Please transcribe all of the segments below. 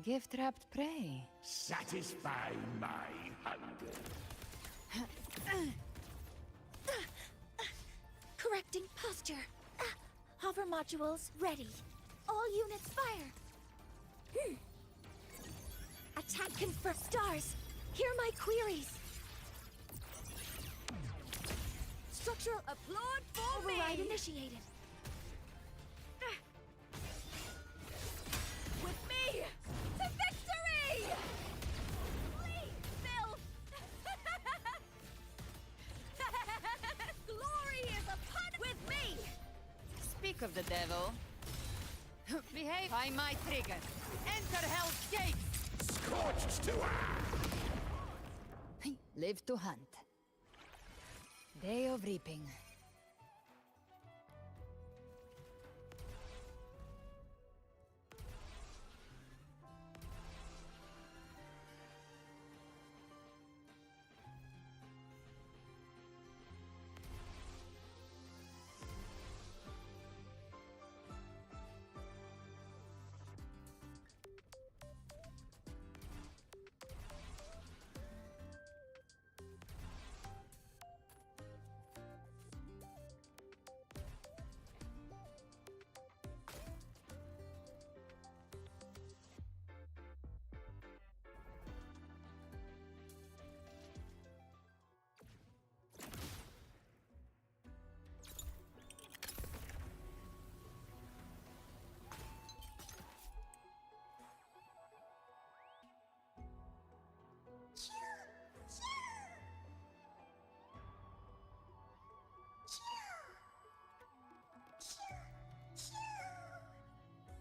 Gift-wrapped prey. Satisfy my hunger. Correcting posture. Hover modules ready. All units fire. Attack confirmed. Stars, hear my queries. Structural applaud for override initiated. With me to victory! Flee, filth! Glory is upon with me! Speak of the devil. Behave by my trigger. Enter Hell's Gate. Scorched to earth! Live to hunt. Day of reaping.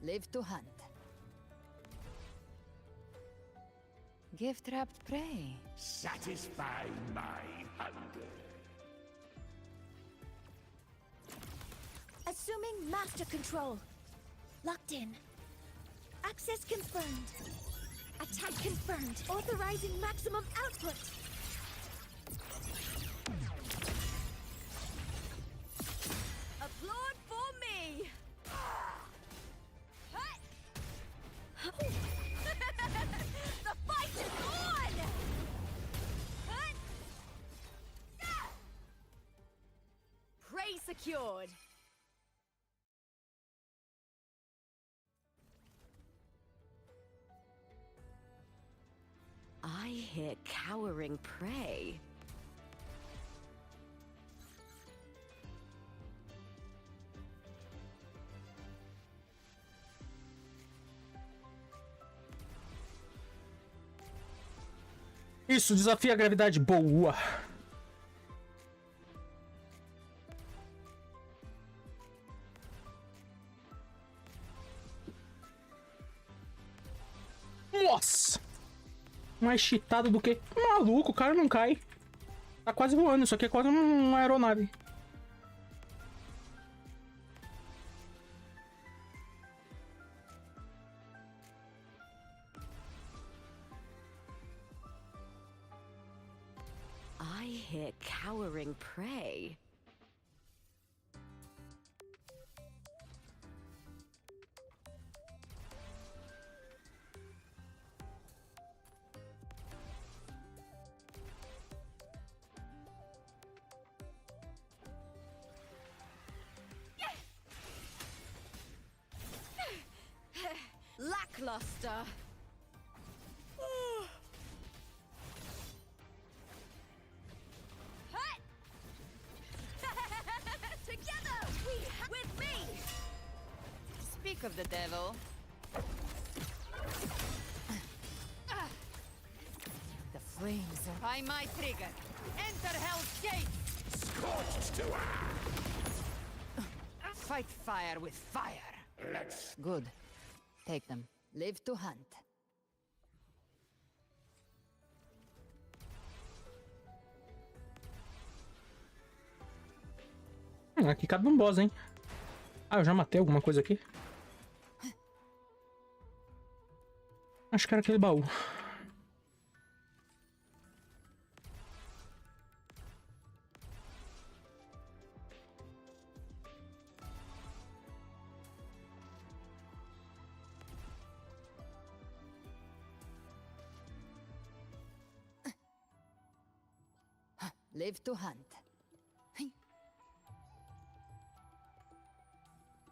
Live to hunt. Gift-wrapped prey. Satisfy my hunger. Assuming master control. Locked in. Access confirmed. Attack confirmed. Authorizing maximum output. Applaud for me! The fight is on! Prey secured. I hear cowering prey. Isso, desafia a gravidade. Boa. Nossa. Mais cheatado do que... Maluco, o cara não cai. Tá quase voando, isso aqui é quase uma aeronave. I hear cowering prey. Lackluster. Together we with me. Speak of the devil. The flames are by my trigger. Enter Hell's Gate. Scorched to earth! Fight fire with fire. Let's... Good. Take them. Live to hunt. Aqui cabe um boss, hein? Ah, eu já matei alguma coisa aqui? Acho que era aquele baú. Live to hunt. Hey.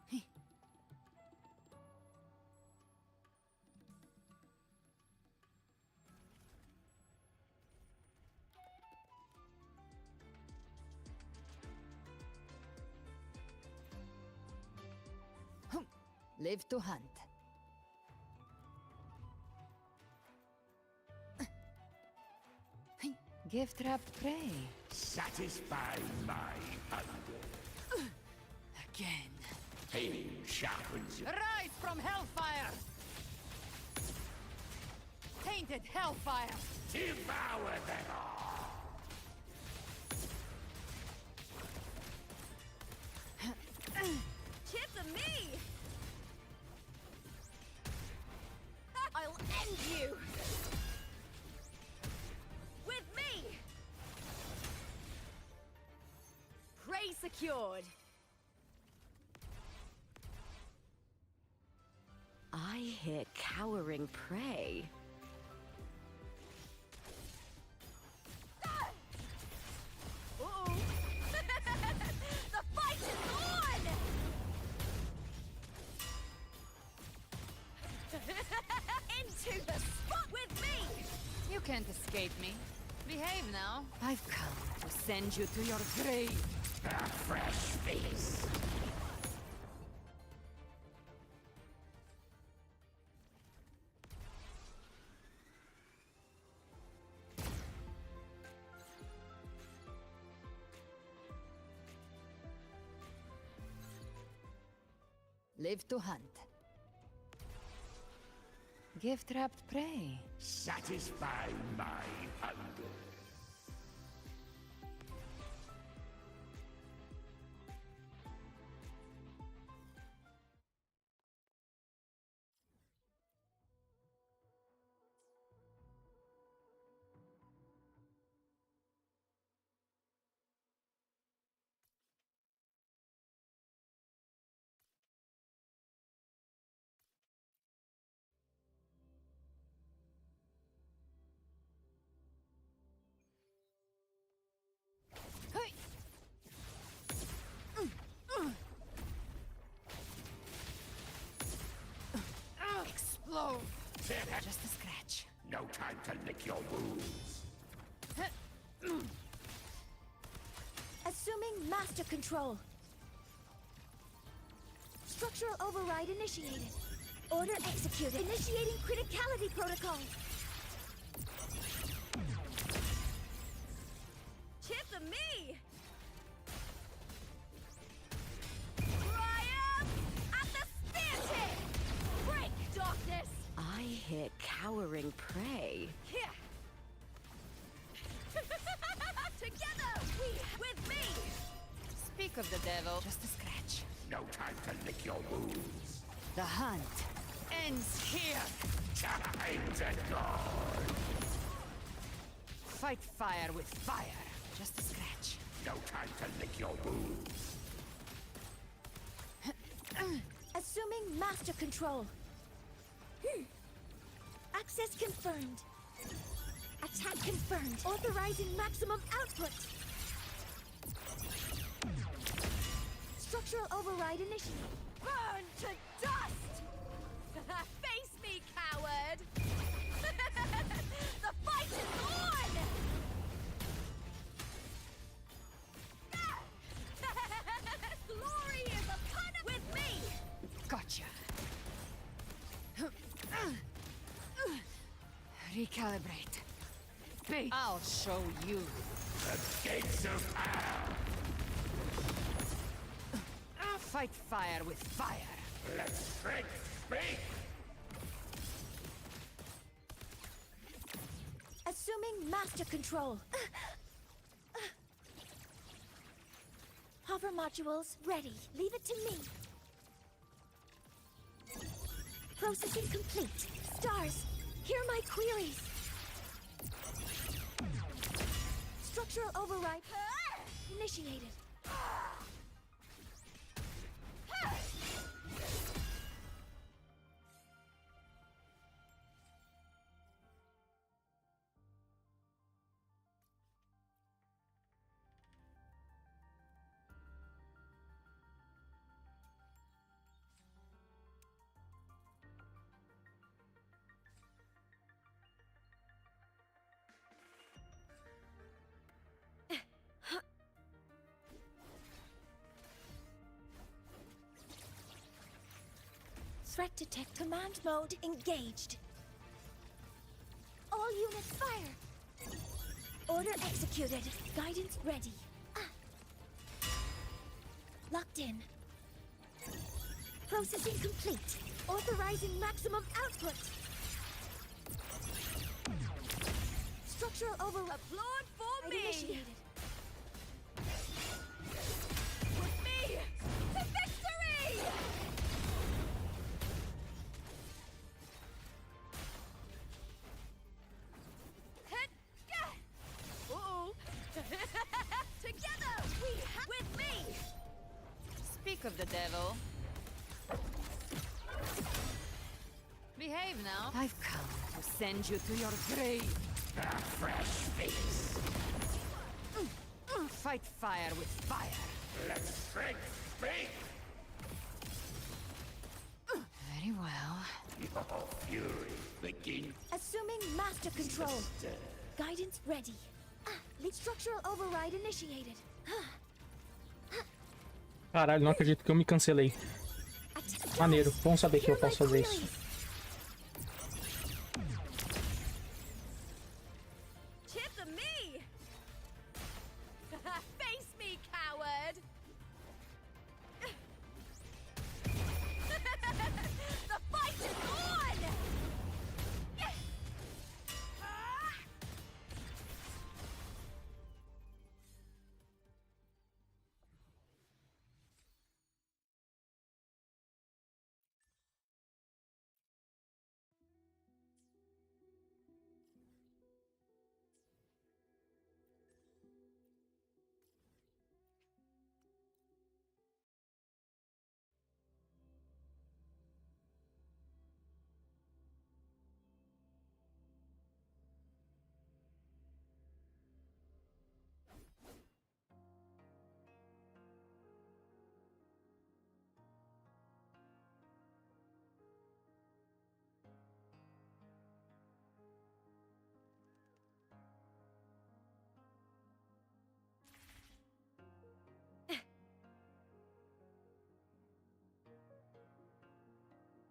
Hey. Live to hunt. Gift wrapped prey. Satisfy my hunger. Again. Pain sharpens your Rise from hellfire! Tainted hellfire! devour them all. Chip to me! I'll end you! With me! Prey secured! I hit cowering prey. Uh-oh. The fight is on! Into the spot with me! You can't escape me. Behave now. I've come to send you to your grave. A fresh face. Live to hunt. Gift wrapped prey. Satisfy my hunger. Hey. Explode. Just a scratch. No time to lick your wounds. Assuming master control. Structural override initiated. Order executed. Initiating criticality protocol. Chip to me! Triumph at the spear tip! Break, darkness! I hit cowering prey. Here! Together! With me! Speak of the devil. Just a scratch. No time to lick your wounds. The hunt ends here. Time to go. Fight fire with fire. Just a scratch. No time to lick your wounds. Assuming master control. Access confirmed. Attack confirmed. Authorizing maximum output. Structural override initiated. Burn to dust! Face me, coward! The fight is on! Glory is upon us! With me! Gotcha. Recalibrate. Bait. I'll show you. The gates of hell. Fight fire with fire. Let strength speak. Assuming master control. Hover modules ready. Leave it to me. Processing complete. Stars, hear my queries. Structural override initiated. Threat detect command mode engaged. All units fire. Order executed. Guidance ready. Locked in. Processing complete. Authorizing maximum output. Structural override. Applaud for me! Initiated. With me to victory! Hit! Yeah! Uh-oh! Together we have with me! Speak of the devil. Behave now. I've come to send you to your grave. A fresh face. Fight fire with fire. Let strength speak. Very well. Your fury begin. Assuming master control. Guidance ready. Structural override initiated. Caralho, não acredito que eu me cancelei. Maneiro, bom saber que eu posso fazer isso. Chip me! Face me, coward! The fight is on!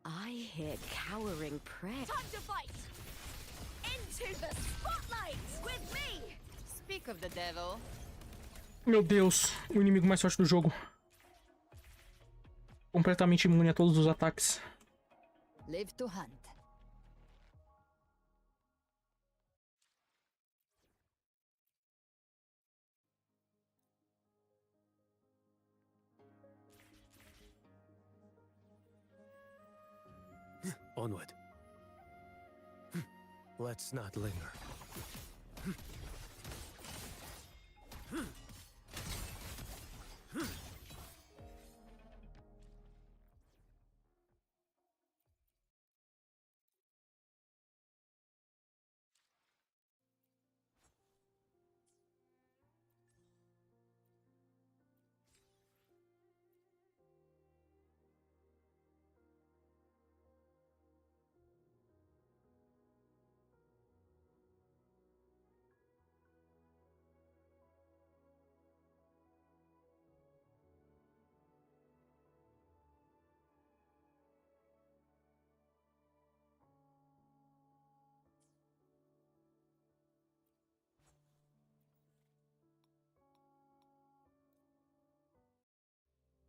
I hit cowering prey. Time to fight! Into the spotlight with me! Speak of the devil. Meu Deus, o inimigo mais forte do jogo. Completamente imune a todos os ataques. Live to hunt. Onward. Let's not linger.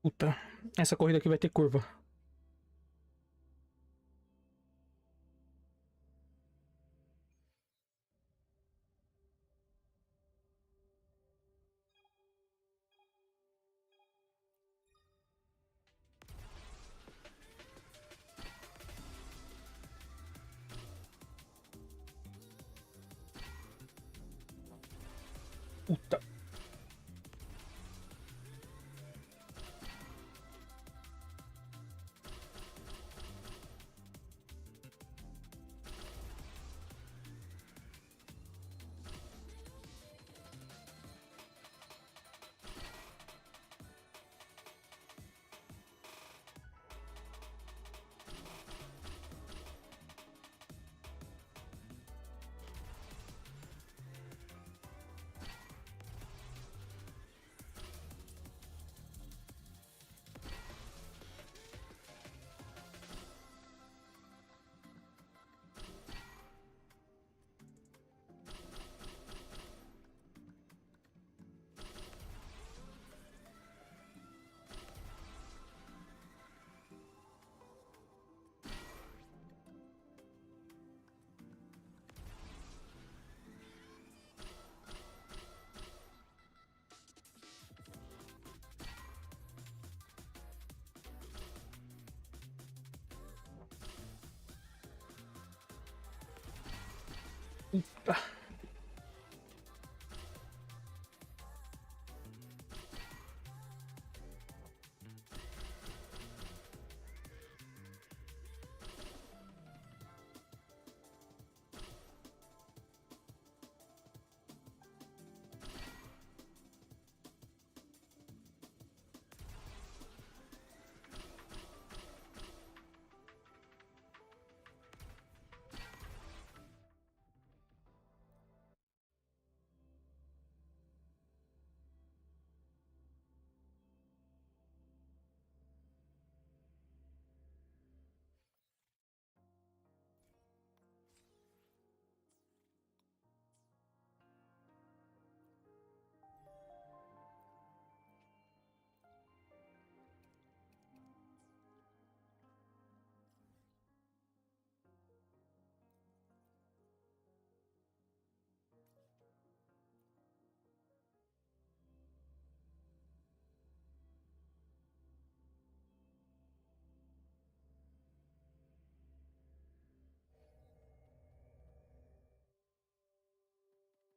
Puta, essa corrida aqui vai ter curva. Puta. Puta.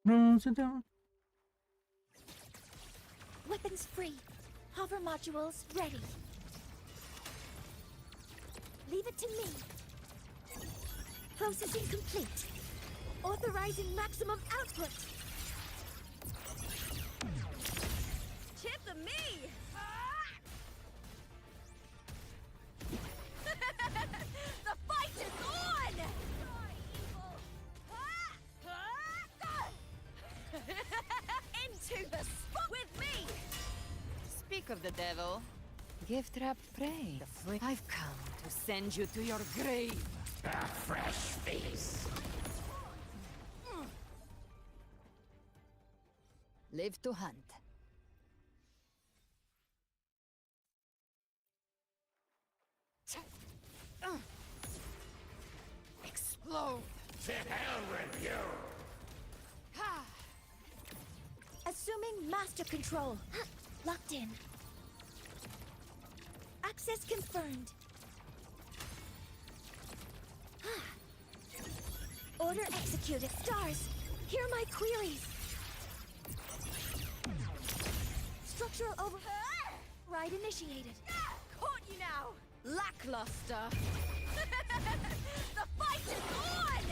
Não, você deu. Weapons free. Hover modules ready. Leave it to me. Processing complete. Authorizing maximum output. Chip to me! The fight is on! Into the spot with me! Speak of the devil. Gift wrap prey. I've come to send you to your grave. A fresh face. Live to hunt. Explode. To hell with you. Assuming master control. Locked in. Access confirmed. Order executed. Stars, hear my queries. Structural over... Ride initiated. Caught you now. Lackluster. The fight is on!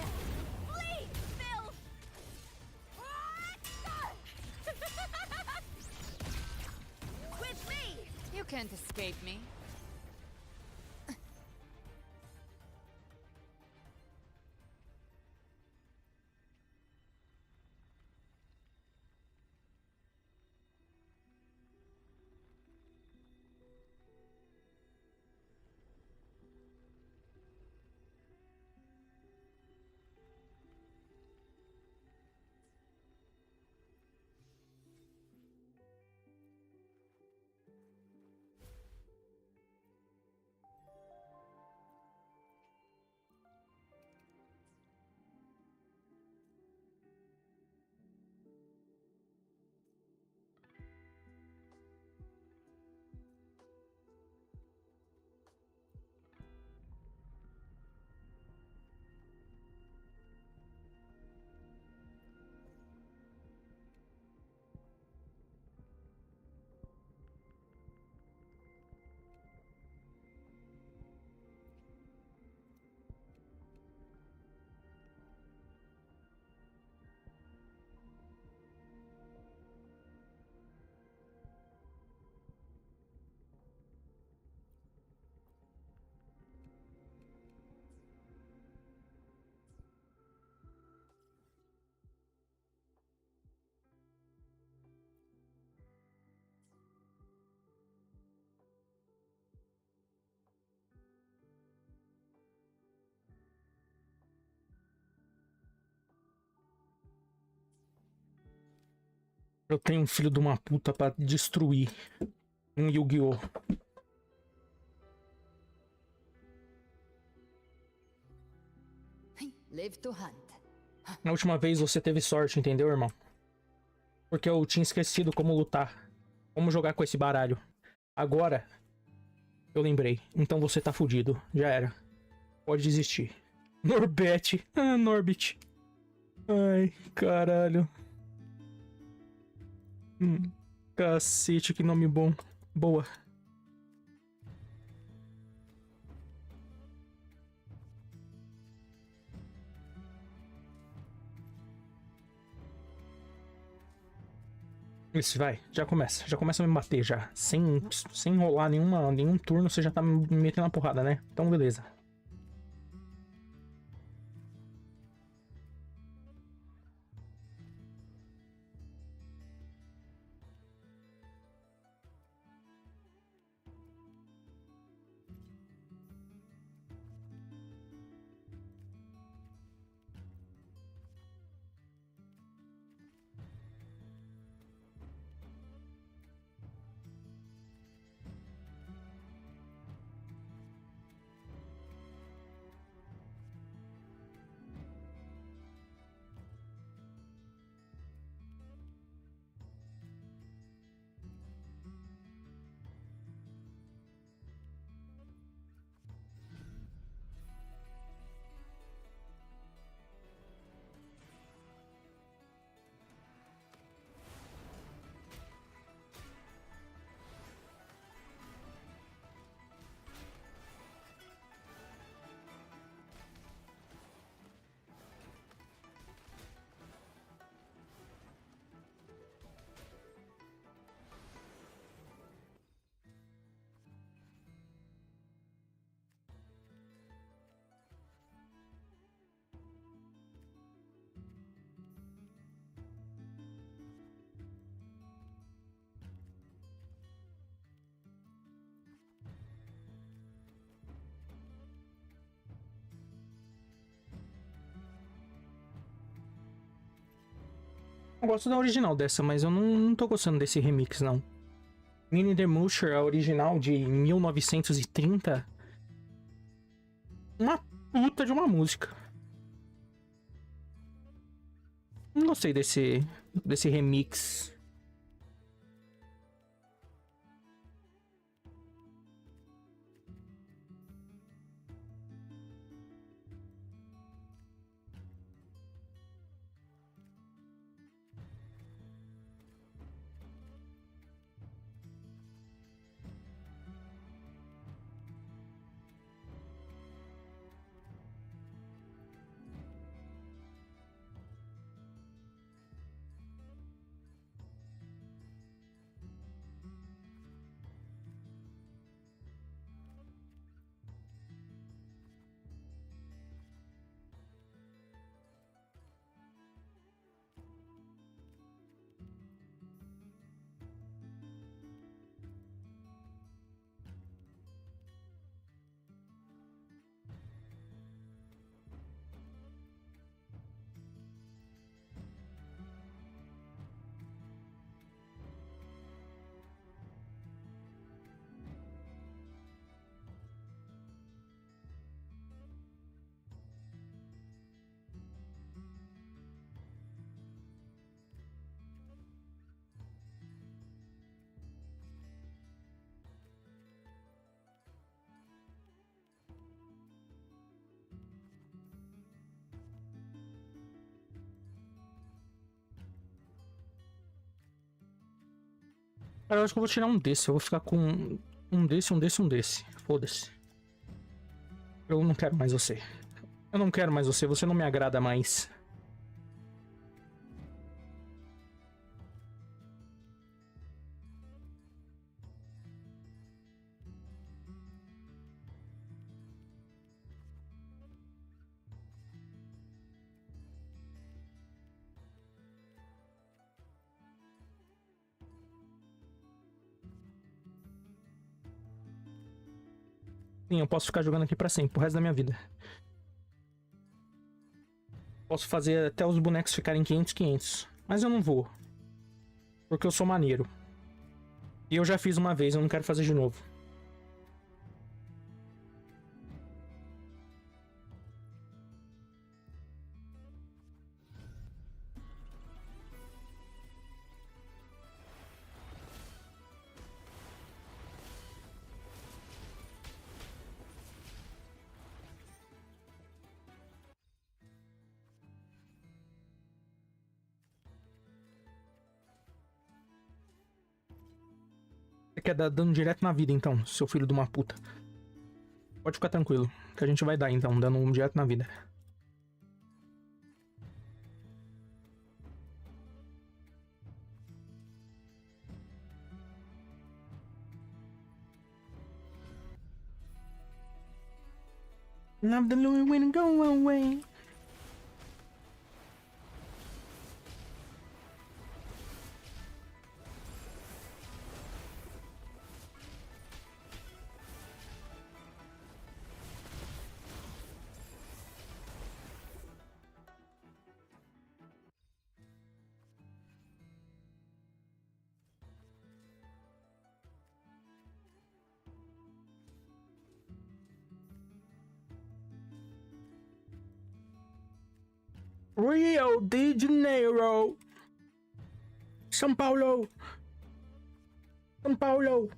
Flee, Phil! With me! You can't escape me. Eu tenho um filho de uma puta pra destruir um Yu-Gi-Oh! Live to hunt. Na última vez você teve sorte, entendeu, irmão? Porque eu tinha esquecido como lutar. Como jogar com esse baralho. Agora, eu lembrei. Então você tá fudido. Já era. Pode desistir. Norbete. Ah, Norbit. Ai, caralho. Cacete, que nome bom. Boa. Esse vai, já começa. Já começa a me bater já. Sem enrolar nenhum turno, você já tá me metendo na porrada, né? Então, beleza. Eu gosto da original dessa, mas eu não tô gostando desse remix, não. Mini The Musher, a original de 1930. Uma puta de uma música. Não gostei desse remix. Cara, eu acho que eu vou tirar um desse. Eu vou ficar com um desse, um desse, um desse. Foda-se. Eu não quero mais você. Eu não quero mais você. Você não me agrada mais. Sim, eu posso ficar jogando aqui pra sempre, pro resto da minha vida. Posso fazer até os bonecos ficarem 500. Mas eu não vou. Porque eu sou maneiro. E eu já fiz uma vez, eu não quero fazer de novo. quer dar dano direto na vida, então, seu filho de uma puta. Pode ficar tranquilo, que a gente vai dar, então, dano direto na vida. Love the lonely wind go away. Rio de Janeiro. São Paulo. São Paulo.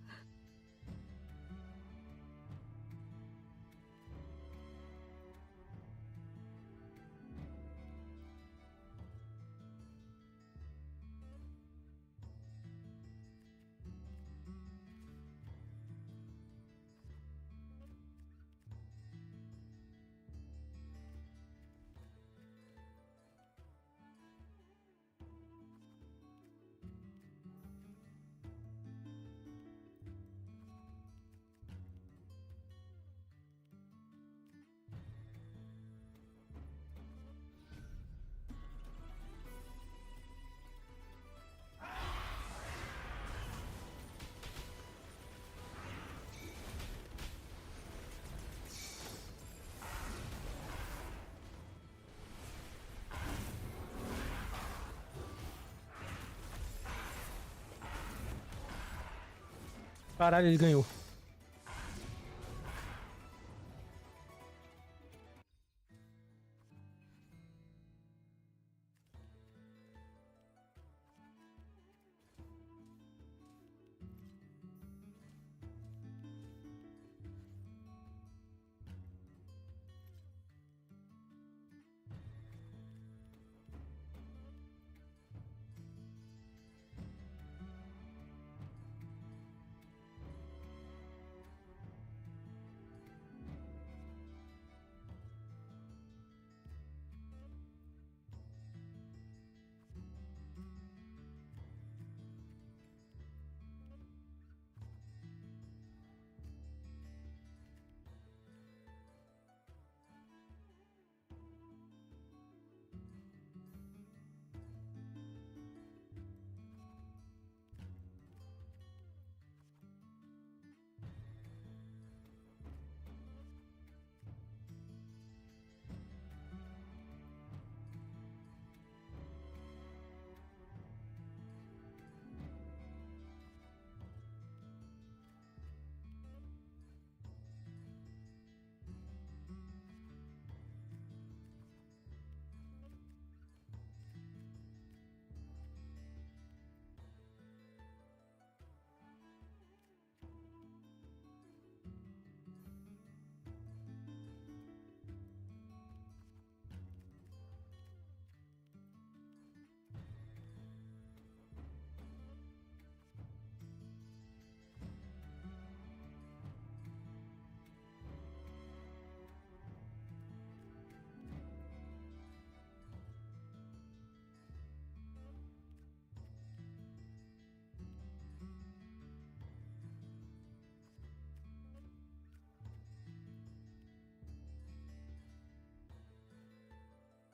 Caralho, ele ganhou.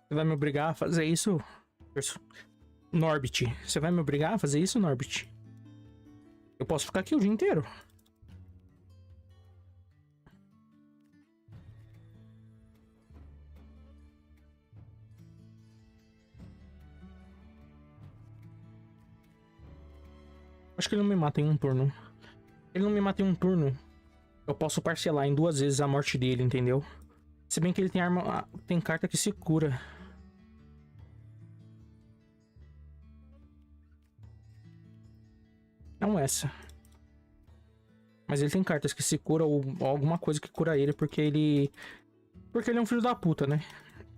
Você vai me obrigar a fazer isso? Norbit, você vai me obrigar a fazer isso, Norbit? Eu posso ficar aqui o dia inteiro. Acho que ele não me mata em um turno. Ele não me mata em um turno. Eu posso parcelar em 2 vezes a morte dele, entendeu? Se bem que ele tem arma... tem carta que se cura. Não essa. Mas ele tem cartas que se cura ou alguma coisa que cura ele porque ele... Porque ele é um filho da puta, né?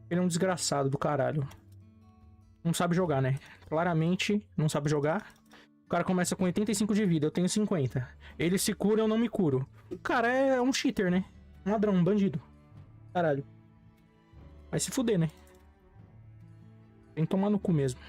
Ele é um desgraçado do caralho. Não sabe jogar, né? Claramente não sabe jogar. O cara começa com 85 de vida, eu tenho 50. Ele se cura, eu não me curo. O cara é um cheater, né? Um ladrão, um bandido. Caralho. Vai se fuder, né? Tem que tomar no cu mesmo.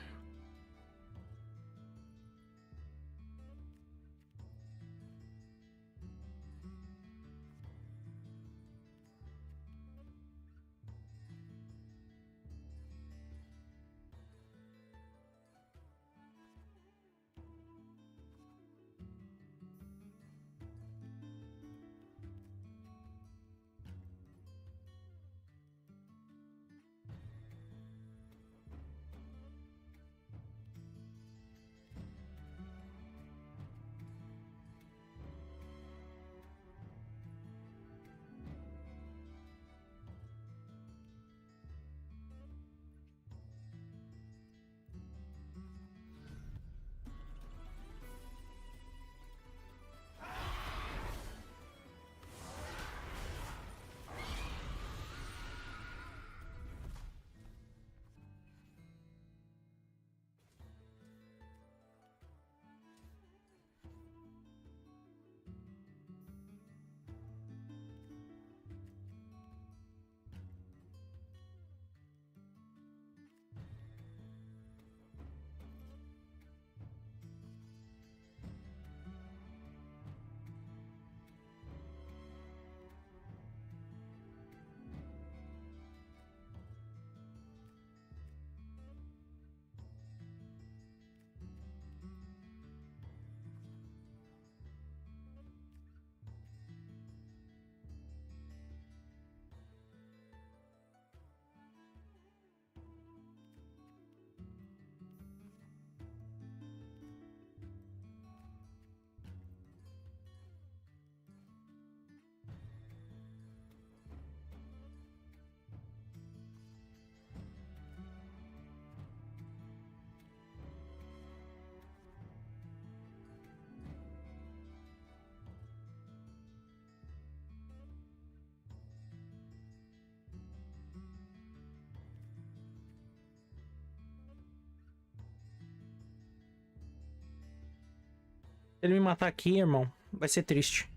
Se ele me matar aqui, irmão, vai ser triste.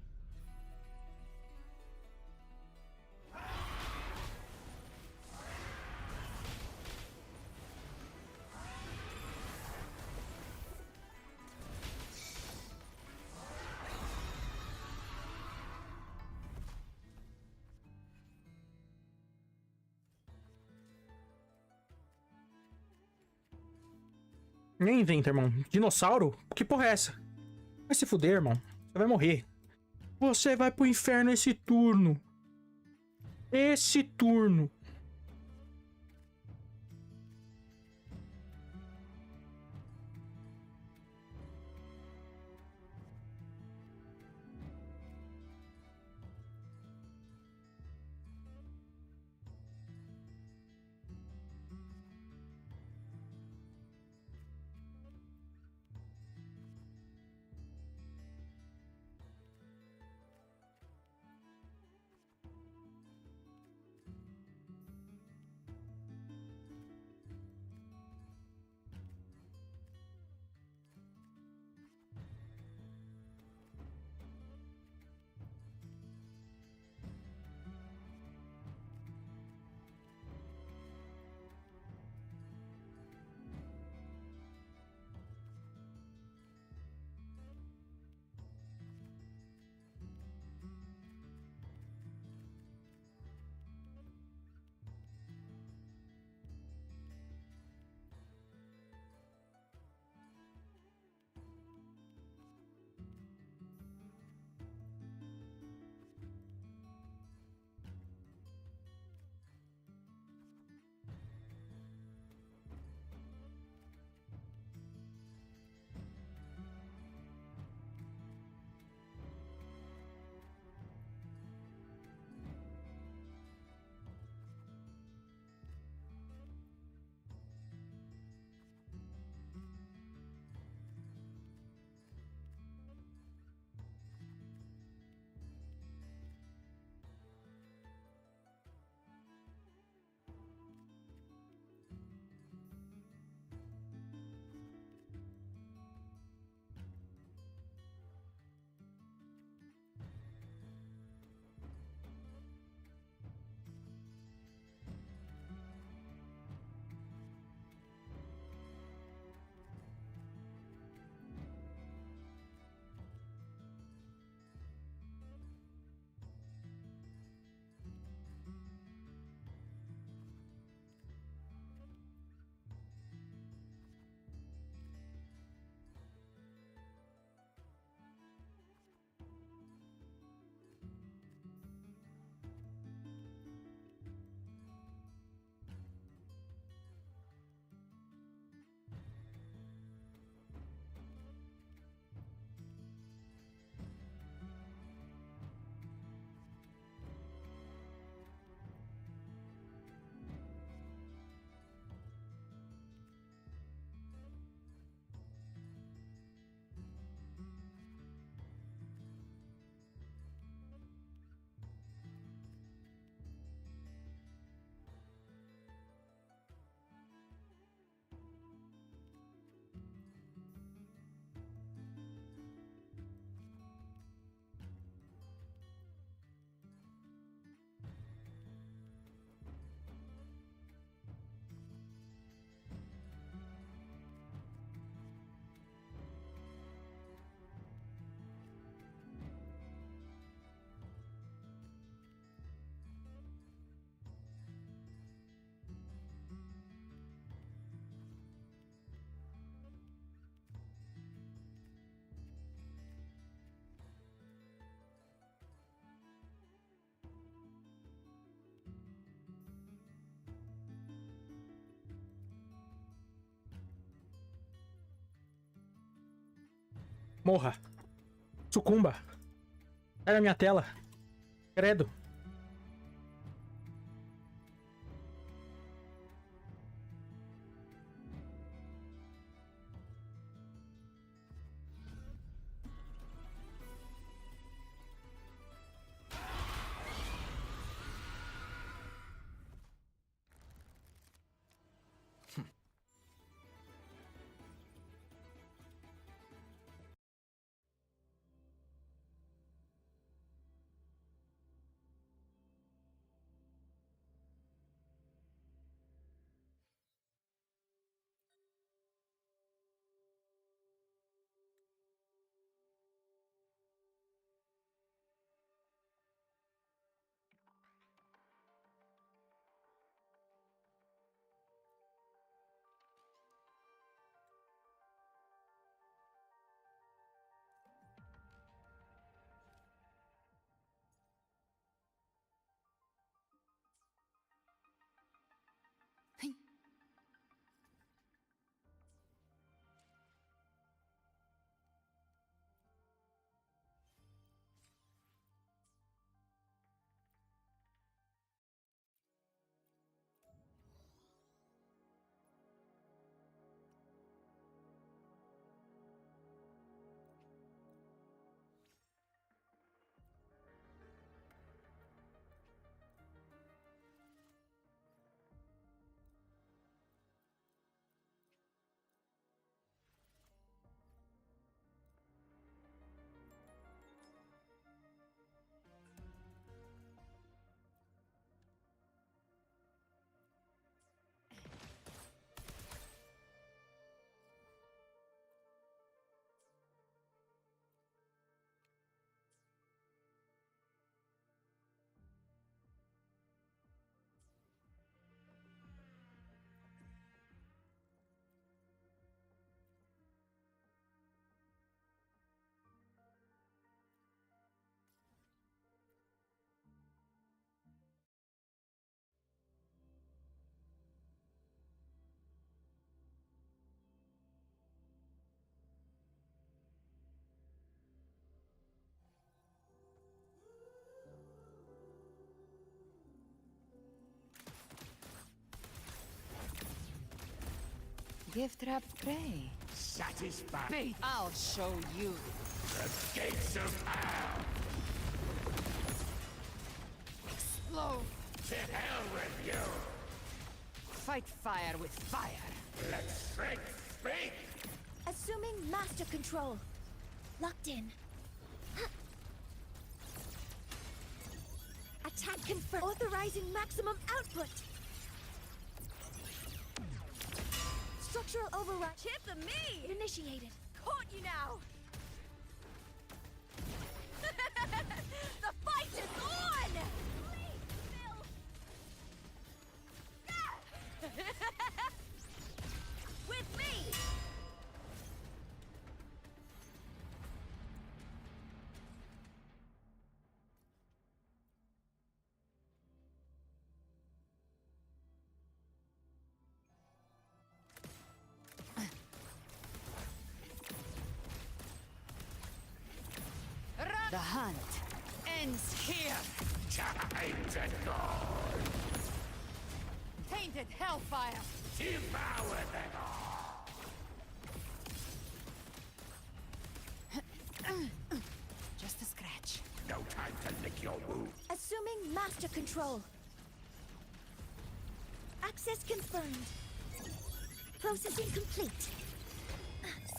Nem inventa, irmão. Dinossauro? Que porra é essa? Vai se fuder, irmão. Você vai morrer. Você vai pro inferno esse turno. Esse turno. Morra. Sucumba. Sai da minha tela. Credo. Gift wrap prey. Satisfied. I'll show you. The gates of hell. Explode. To hell with you. Fight fire with fire. Let strength speak. Assuming master control. Locked in. Attack confirmed. Authorizing maximum output. Structural override. Chip the me! Initiated. Caught you now! The fight is on! Please, Phil! With me! The hunt ends here. Time to go. Tainted hellfire. Devour them all. Just a scratch. No time to lick your wound. Assuming master control. Access confirmed. Processing complete.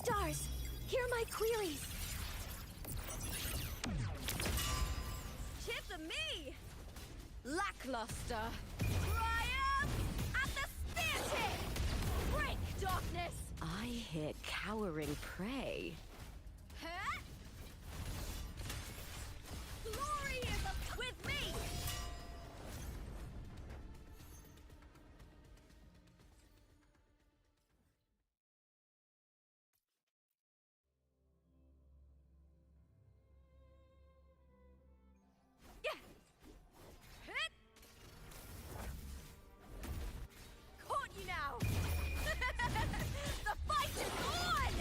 Stars, hear my queries. Chip the me! Lackluster. Triumph at the spear tip! Break darkness! I hit cowering prey. Huh? Glory is up with me! Yeah! Hit! Caught you now! The fight is on!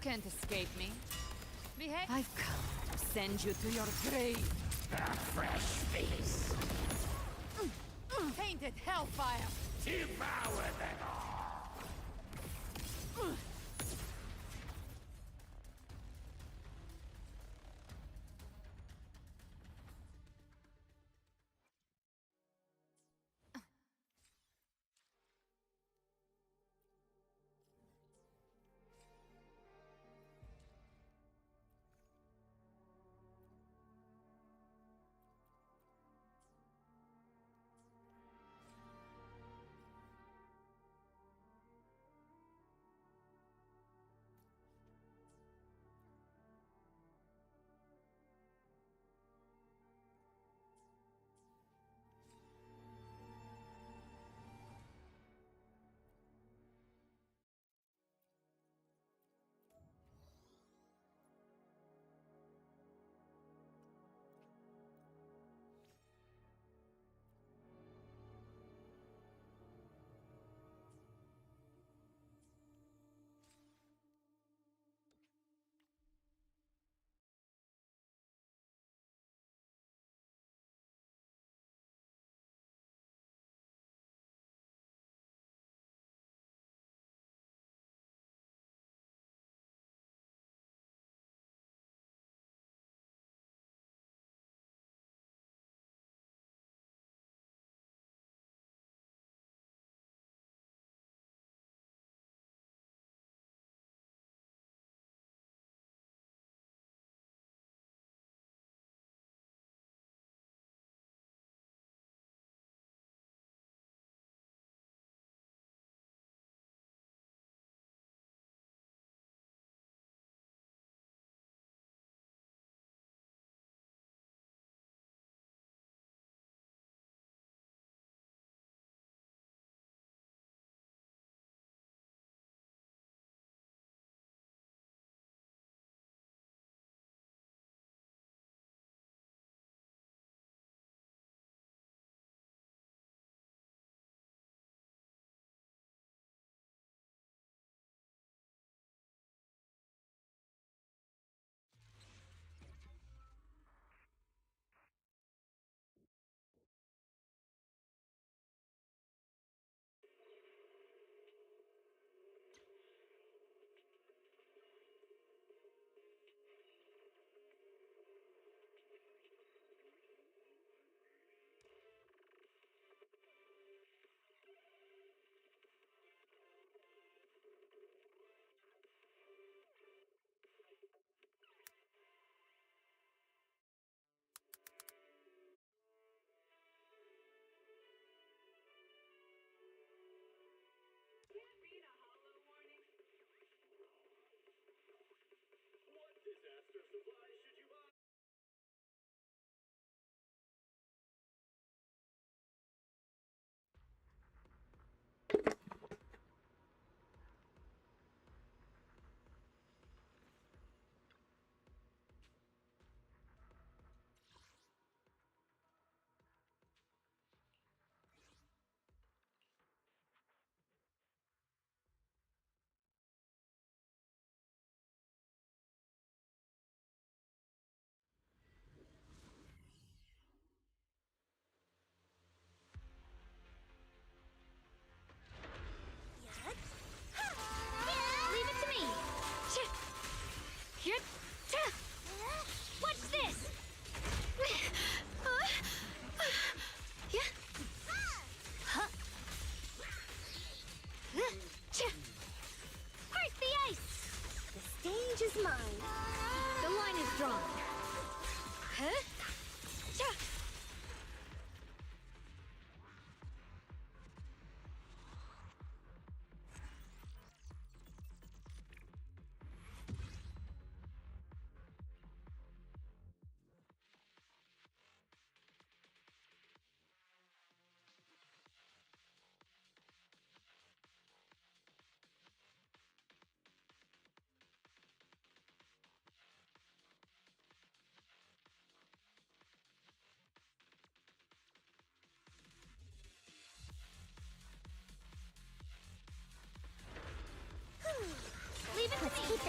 can't escape me. Behave. I've come to send you to your grave. A fresh feast. Tainted hellfire. Devour them all.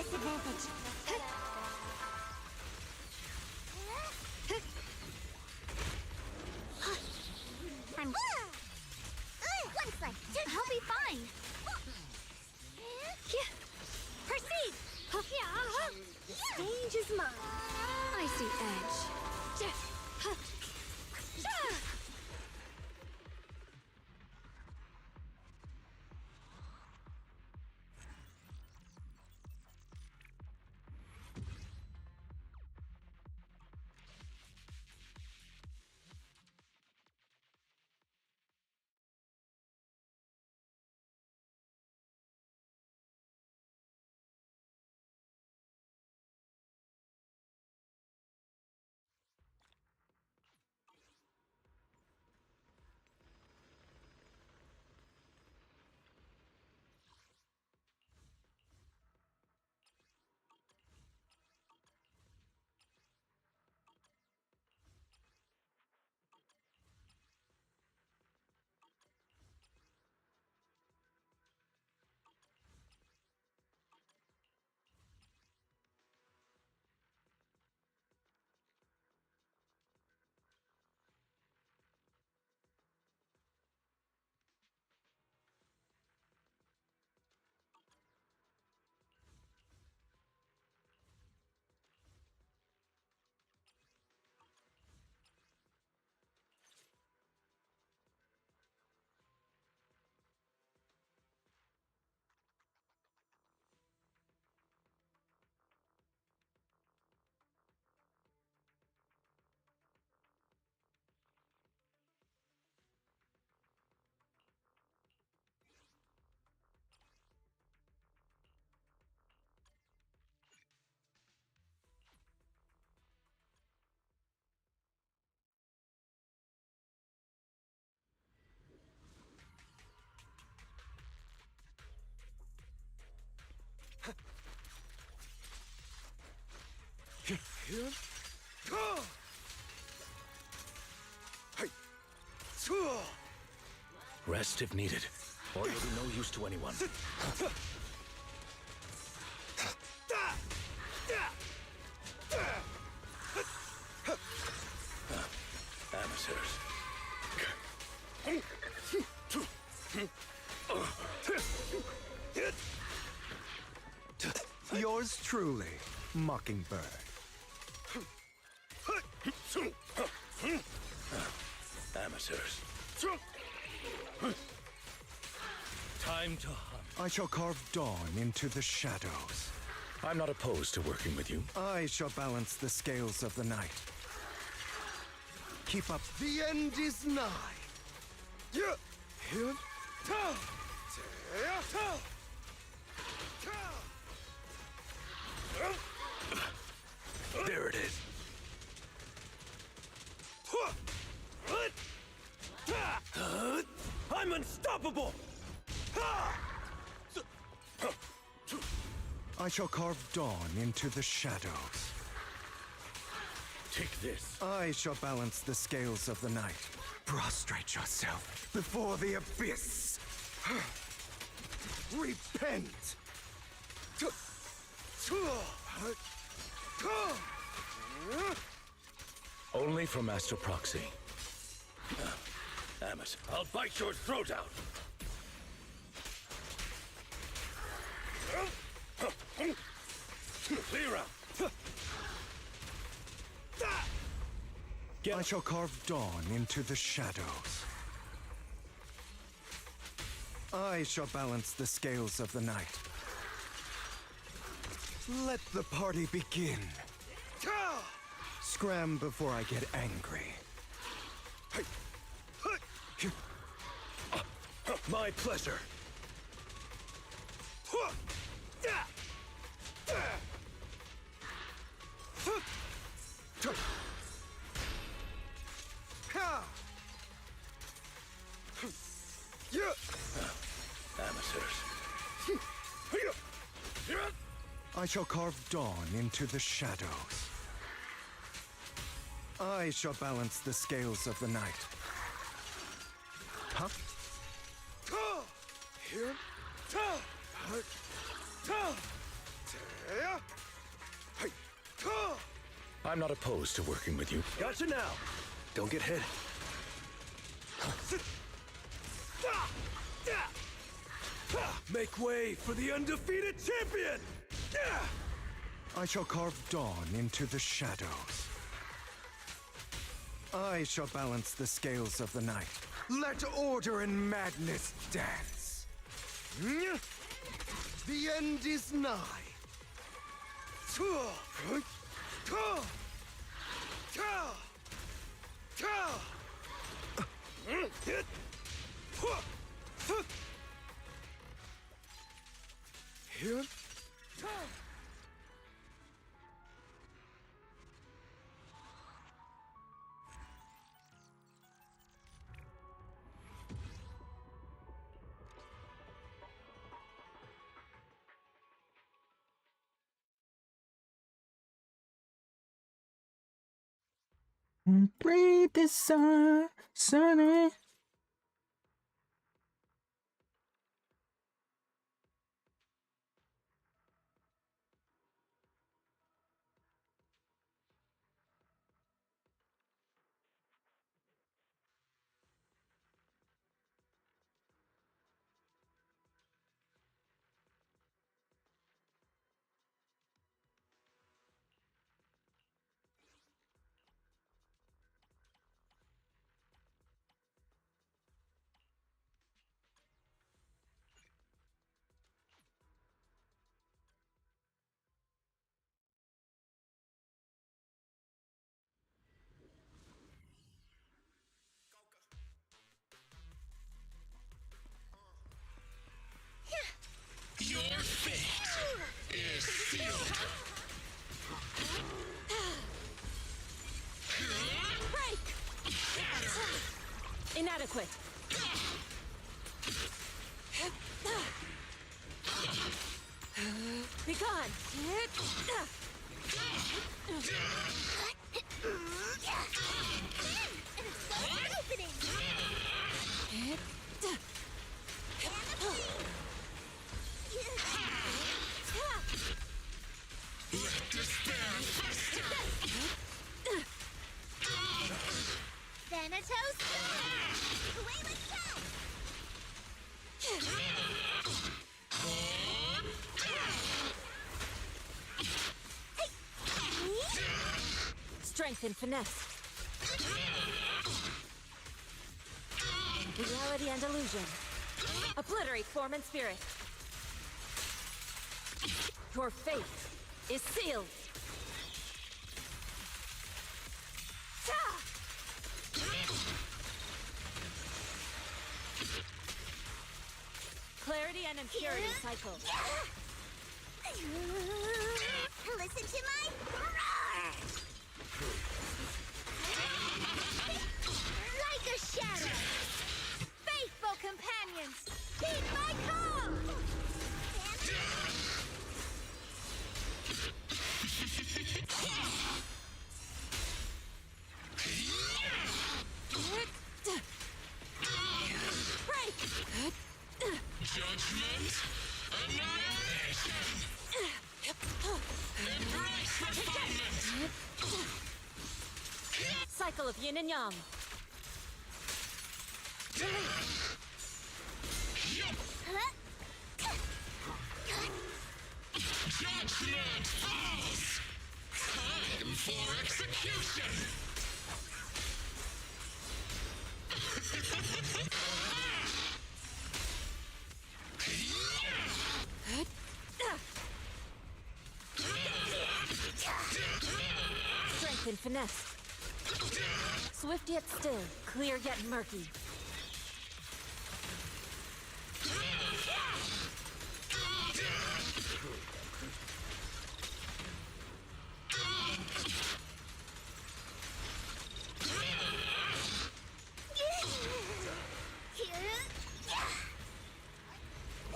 disadvantage. I'm... One slice. I'll be fine. Proceed. Stage is mine. I see edge. Rest if needed, or you'll be no use to anyone. Amateurs. Yours truly, Mockingbird. Amateurs. Time to hunt. I shall carve dawn into the shadows. I'm not opposed to working with you. I shall balance the scales of the night. Keep up. The end is nigh. There it is. I'm unstoppable! I shall carve dawn into the shadows. Take this. I shall balance the scales of the night. Prostrate yourself before the abyss. Repent. Only for Master Proxy. Amos, I'll bite your throat out! Clear out! I shall carve dawn into the shadows. I shall balance the scales of the night. Let the party begin. Scram before I get angry. My pleasure. Amateurs. I shall carve dawn into the shadows. I shall balance the scales of the night. Huh? I'm not opposed to working with you. Gotcha now. Don't get hit. Make way for the undefeated champion! I shall carve dawn into the shadows. I shall balance the scales of the night. Let order and madness dance. The end is nigh. Here? Breathe the sun, sunny. Your fate is sealed. Break! Inadequate. Be gone! Opening! Despair fester. Thanatos! Away with that! Strength and finesse. Reality and illusion. Obliterate form and spirit. Your fate is sealed. Clarity and impurity cycle. Listen to my roar! Like a shadow! Faithful companions, heed my call! Break! Judgment, annihilation. Embrace refinement. Cycle of yin and yang. Judgment falls. Time for execution. Strength and finesse. Swift yet still, clear yet murky.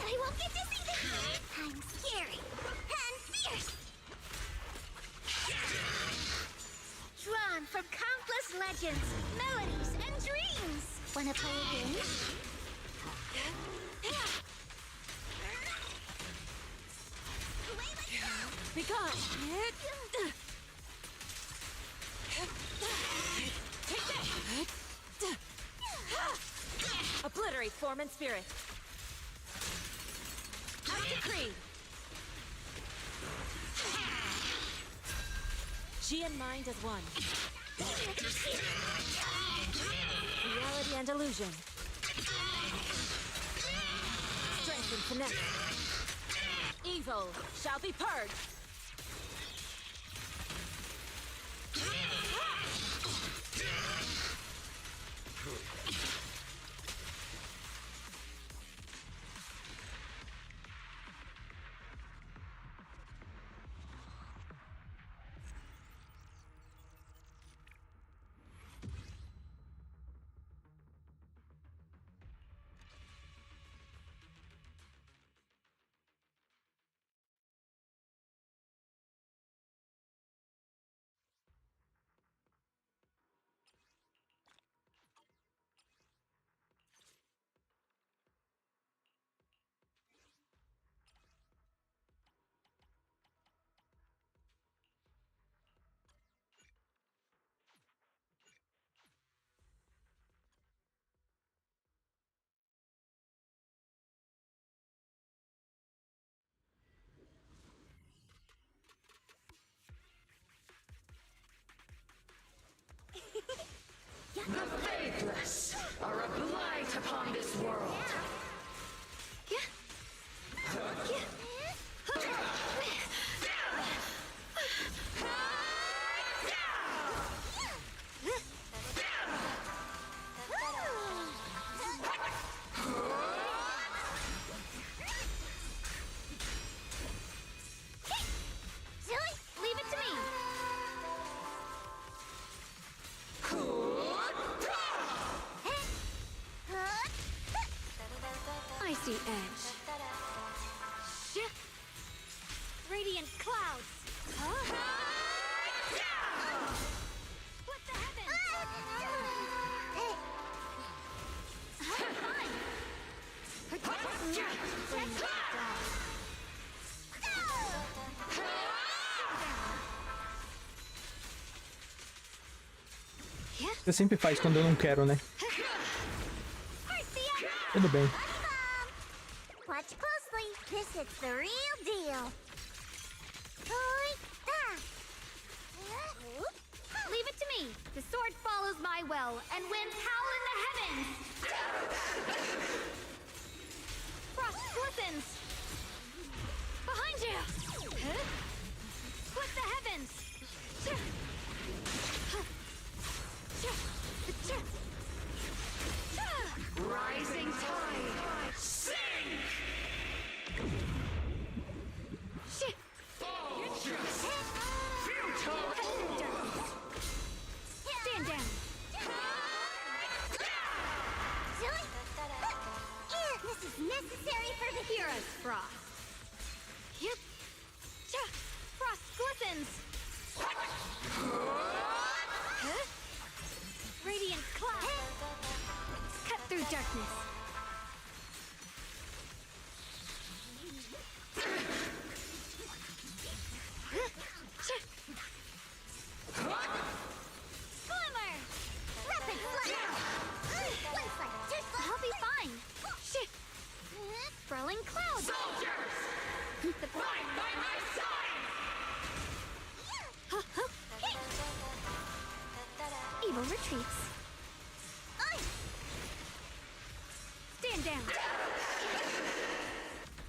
I won't get dizzy this time. I'm scary and fierce. Drawn from countless legends, melodies, and dreams. Wanna play a game? Be gone! Obliterate form and spirit. Out decree. Chi and mind as one. Reality and illusion. Strength and finesse. Evil shall be purged. The faithless are a blight upon this world. Silly, leave it to me. Icy edge. Radiant clouds. Split the heavens. Você sempre faz quando eu não quero, né? Tudo bem. Watch closely. This is the real deal. Leave it to me. The sword follows my will, and winds howl in the heavens. Frost glistens. Behind you. Split the heavens. Rising tide. Sing! Stand down. Silly. This is necessary for the Hero's frost. Yep. Frost glistens. Radiant cloud. Cut through darkness. Glimmer. Rapid flash. One side, two side. I'll be fine. Sprawling clouds. Soldiers! The Fight by my side! Evil retreats. Stand down.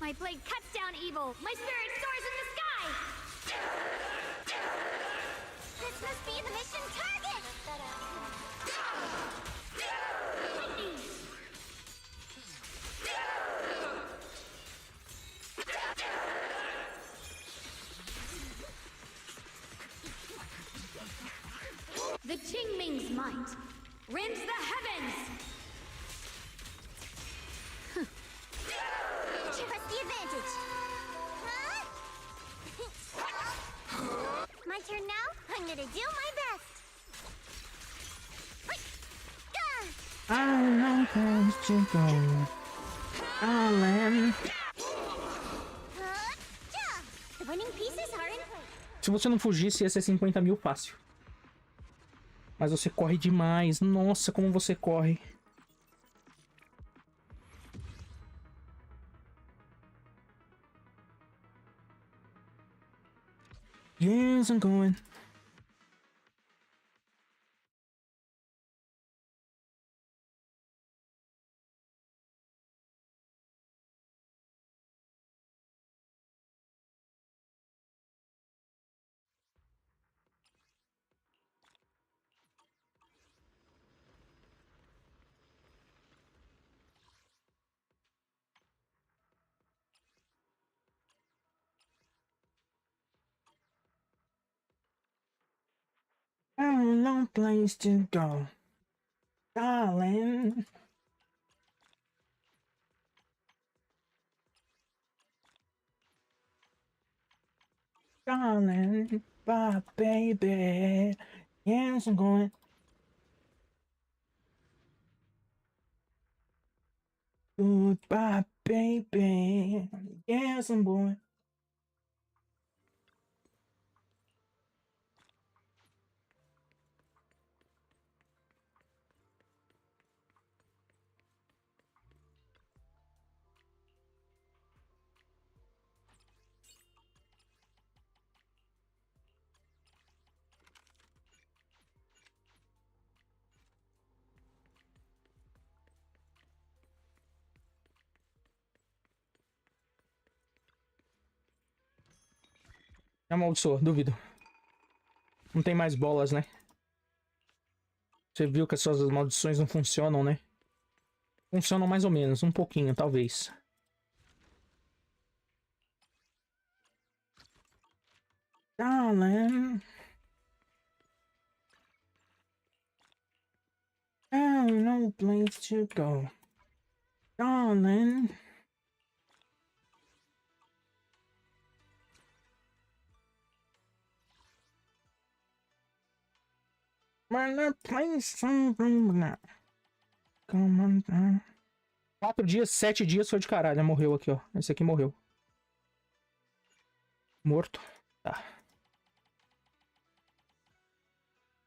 My blade cuts down evil. My spirit soars in the sky. This must be the mission target. Lightning. The Qingming's might rends the heavens. Press the advantage. My turn now? I'm gonna do my best. The winning pieces are in place. Se você não fugisse, ia ser 50 mil fácil. Mas você corre demais. Nossa, como você corre. Yes, I'm going. No place to go, darling. Darling, bye, baby. Yes, I'm going. Goodbye, baby. Yes, I'm going. Amaldiçoa, duvido. Não tem mais bolas, né? Você viu que as suas maldições não funcionam, né? Funcionam mais ou menos, um pouquinho, talvez. Darling. Oh, no place to go. Darling. My place to go. Come on down. 4 dias, 7 dias foi de caralho. Morreu aqui, ó. Esse aqui morreu. Morto. Tá.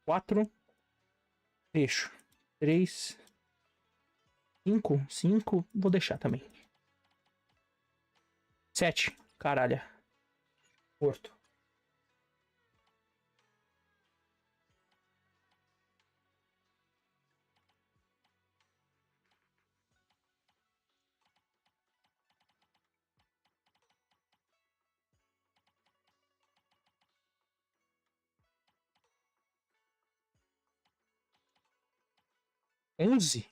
4. Deixo. 3. 5. 5. Vou deixar também. 7. Caralho. Morto. Onze.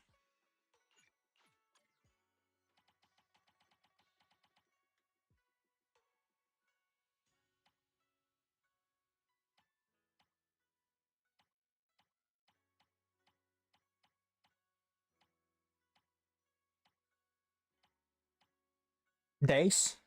Dez.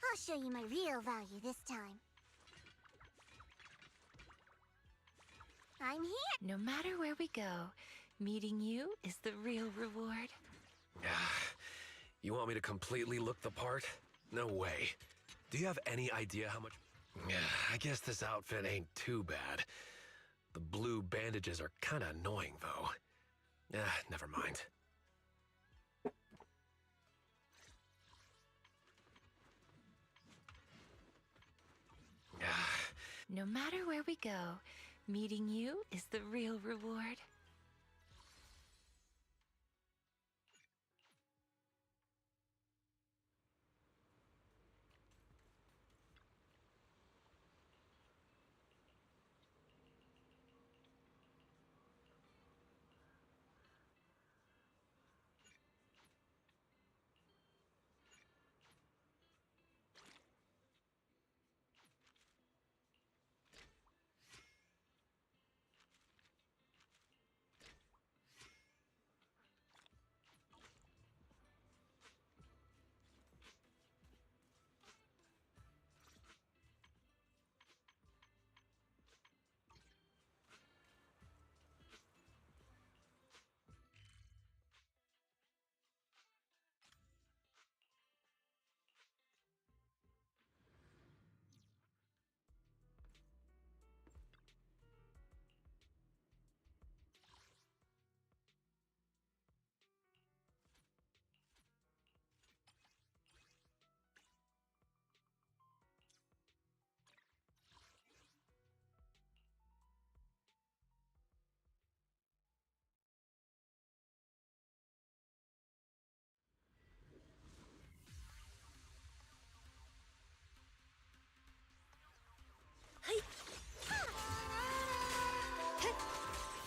I'll show you my real value this time. I'm here. No matter where we go, meeting you is the real reward. You want me to completely look the part? No way. Do you have any idea how much... I guess this outfit ain't too bad. The blue bandages are kinda annoying, though. Never mind. No matter where we go, Meeting you is the real reward.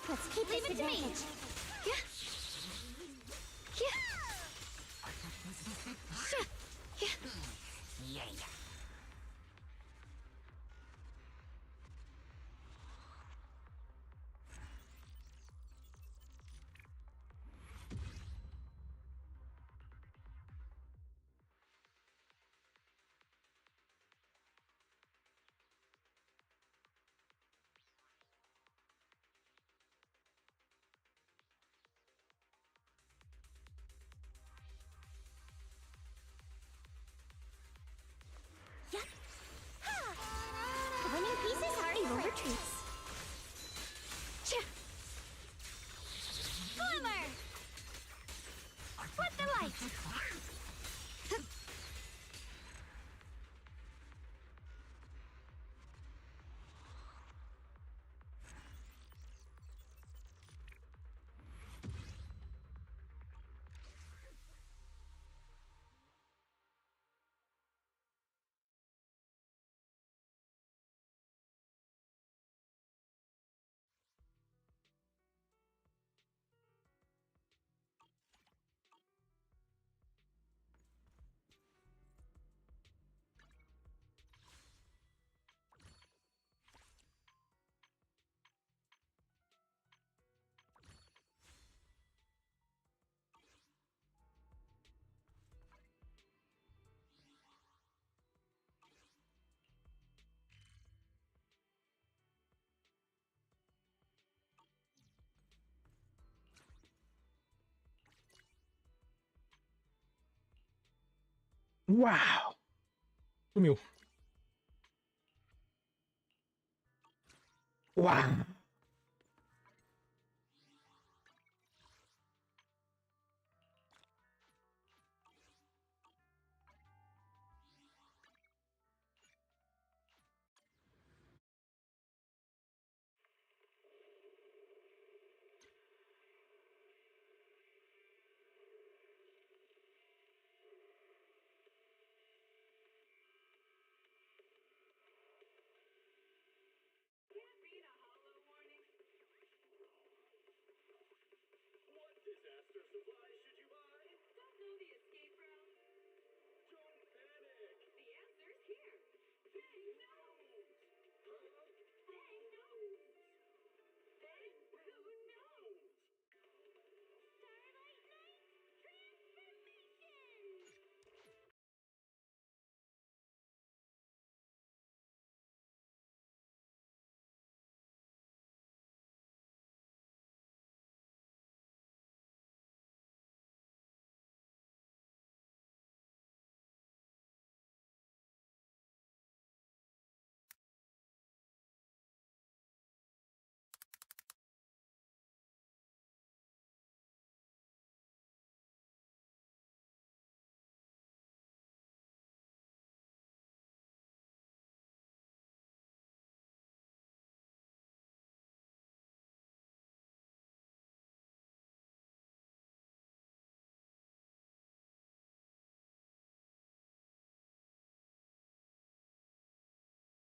Let's keep this advantage. Winning pieces already will retreats. Glimmer! What the light? Uau! Sumiu. Uau!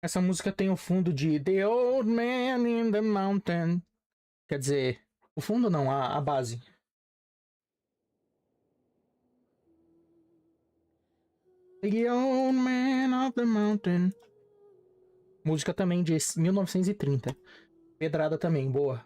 Essa música tem o fundo de The Old Man in the Mountain. Quer dizer, o fundo não, a base. The Old Man of the Mountain. Música também de 1930. Pedrada também, boa.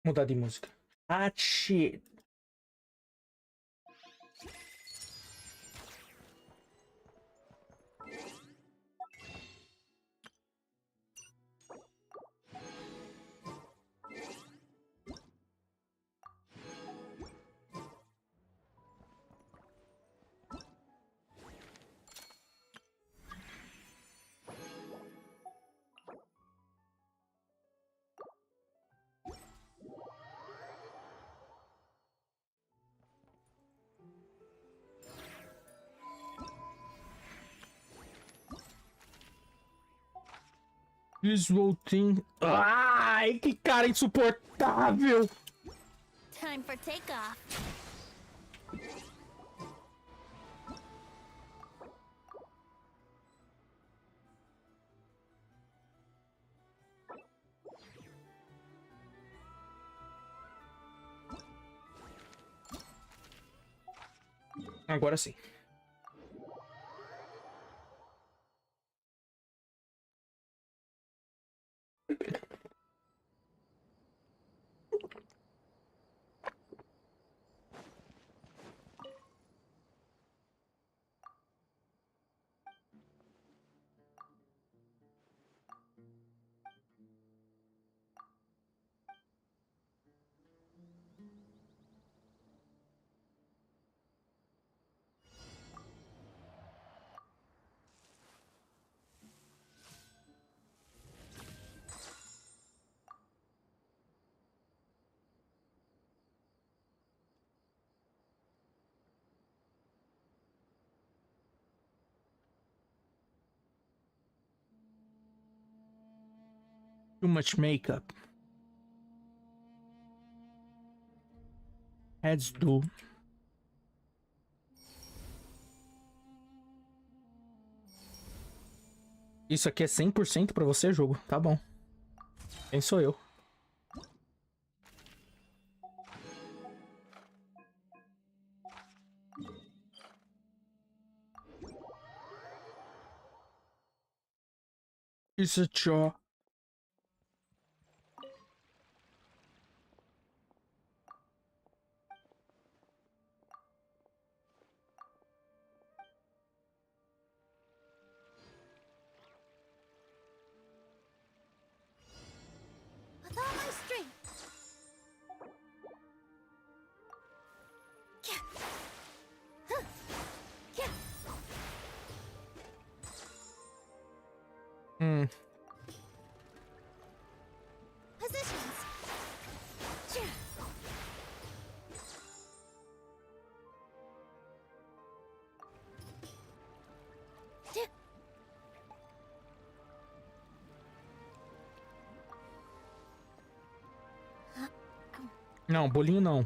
Mudar de música. Ah, shit. Visual Thing. Ai, que cara insuportável! Time for takeoff. Agora sim. Too much makeup. Heads do. Isso aqui é 100% pra você, jogo? Tá bom. Quem sou eu? Isso é tchau. With all my strength. Positions. Não, bolinho não.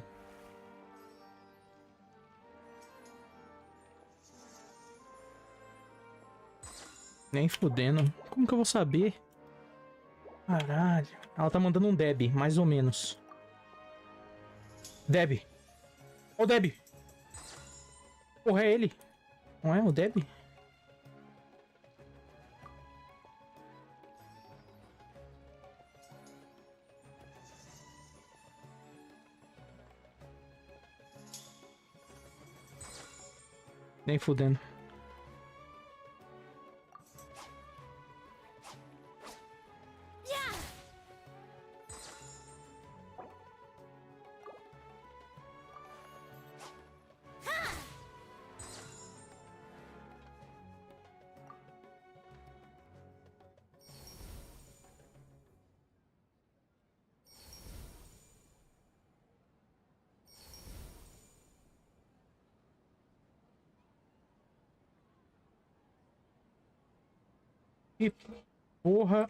Nem fudendo. Como que eu vou saber? Caralho. Ela tá mandando um Deb, mais ou menos. Deb. Ô, Deb. Porra, é ele. Não é o Deb? Nem fudendo. Que porra.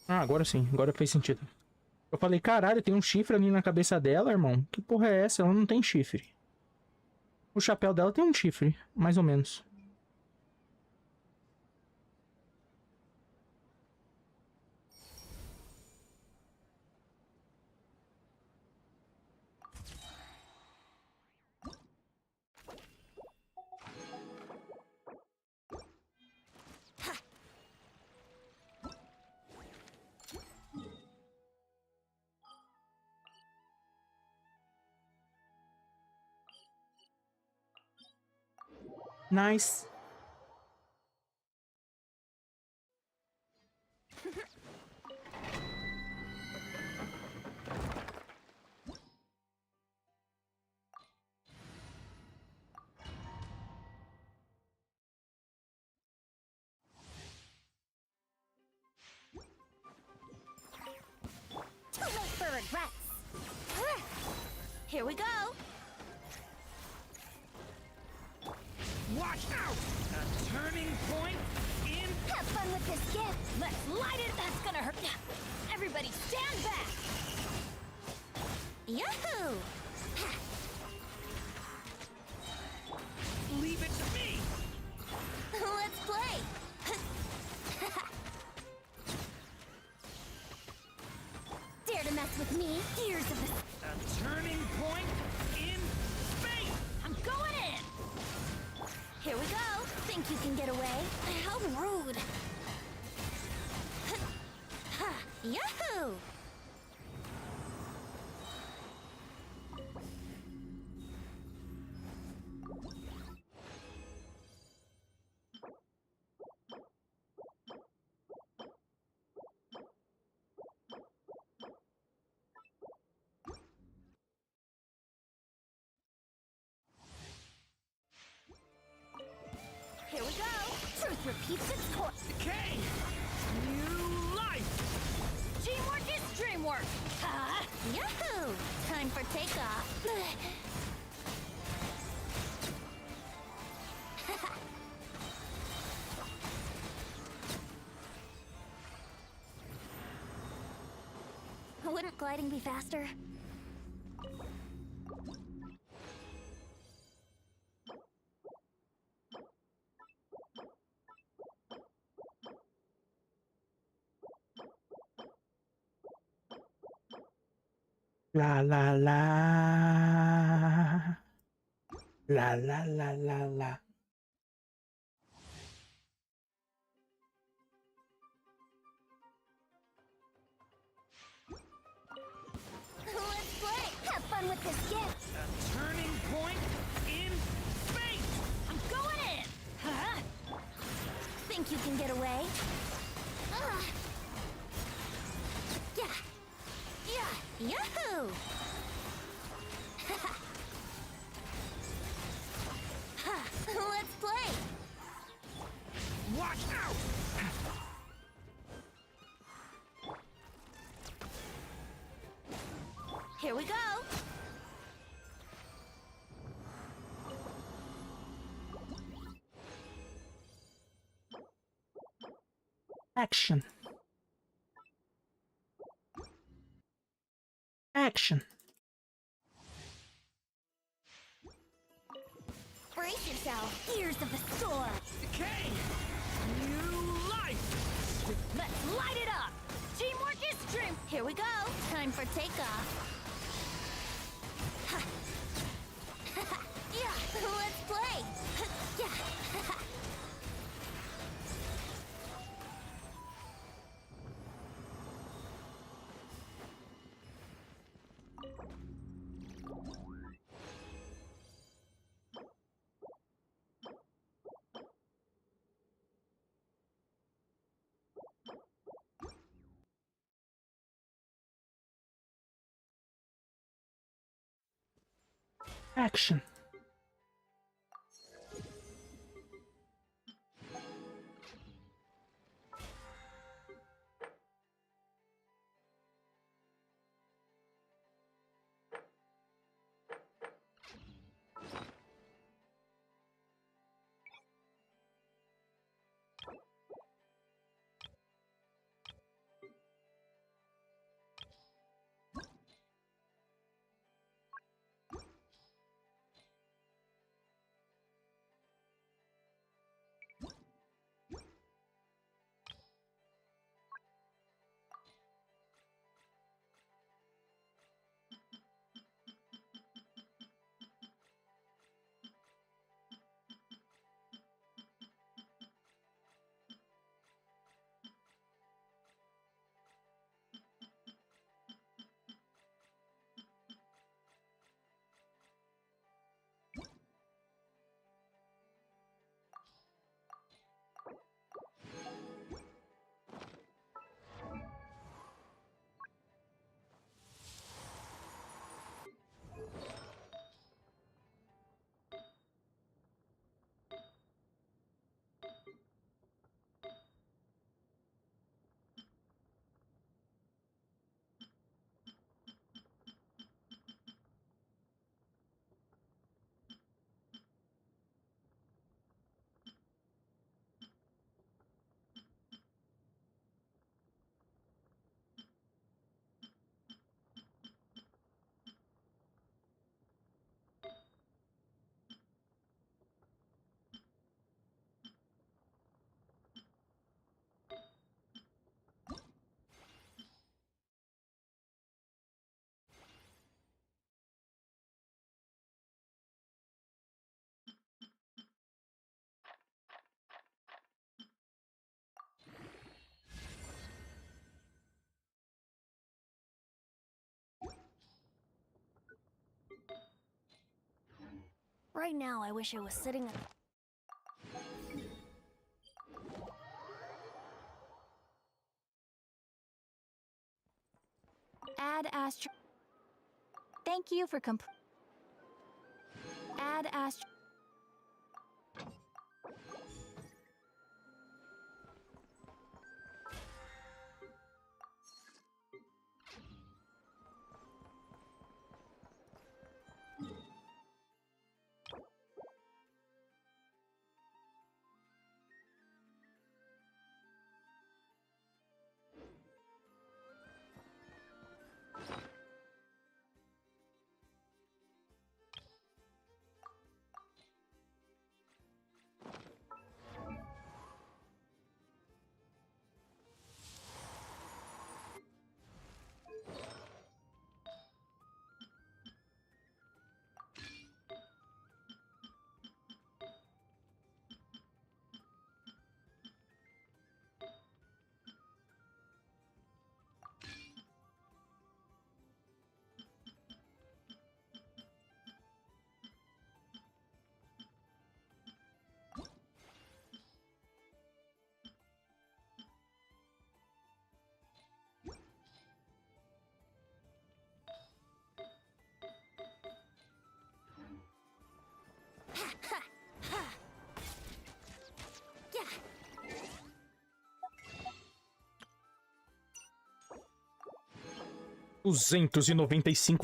Ah, agora sim. Agora fez sentido. Eu falei, caralho, tem um chifre ali na cabeça dela, irmão. Que porra é essa? Ela não tem chifre. O chapéu dela tem um chifre, mais ou menos. Nice. Too late for regrets. Here we go. Watch out! A turning point in... Have fun with this gift. Let's light it! That's gonna hurt. Everybody stand back! Yahoo! Leave it to me! Let's play. Dare to mess with me? Gears of the... A turning point in space! I'm going in! Here we go. Think you can get away? How rude. Yahoo! Here we go. Truth repeats its course. Decay! New life! Teamwork is dreamwork! Yahoo! Time for takeoff. Wouldn't gliding be faster? La la la. La la la la la. Let's play. Have fun with this gift. A turning point in space! I'm going in! Think you can get away? Yeah. Yeah. Yahoo! Let's play. Watch out! Here we go. Action. Action. Brace yourself. Gears of the storm. Decay! New life! Let's light it up! Teamwork is dream... Here we go. Time for takeoff. Yeah, let's play. Yeah. Action. Right now, I wish I was sitting at... Add Astro... Thank you for Add Astro...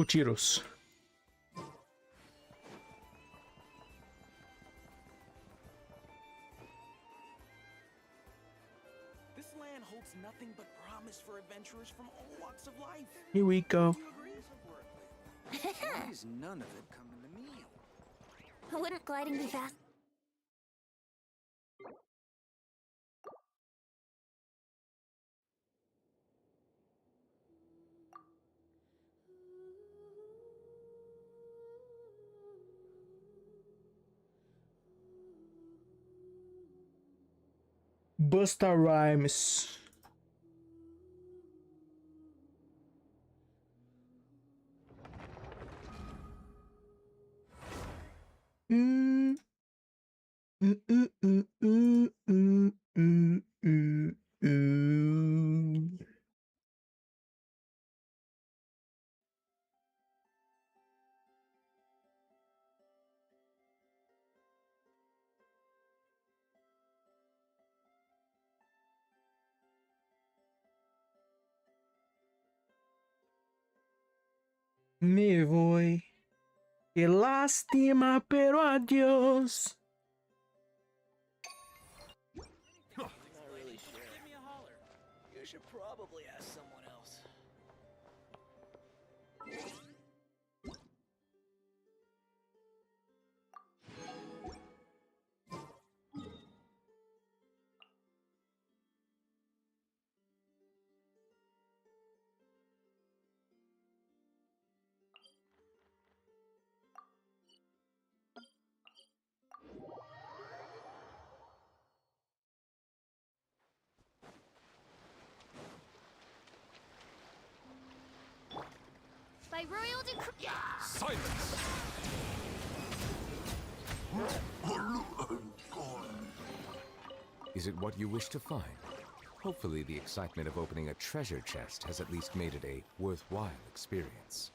tiros. This land holds nothing but promise for adventurers from all walks of life. Here we go. Why is none of it coming to me? Wouldn't gliding be fast? Busta Rhymes. Mm. Mm, mm, mm, mm, mm, mm, mm, mm. Me voy. Qué lástima, pero adiós. Not really sure. Give me a holler. You should probably ask someone else. By royal decree. Silence! Is it what you wish to find? Hopefully the excitement of opening a treasure chest has at least made it a worthwhile experience.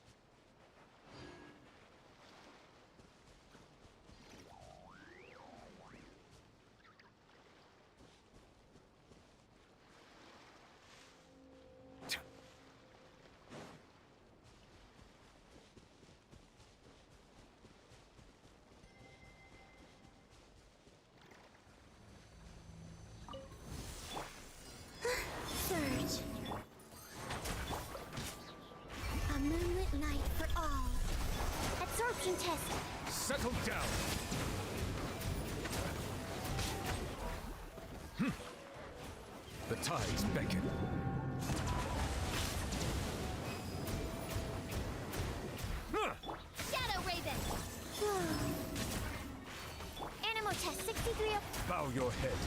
Surge. A moonlit night for all. Absorption test. Settle down! The tides beckon. Shadow Raven. Animal test 63. Bow your head.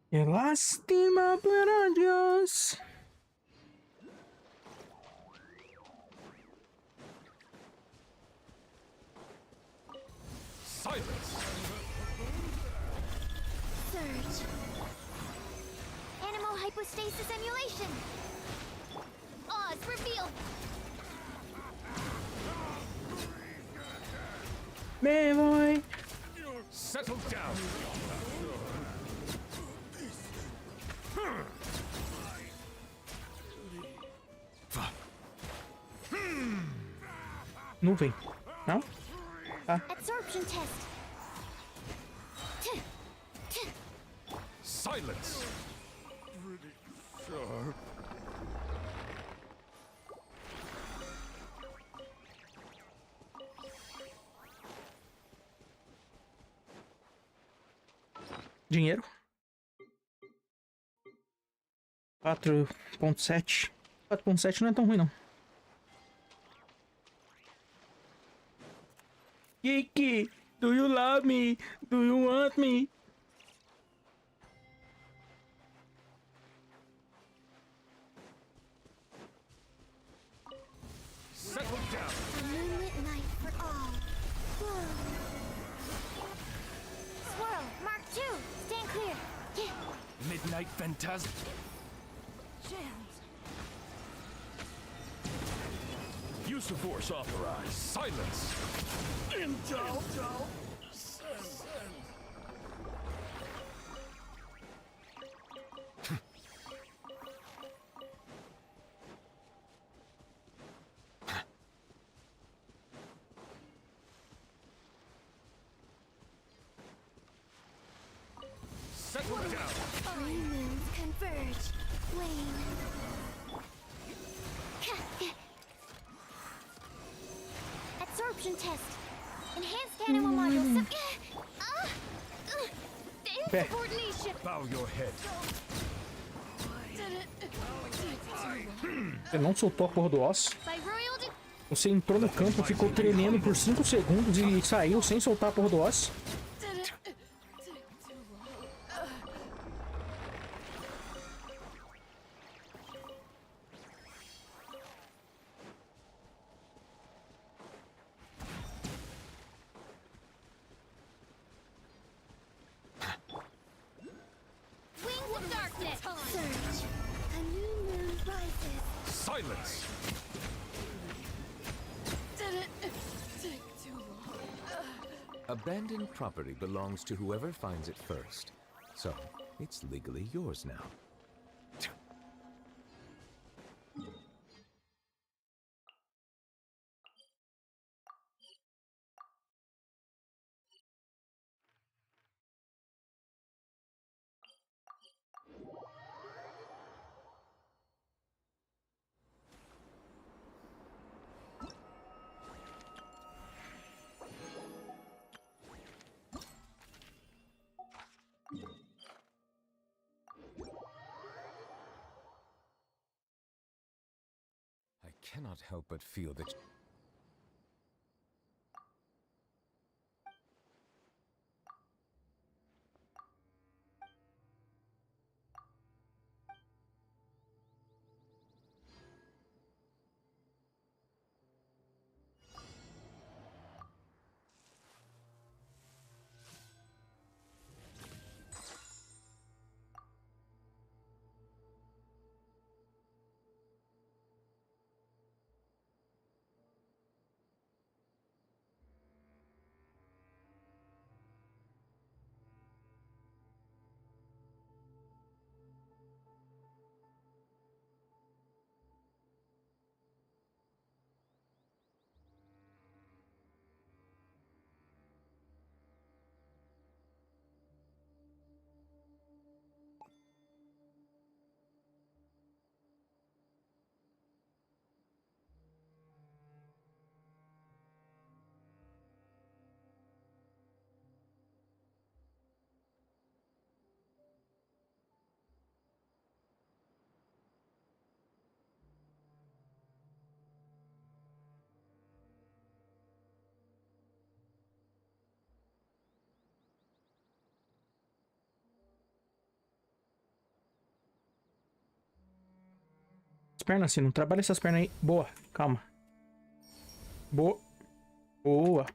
Qué lástima, pero adiós. Silence! Surge. Animal hypostasis emulation. Oz revealed. Me voy. Settle down! Nuvem. Não? Absorption test. Silence! Dinheiro. 4.7. 4.7 não é tão ruim, não. Kiki, do you love me? Do you want me? Settle down! A moonlit night for all. Whoa. Swirl, Mark 2. Stand clear. Midnight Phantasm. Use of force authorized. Silence! Intel. Settle down! Three moons converge. Wane. Absorption test. Enhanced animal module. Insubordination. Bow your head. Você não soltou a porra do osso. By royal decree. Você entrou no campo, ficou tremendo por 5 segundos e saiu sem soltar a porra do osso. Wings of darkness. Surge. A new moon rises. Silence! Didn't take too long. Abandoned property belongs to whoever finds it first. So, it's legally yours now. I cannot help but feel that... Pernas assim, não trabalha essas pernas aí. Boa, calma. Boa. Boa.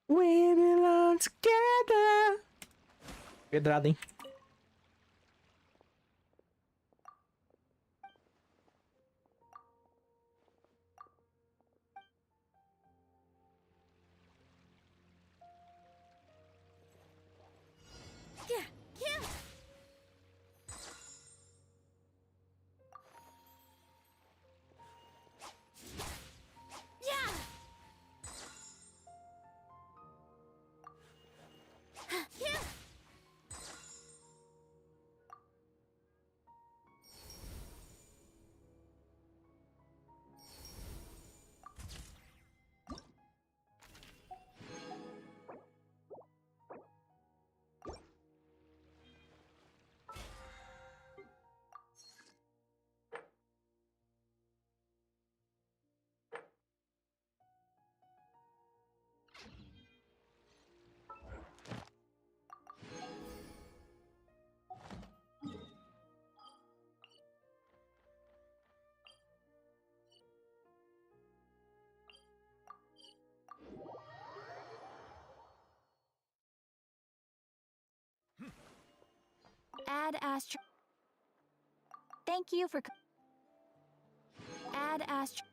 We belong together. Pedrada, hein? Add Astro. Thank you for. Add Astro.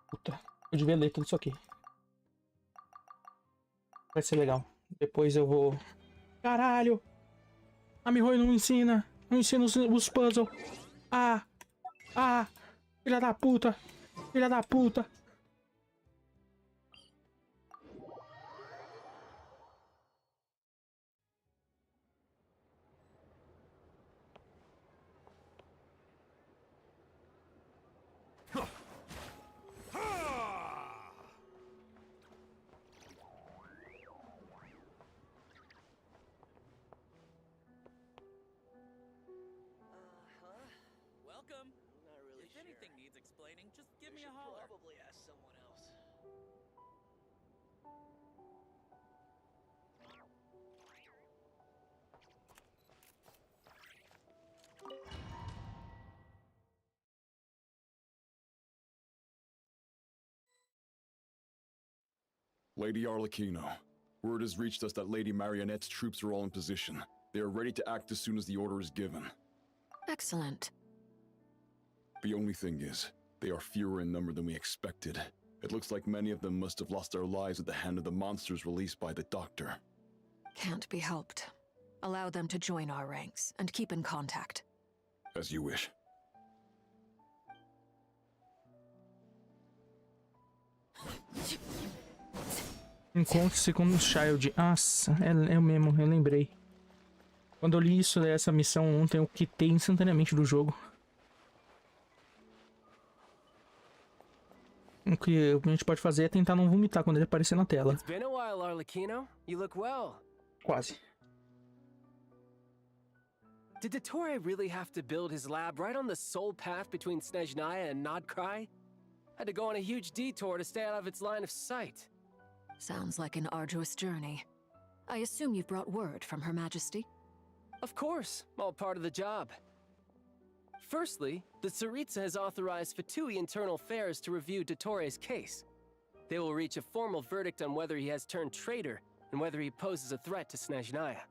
Puta, eu devia ler tudo isso aqui. Vai ser legal. Depois eu vou... Caralho! A Mihoyo não ensina. Não ensina os puzzles. Ah! Ah! Filha da puta! Filha da puta! welcome. I'm not really sure. If anything needs explaining, just give me a holler. Probably ask someone else. Lady Arlecchino, word has reached us that Lady Marionette's troops are all in position. They are ready to act as soon as the order is given. Excellent. The only thing is, they are fewer in number than we expected. It looks like many of them must have lost their lives at the hand of the monsters released by the Doctor. Can't be helped. Allow them to join our ranks, and keep in contact. As you wish. Encontre-se com o Child. Nossa, é o mesmo, eu lembrei. Quando eu li isso dessa missão ontem, eu quitei instantaneamente do jogo. O que a gente pode fazer é tentar não vomitar quando ele aparecer na tela. It's been a while, Arlecchino. You look well. Quase. Did Dottore really have to build his lab right on the sole path between Snezhnaya and Nodcry? Had to go on a huge detour to stay out of its line of sight. Sounds like an arduous journey. I assume you've brought word from Her Majesty? Of course, all part of the job. Firstly, the Tsaritsa has authorized Fatui Internal Affairs to review Dottore's case. They will reach a formal verdict on whether he has turned traitor and whether he poses a threat to Snezhnaya.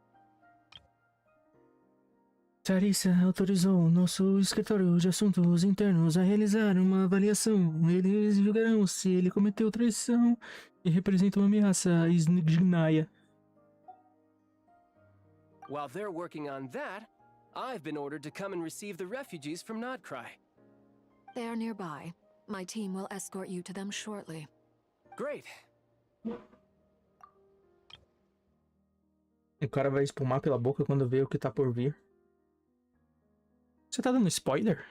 Tsaritsa autorizou nosso escritório de assuntos internos a realizar uma avaliação. Eles julgarão se ele cometeu traição e representa uma ameaça a Snezhnaya. While they're working on that, I've been ordered to come and receive the refugees from Nodcry. They are nearby. My team will escort you to them shortly. Great. O cara vai espumar pela boca quando vê o que tá por vir. Você tá dando spoiler?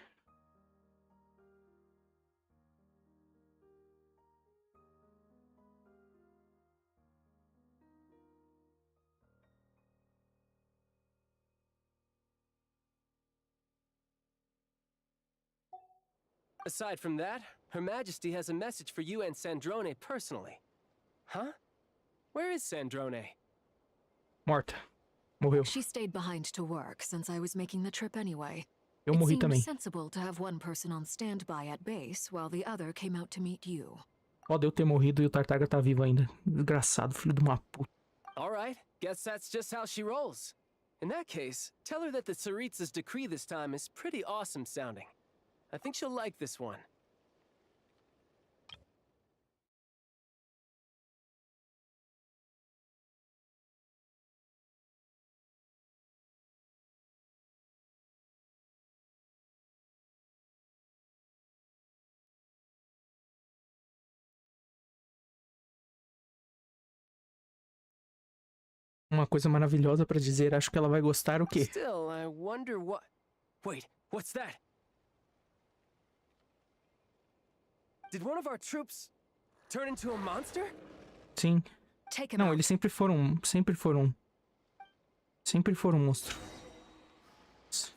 Aside from that, Her Majesty has a message for you and Sandrone personally. Huh? Where is Sandrone? Morta. Morreu. She stayed behind to work since I was making the trip anyway. Eu morri It também. seemed sensible to have one person on standby at base while the other came out to meet you. Pode eu ter morrido e o Tartaga tá vivo ainda. Desgraçado, filho de uma puta. All right, guess that's just how she rolls. In that case, tell her that the Tsaritsa's decree this time is pretty awesome sounding. I think she'll like this one. Uma coisa maravilhosa pra dizer, acho que ela vai gostar o quê? Still, I wonder what... Wait, what's that? Did one of our troops turn into a monster? Sim. Não, eles sempre foram monstro.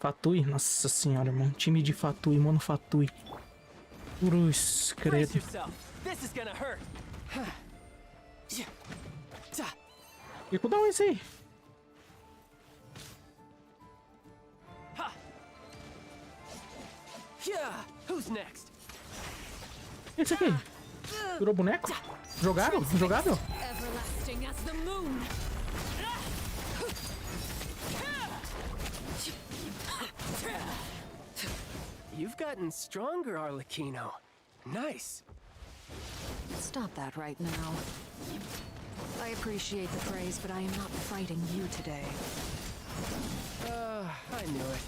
Fatui, nossa senhora, mano. Time de Fatui, mono Fatui. Cruz, credo. This is gonna hurt. Que cooldown é esse aí? Who's next? Esse aqui. Virou boneco? Jogável? Jogável? Everlasting as the moon. You've gotten stronger, Arlecchino. Nice. Stop that right now. I appreciate the praise, but I am not fighting you today. I knew it.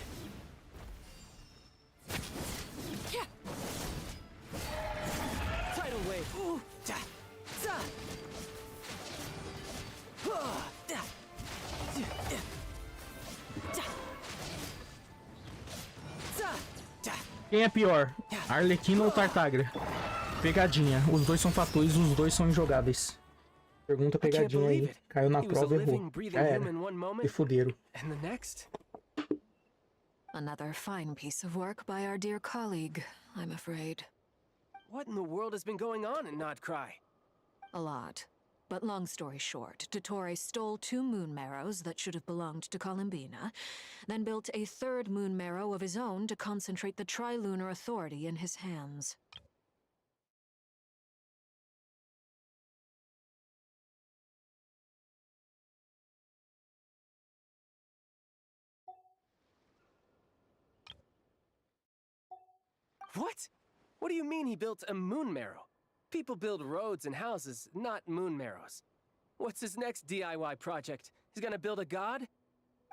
Tidal wave. Ooh, da, da. Da. Quem é pior? Arlecchino ou Tartagra? Pegadinha. Os dois são fatuis, os dois são injogáveis. Pergunta pegadinha aí. Caiu na prova e errou. Já era. E fuderam. Another fine piece of work by our dear colleague, I'm afraid. What in the world has been going on in Nodcry? A lot. But long story short, Dottore stole 2 moon marrows that should have belonged to Columbina, then built a 3rd moon marrow of his own to concentrate the Trilunar Authority in his hands. What? What do you mean he built a moon marrow? People build roads and houses, not moon marrows. What's his next DIY project? He's gonna build a god?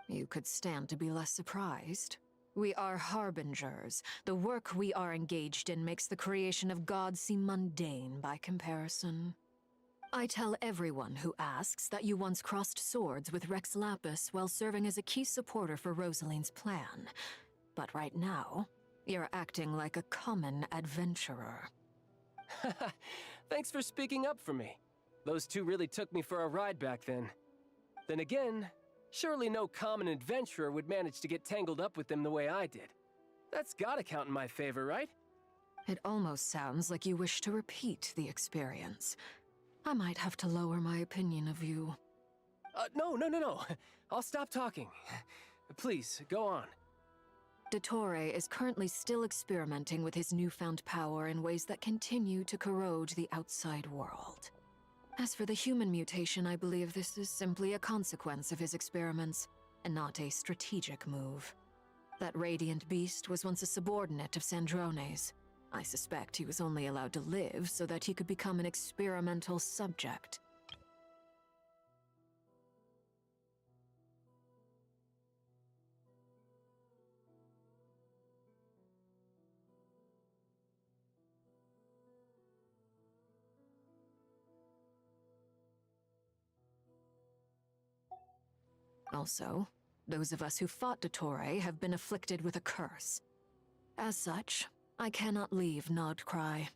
You could stand to be less surprised. We are harbingers. The work we are engaged in makes the creation of gods seem mundane by comparison. I tell everyone who asks that you once crossed swords with Rex Lapis while serving as a key supporter for Rosaline's plan. But right now, you're acting like a common adventurer. Thanks for speaking up for me. Those 2 really took me for a ride back then. Then again, surely no common adventurer would manage to get tangled up with them the way I did. That's gotta count in my favor, right? It almost sounds like you wish to repeat the experience. I might have to lower my opinion of you. No. I'll stop talking. Please, go on. Dottore is currently still experimenting with his newfound power in ways that continue to corrode the outside world. As for the human mutation, I believe this is simply a consequence of his experiments, and not a strategic move. That radiant beast was once a subordinate of Sandrone's. I suspect he was only allowed to live so that he could become an experimental subject. Also, those of us who fought Dottore have been afflicted with a curse. As such, I cannot leave Nodcry.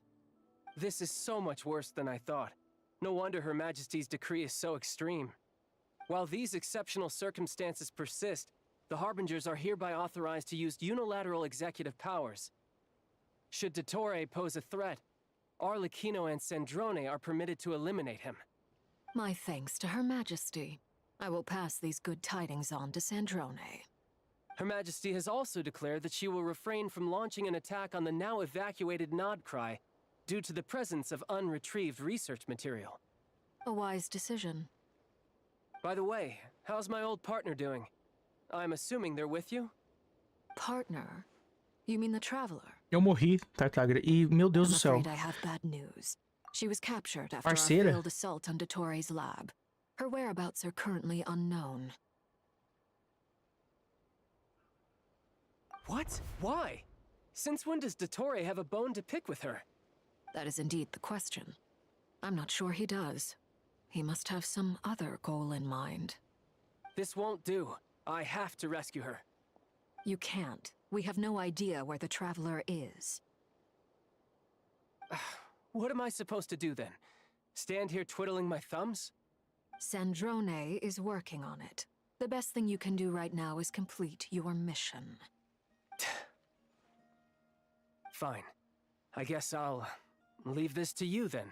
This is so much worse than I thought. No wonder Her Majesty's decree is so extreme. While these exceptional circumstances persist, the Harbingers are hereby authorized to use unilateral executive powers. Should Dottore pose a threat, Arlecchino and Sandrone are permitted to eliminate him. My thanks to Her Majesty. I will pass these good tidings on to Sandrone. Her Majesty has also declared that she will refrain from launching an attack on the now evacuated Nodcry due to the presence of unretrieved research material. A wise decision. By the way, how's my old partner doing? I'm assuming they're with you? Partner? You mean the Traveler? Eu morri, Tartagra, e meu Deus do céu. I'm afraid I have bad news. She was captured after our Parceira? failed assault on Dottore's lab. Her whereabouts are currently unknown. What? Why? Since when does Dottore have a bone to pick with her? That is indeed the question. I'm not sure he does. He must have some other goal in mind. This won't do. I have to rescue her. You can't. We have no idea where the Traveler is. What am I supposed to do then? Stand here twiddling my thumbs? Sandrone is working on it. The best thing you can do right now is complete your mission. Fine. I guess I'll leave this to you then.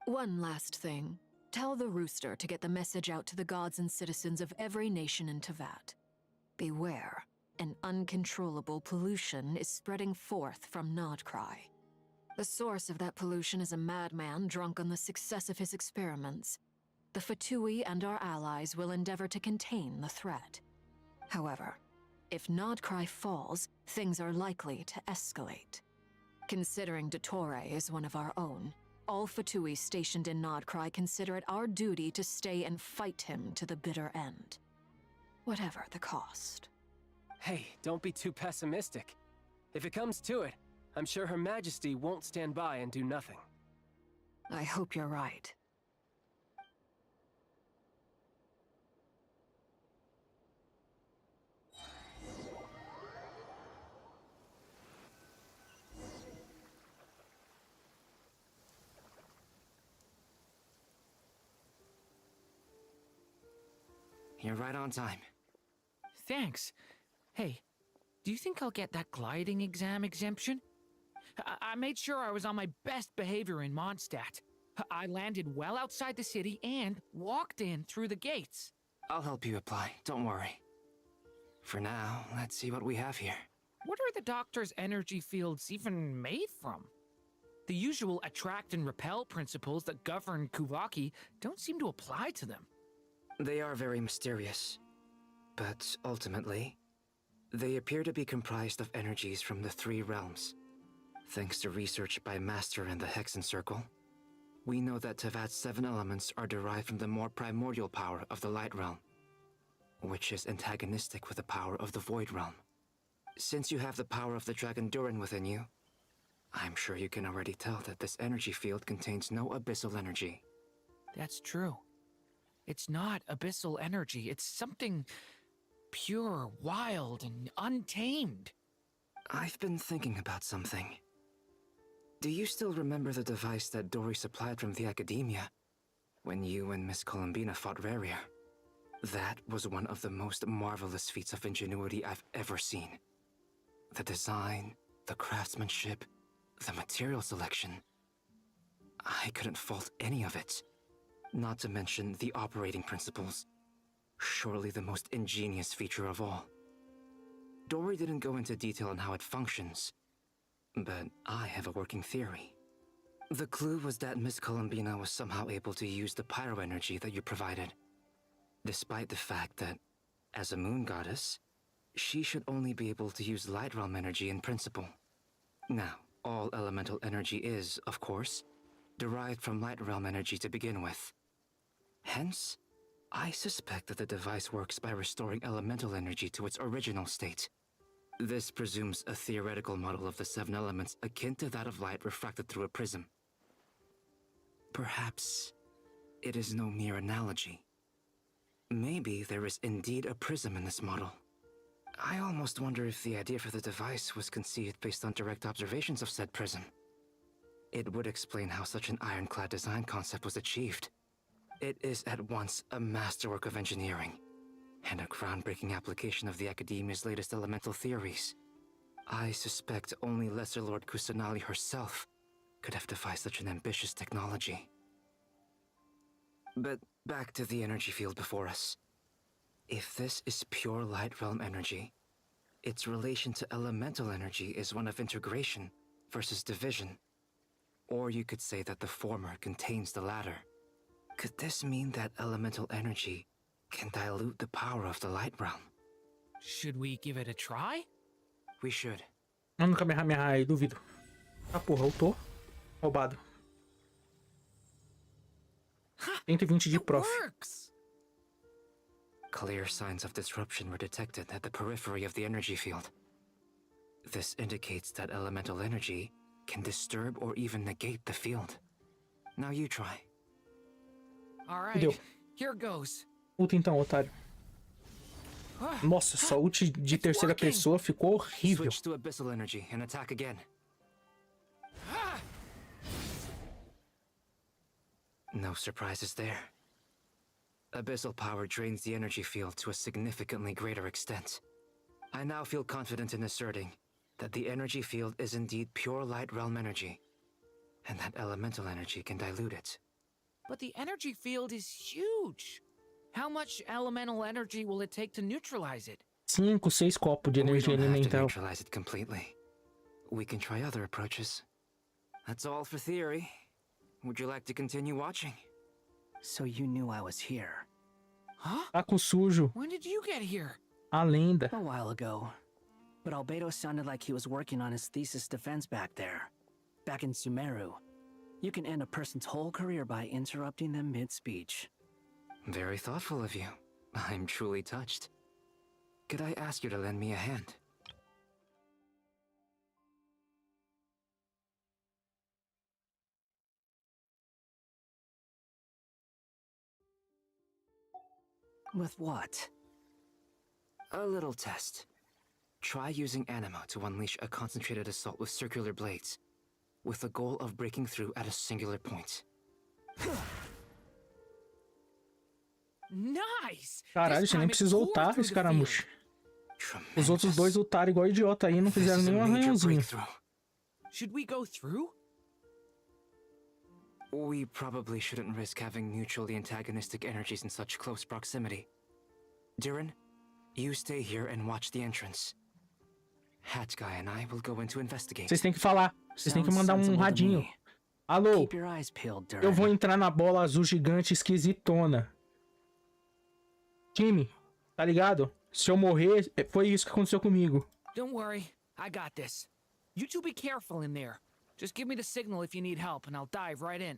One last thing. Tell the Rooster to get the message out to the gods and citizens of every nation in Teyvat. Beware. An uncontrollable pollution is spreading forth from Nodcry. The source of that pollution is a madman drunk on the success of his experiments. The Fatui and our allies will endeavor to contain the threat. However, if Nodcry falls, things are likely to escalate. Considering Dottore is one of our own, all Fatui stationed in Nodcry consider it our duty to stay and fight him to the bitter end. Whatever the cost. Hey, don't be too pessimistic. If it comes to it, I'm sure Her Majesty won't stand by and do nothing. I hope you're right. You're right on time. Thanks. Hey, do you think I'll get that gliding exam exemption? I made sure I was on my best behavior in Mondstadt. I landed well outside the city and walked in through the gates. I'll help you apply, don't worry. For now, let's see what we have here. What are the doctor's energy fields even made from? The usual attract and repel principles that govern Kuvaki don't seem to apply to them. They are very mysterious, but ultimately, they appear to be comprised of energies from the 3 realms. Thanks to research by Master in the Hexen Circle, we know that Tevat's 7 elements are derived from the more primordial power of the Light Realm, which is antagonistic with the power of the Void Realm. Since you have the power of the Dragon Durin within you, I'm sure you can already tell that this energy field contains no abyssal energy. That's true. It's not abyssal energy, it's something pure, wild, and untamed. I've been thinking about something. Do you still remember the device that Dory supplied from the Academia when you and Miss Columbina fought Raria? That was one of the most marvelous feats of ingenuity I've ever seen. The design, the craftsmanship, the material selection. I couldn't fault any of it. Not to mention the operating principles. Surely the most ingenious feature of all. Dory didn't go into detail on how it functions, but I have a working theory. The clue was that Miss Columbina was somehow able to use the pyro energy that you provided, despite the fact that, as a moon goddess, she should only be able to use light realm energy in principle. Now, all elemental energy is, of course, derived from light realm energy to begin with. Hence, I suspect that the device works by restoring elemental energy to its original state. This presumes a theoretical model of the 7 elements akin to that of light refracted through a prism. Perhaps it is no mere analogy. Maybe there is indeed a prism in this model. I almost wonder if the idea for the device was conceived based on direct observations of said prism. It would explain how such an ironclad design concept was achieved. It is at once a masterwork of engineering and a groundbreaking application of the Academia's latest elemental theories. I suspect only Lesser Lord Kusanali herself could have devised such an ambitious technology. But back to the energy field before us. If this is pure light realm energy, its relation to elemental energy is one of integration versus division. Or you could say that the former contains the latter. Could this mean that elemental energy can dilute the power of the light realm? Should we give it a try? We should. Mano, Kamehameha aí, duvido. Ah, porra, eu tô roubado. 120 de prof. Clear signs of disruption were detected at the periphery of the energy field. This indicates that elemental energy can disturb or even negate the field. Now you try. All right, Deu. here goes. Ult então, otário. Nossa, essa ult de terceira pessoa ficou horrível. Switch to abyssal energy and attack again. No surprises there. Abyssal power drains the energy field to a significantly greater extent. I now feel confident in asserting that the energy field is indeed pure light realm energy, and that elemental energy can dilute it. But the energy field is huge. How much elemental energy will it take to neutralize it? 5, 6 copos de We energia don't have to elemental. neutralize it completely. We can try other approaches. That's all for theory. Would you like to continue watching? So you knew I was here. Huh? Taco sujo. When did you get here? A lenda. A while ago. But Albedo sounded like he was working on his thesis defense back there. Back in Sumeru. You can end a person's whole career by interrupting them mid-speech. Very thoughtful of you. I'm truly touched. Could I ask you to lend me a hand? With what? A little test. Try using Animo to unleash a concentrated assault with circular blades, with the goal of breaking through at a singular point. Nice. Caralho, você nem precisou ultar, escaramuche. Os outros dois ultaram igual idiota aí, não fizeram nenhum arranhãozinho. Should we go through? We probably shouldn't risk having mutually antagonistic energies in such close proximity. Durin, you stay here and watch the entrance. Hat Guy and I will go in to investigate. Vocês têm que falar. Vocês têm que mandar um radinho. Alô? Eu vou entrar na bola azul gigante esquisitona. Time, tá ligado? Se eu morrer, foi isso que aconteceu comigo. Don't worry, I got this. You two be careful in there. Just give me the signal if you need help and I'll dive right in.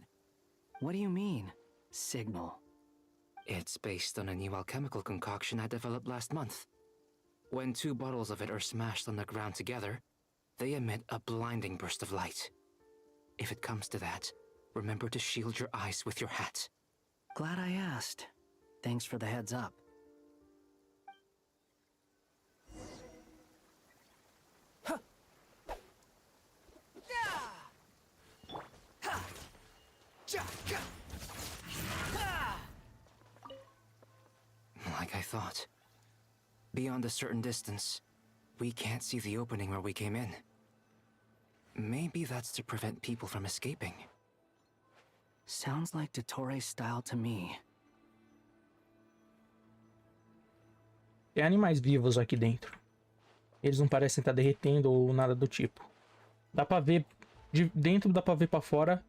What do you mean, signal? It's based on a new alchemical concoction I developed last month. When 2 bottles of it are smashed on the ground together, they emit a blinding burst of light. If it comes to that, remember to shield your eyes with your hat. Glad I asked. Thanks for the heads up. Like I thought. Beyond a certain distance, we can't see the opening where we came in. Maybe that's to prevent people from escaping. Sounds like Dottore style to me. Tem animais vivos aqui dentro. Eles não parecem estar derretendo ou nada do tipo. Dá pra ver de dentro, dá pra ver pra fora.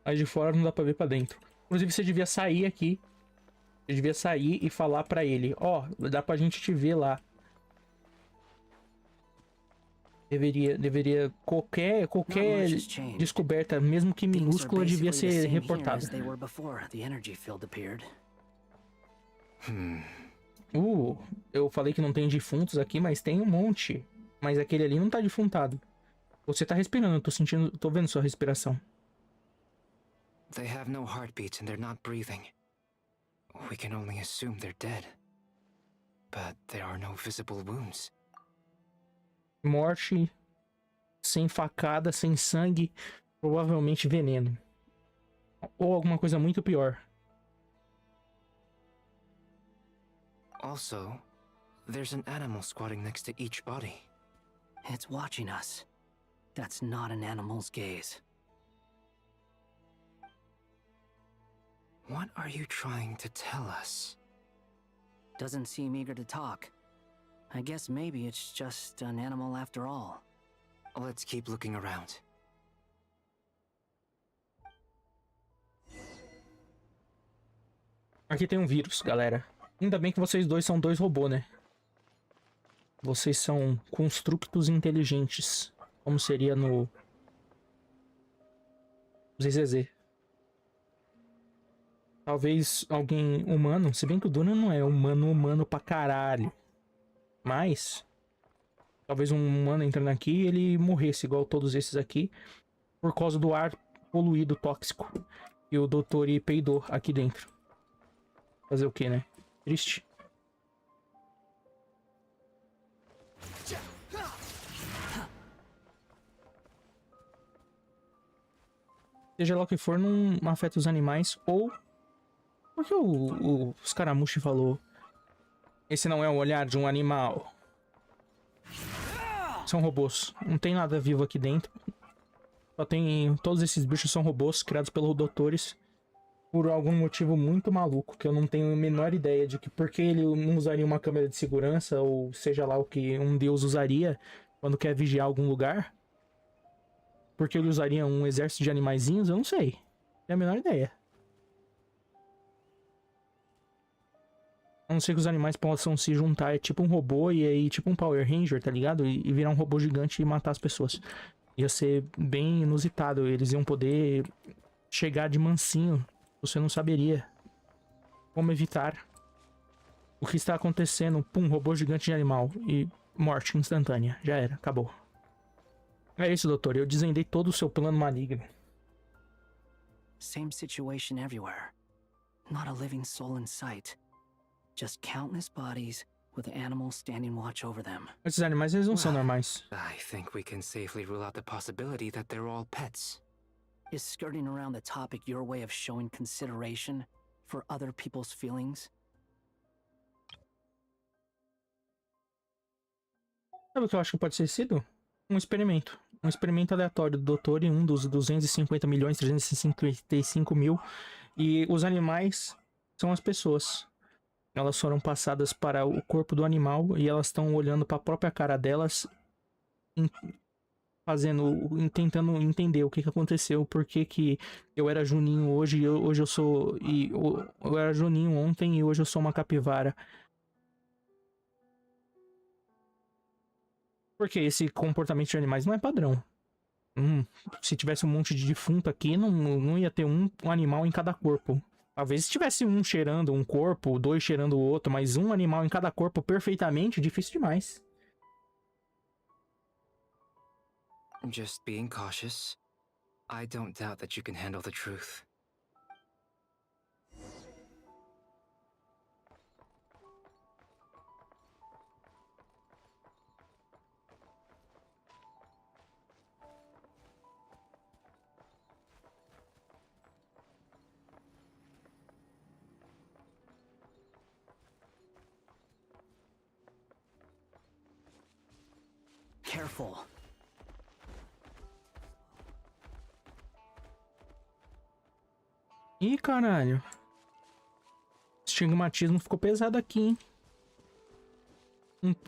Mas de fora não dá pra ver pra dentro. Inclusive você devia sair aqui. Você devia sair e falar pra ele. Ó, dá pra gente te ver lá. Deveria qualquer descoberta, mesmo que minúscula, devia ser reportada. Eu falei que não tem defuntos aqui, mas tem um monte. Mas aquele ali não tá defuntado. Você tá respirando, eu tô vendo sua respiração. They have no heartbeats and they're not breathing. We can only assume they're dead. But there are no visible wounds. Morte, sem facada, sem sangue, provavelmente veneno. Ou alguma coisa muito pior. Also, there's an animal squatting next to each body. It's watching us. That's not an animal's gaze. What are you trying to tell us? Doesn't seem eager to talk. I guess maybe it's just an animal after all. Let's keep looking around. Aqui tem um vírus, galera. Ainda bem que vocês dois são 2 robôs, né? Vocês são constructos inteligentes. Como seria no ZZZ. Talvez alguém humano, se bem que o Duna não é humano pra caralho. Mas talvez um humano entrando aqui e ele morresse, igual todos esses aqui, por causa do ar poluído, tóxico. E o doutor peidou aqui dentro. Fazer o que, né? Triste. Seja lá o que for, não afeta os animais. Ou... Porque o escaramuche falou... Esse não é o olhar de um animal. São robôs. Não tem nada vivo aqui dentro. Só tem... Todos esses bichos são robôs criados pelos doutores. Por algum motivo muito maluco. Que eu não tenho a menor ideia de que... Por que ele não usaria uma câmera de segurança. Ou seja lá o que um deus usaria. Quando quer vigiar algum lugar. Por que ele usaria um exército de animaizinhos? Eu não sei. Não tenho a menor ideia. A não ser que os animais possam se juntar, é tipo um robô e aí tipo um Power Ranger, tá ligado? E virar um robô gigante e matar as pessoas. Ia ser bem inusitado, eles iam poder chegar de mansinho. Você não saberia como evitar o que está acontecendo. Pum, robô gigante de animal e morte instantânea. Já era, acabou. É isso, doutor, eu desvendei todo o seu plano maligno. Same situation everywhere. Not a living soul in sight. Just countless bodies with animals standing watch over them. Esses animais, eles não são normais. I think we can safely rule out the possibility that they're all pets. Is skirting around the topic your way of showing consideration for other people's feelings? Sabe o que eu acho que pode ter sido? Um experimento. Um experimento aleatório do doutor em um dos 250.355.000. E os animais são as pessoas. Elas foram passadas para o corpo do animal e elas estão olhando para a própria cara delas, tentando entender o que aconteceu, por que eu era Juninho hoje e hoje eu sou eu era Juninho ontem e hoje eu sou uma capivara. Porque esse comportamento de animais não é padrão. Se tivesse um monte de defunto aqui, não ia ter um animal em cada corpo. Talvez se tivesse um cheirando um corpo, dois cheirando o outro, mas um animal em cada corpo perfeitamente, difícil demais. Just being cautious. I don't doubt that you can handle the truth. Careful. Ih, caralho. Estigmatismo ficou pesado aqui, hein?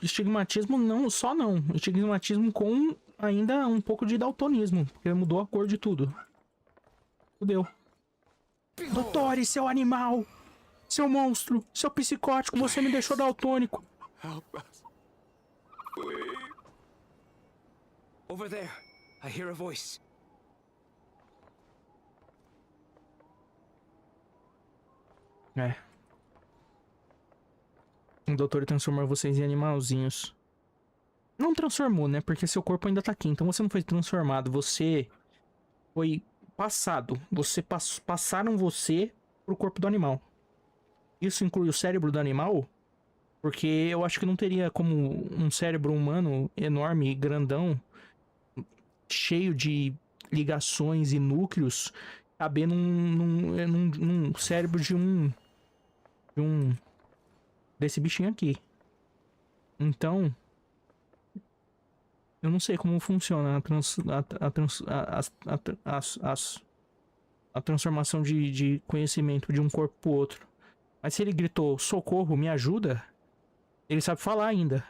Estigmatismo não, só não. Estigmatismo com ainda um pouco de daltonismo, porque mudou a cor de tudo. Fudeu. Doutore, seu animal! Seu monstro! Seu psicótico, você me deixou daltônico! Over there, I hear a voice. É. O doutor transformou vocês em animalzinhos. Não transformou, né? Porque seu corpo ainda tá aqui. Então você não foi transformado. Você foi passado. Passaram você pro corpo do animal. Isso inclui o cérebro do animal? Porque eu acho que não teria como um cérebro humano enorme, grandão, cheio de ligações e núcleos, caber num cérebro de um desse bichinho aqui. Então, eu não sei como funciona a transformação de conhecimento de um corpo pro outro. Mas se ele gritou, socorro, me ajuda, ele sabe falar ainda.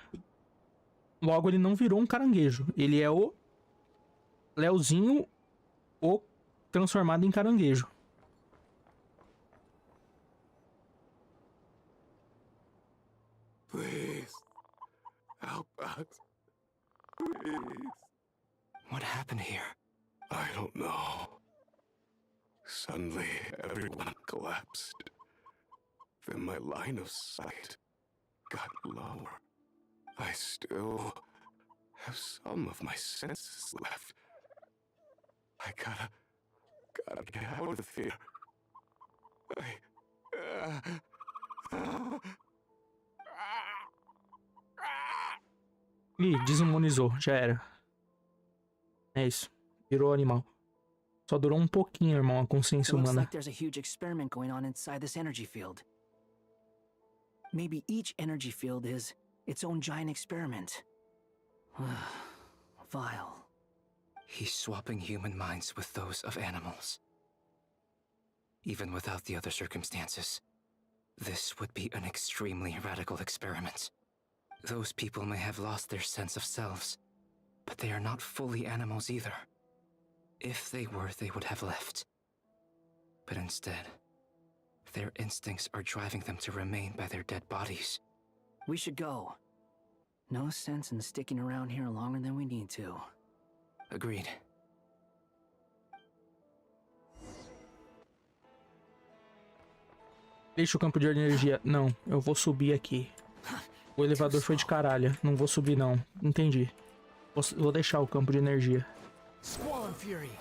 Logo, ele não virou um caranguejo. Ele é o Leozinho, o transformado em caranguejo. Please, help us. Please. What happened here? I don't know. Suddenly, everyone collapsed. Then my line of sight got lower. I still have some of my senses left. I gotta get out of here. Ih, desumanizou, já era. É isso, virou animal. Só durou um pouquinho, irmão, a consciência It looks humana. like there's a huge experiment going on inside this energy field. Maybe each energy field is its own giant experiment. Vile. He's swapping human minds with those of animals. Even without the other circumstances, this would be an extremely radical experiment. Those people may have lost their sense of selves, but they are not fully animals either. If they were, they would have left. But instead, their instincts are driving them to remain by their dead bodies. We should go. No sense in sticking around here longer than we need to. Agreed. Deixa o campo de energia. Não, eu vou subir aqui. O elevador foi de caralho. Não vou subir, não. Entendi. Vou deixar o campo de energia. Squall and Fury.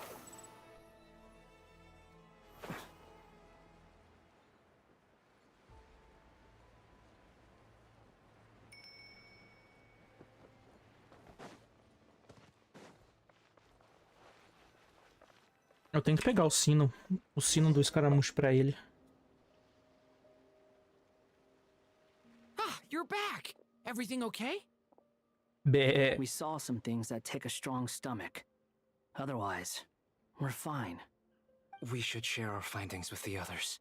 Eu tenho que pegar o sino do escaramucho pra ele. Ah, you're back. Everything okay? Bé. We saw some things that take a strong stomach. Otherwise, we're fine. We should share our findings with the others.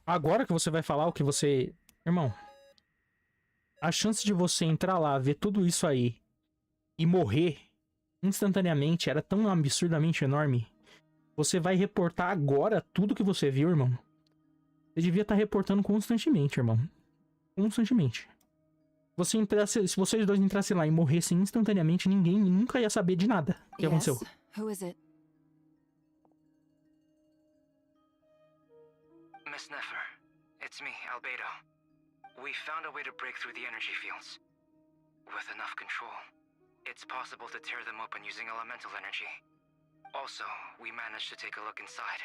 Agora que você vai falar o que você... Irmão, a chance de você entrar lá, ver tudo isso aí e morrer instantaneamente era tão absurdamente enorme. Você vai reportar agora tudo que você viu, irmão? Você devia estar reportando constantemente, irmão. Constantemente. Se vocês dois entrassem lá e morressem instantaneamente, ninguém nunca ia saber de nada o que aconteceu. Who is it? Miss Nefer, it's me, Albedo. We found a way to break through the energy fields. With enough control, it's possible to tear them open using elemental energy. Also, we managed to take a look inside.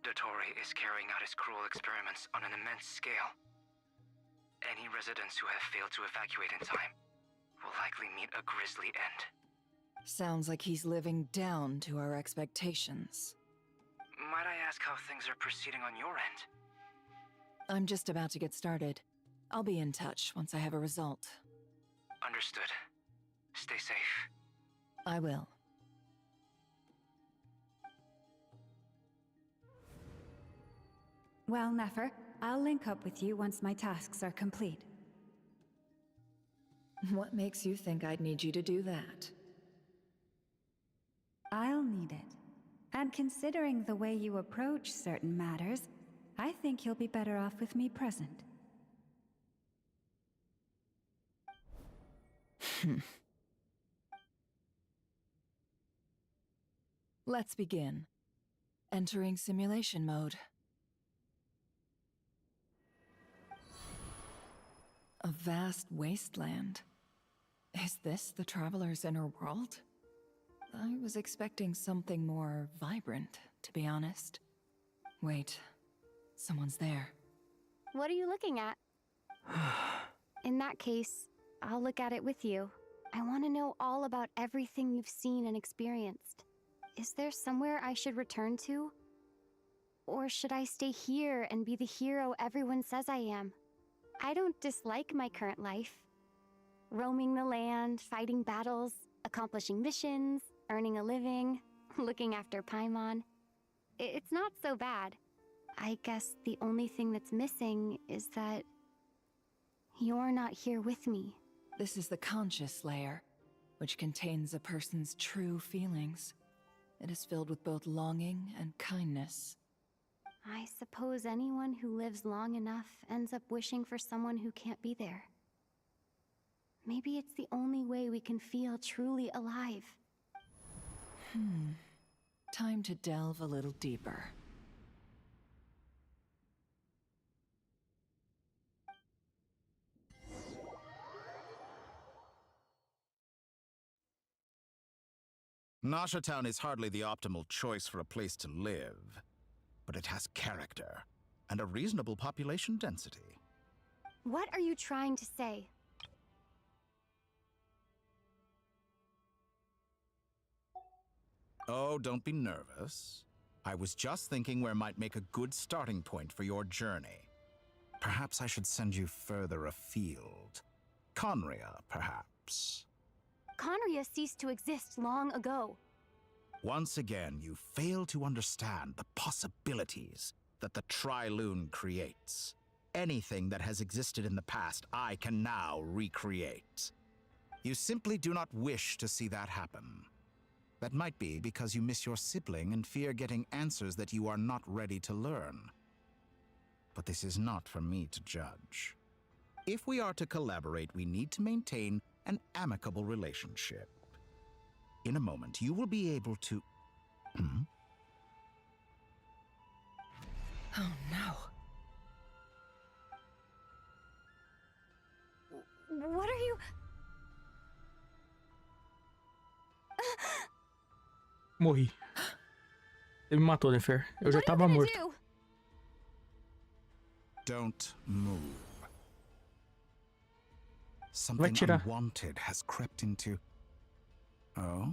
Dottore is carrying out his cruel experiments on an immense scale. Any residents who have failed to evacuate in time will likely meet a grisly end. Sounds like he's living down to our expectations. Might I ask how things are proceeding on your end? I'm just about to get started. I'll be in touch once I have a result. Understood. Stay safe. I will. Well, Nefer, I'll link up with you once my tasks are complete. What makes you think I'd need you to do that? I'll need it. And considering the way you approach certain matters, I think you'll be better off with me present. Let's begin. Entering simulation mode. A vast wasteland. Is this the Traveler's inner world? I was expecting something more vibrant, to be honest. Wait, someone's there. What are you looking at? In that case, I'll look at it with you. I want to know all about everything you've seen and experienced. Is there somewhere I should return to? Or should I stay here and be the hero everyone says I am? I don't dislike my current life. Roaming the land, fighting battles, accomplishing missions, earning a living, looking after Paimon. It's not so bad. I guess the only thing that's missing is that you're not here with me. This is the conscious layer, which contains a person's true feelings. It is filled with both longing and kindness. I suppose anyone who lives long enough ends up wishing for someone who can't be there. Maybe it's the only way we can feel truly alive. Time to delve a little deeper. Nasha Town is hardly the optimal choice for a place to live, but it has character and a reasonable population density. What are you trying to say? Oh, don't be nervous. I was just thinking where might make a good starting point for your journey. Perhaps I should send you further afield. Conria, perhaps. Conria ceased to exist long ago. Once again, you fail to understand the possibilities that the Tri-Lune creates. Anything that has existed in the past, I can now recreate. You simply do not wish to see that happen. That might be because you miss your sibling and fear getting answers that you are not ready to learn. But this is not for me to judge. If we are to collaborate, we need to maintain an amicable relationship. In a moment, you will be able to... Oh no. What are you... Morri. Ele me matou, Nefer. Eu já tava morto. Don't move. Something unwanted has crept into... Oh?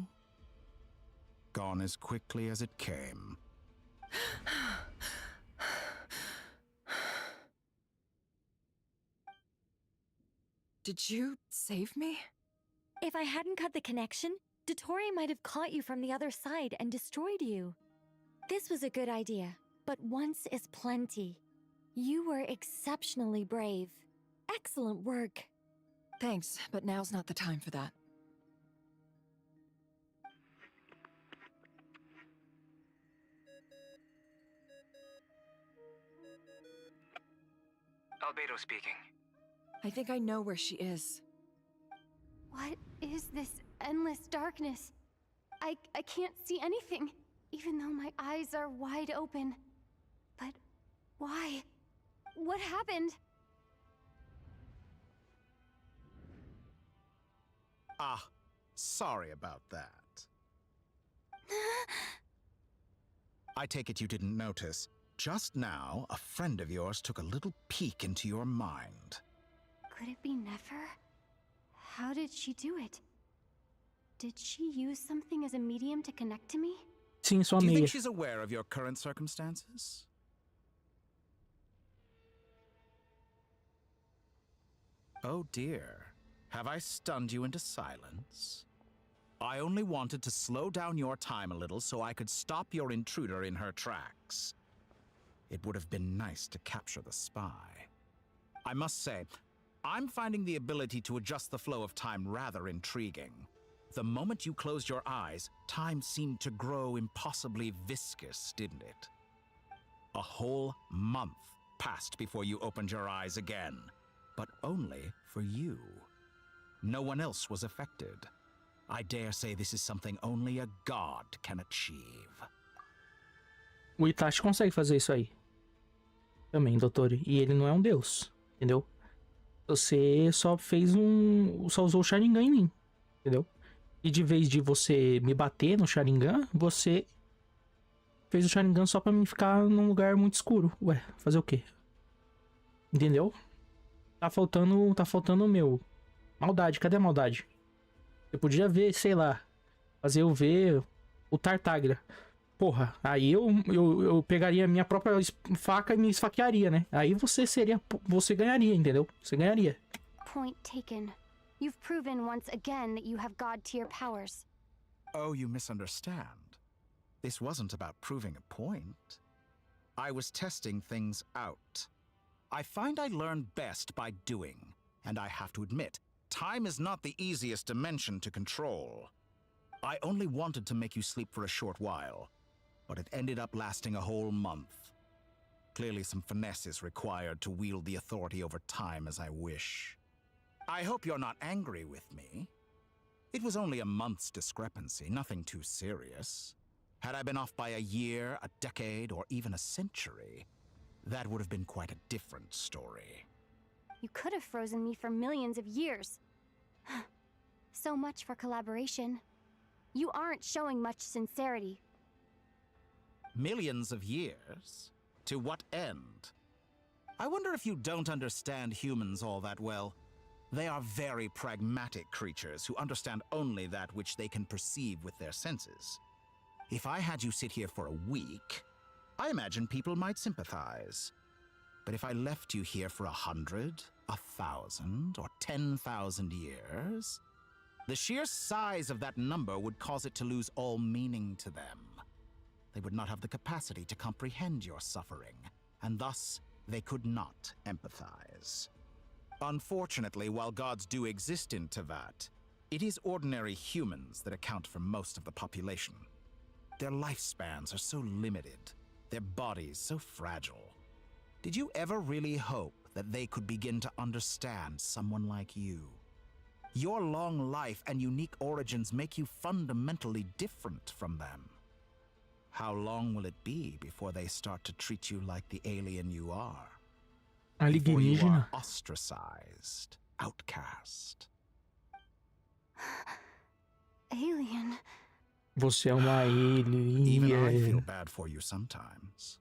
Gone as quickly as it came. Did you save me? If I hadn't cut the connection, Dottore might have caught you from the other side and destroyed you. This was a good idea, but once is plenty. You were exceptionally brave. Excellent work. Thanks, but now's not the time for that. Albedo speaking. I think I know where she is. What is this endless darkness? I can't see anything, even though my eyes are wide open. But why? What happened? Ah, sorry about that. I take it you didn't notice. Just now, a friend of yours took a little peek into your mind. Could it be Nefer? How did she do it? Did she use something as a medium to connect to me? Sim, sua Do you amiga. think she's aware of your current circumstances? Oh dear. Have I stunned you into silence? I only wanted to slow down your time a little so I could stop your intruder in her tracks. It would have been nice to capture the spy. I must say, I'm finding the ability to adjust the flow of time rather intriguing. The moment you closed your eyes, time seemed to grow impossibly viscous, didn't it? A whole month passed before you opened your eyes again, but only for you. No one else was affected. I dare say this is something only a god can achieve. O Itachi consegue fazer isso aí. Também, doutor. E ele não é um deus, entendeu? Você só fez só usou o Sharingan em mim, entendeu? E de vez de você me bater no Sharingan, você fez o Sharingan só pra mim ficar num lugar muito escuro. Ué, fazer o quê? Entendeu? Tá faltando o meu. Maldade, cadê a maldade? Eu podia ver, sei lá, fazer eu ver o Tartagra. Porra, aí eu pegaria a minha própria faca e me esfaquearia, né? Aí você ganharia, entendeu? Você ganharia. Point taken. You've proven once again that you have god-tier powers. Oh, you misunderstand. This wasn't about proving a point. I was testing things out. I find I learn best by doing, and I have to admit, time is not the easiest dimension to control. I only wanted to make you sleep for a short while, but it ended up lasting a whole month. Clearly some finesse is required to wield the authority over time as I wish. I hope you're not angry with me. It was only a month's discrepancy, nothing too serious. Had I been off by a year, a decade, or even a century, that would have been quite a different story. You could have frozen me for millions of years. So much for collaboration. You aren't showing much sincerity. Millions of years? To what end? I wonder if you don't understand humans all that well. They are very pragmatic creatures who understand only that which they can perceive with their senses. If I had you sit here for a week, I imagine people might sympathize. But if I left you here for 100, 1,000, or 10,000 years, the sheer size of that number would cause it to lose all meaning to them. They would not have the capacity to comprehend your suffering, and thus they could not empathize. Unfortunately, while gods do exist in Teyvat, it is ordinary humans that account for most of the population. Their lifespans are so limited, their bodies so fragile. Did you ever really hope that they could begin to understand someone like you? Your long life and unique origins make you fundamentally different from them. How long will it be before they start to treat you like the alien you are? Before you are ostracized, outcast. Alien. Você é uma Even I feel alien. bad for you sometimes.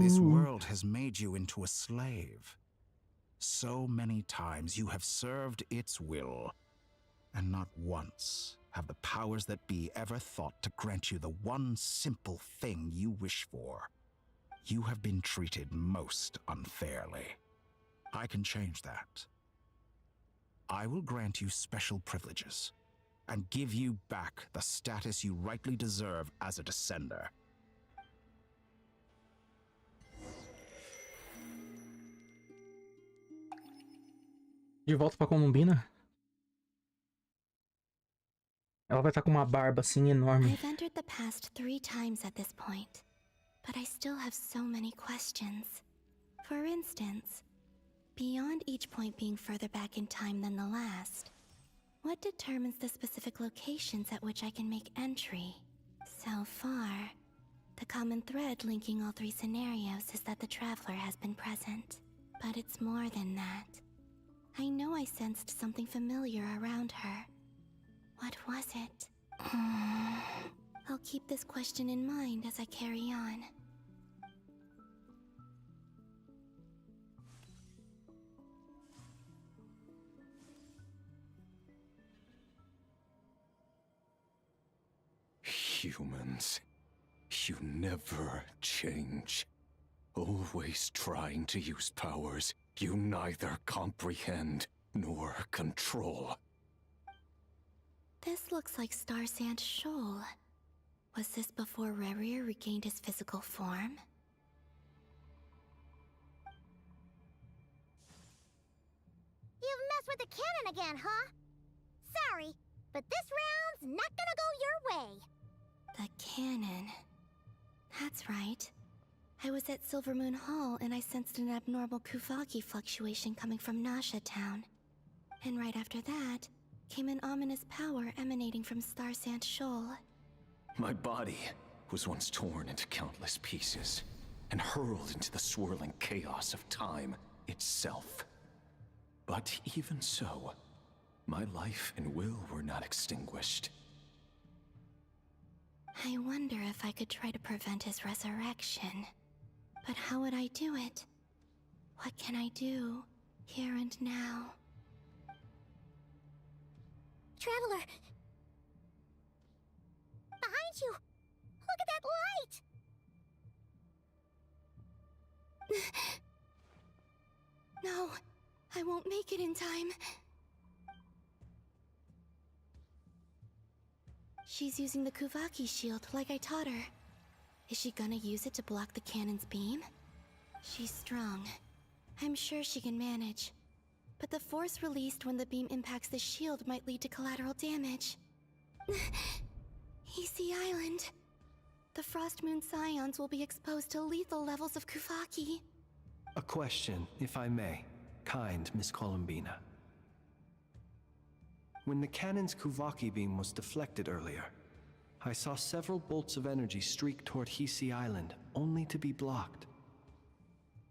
This world has made you into a slave. So many times you have served its will, and not once have the powers that be ever thought to grant you the one simple thing you wish for. You have been treated most unfairly. I can change that. I will grant you special privileges and give you back the status you rightly deserve as a descender. De volta pra Columbina. Ela vai estar com uma barba assim enorme. I've entered the past 3 times at this point, but I still have so many questions. For instance, beyond each point being further back in time than the last, what determines the specific locations at which I can make entry? So far, the common thread linking all 3 scenarios is that the traveler has been present. But it's more than that. I know I sensed something familiar around her. What was it? I'll keep this question in mind as I carry on. Humans, you never change. Always trying to use powers you neither comprehend nor control. This looks like Star Sand Shoal. Was this before Rerir regained his physical form? You've messed with the cannon again, huh? Sorry, but this round's not gonna go your way. The cannon. That's right. I was at Silver Moon Hall and I sensed an abnormal Kuvaki fluctuation coming from Nasha Town. And right after that, came an ominous power emanating from Star Sand Shoal. My body was once torn into countless pieces and hurled into the swirling chaos of time itself. But even so, my life and will were not extinguished. I wonder if I could try to prevent his resurrection. But how would I do it? What can I do, here and now? Traveler! Behind you! Look at that light! No, I won't make it in time. She's using the Kuvaki shield like I taught her. Is she gonna use it to block the cannon's beam? She's strong. I'm sure she can manage. But the force released when the beam impacts the shield might lead to collateral damage. Easy Island. The Frost Moon Scions will be exposed to lethal levels of Kuvaki. A question, if I may. Kind Miss Columbina. When the cannon's Kuvaki beam was deflected earlier, I saw several bolts of energy streak toward Hisi Island, only to be blocked.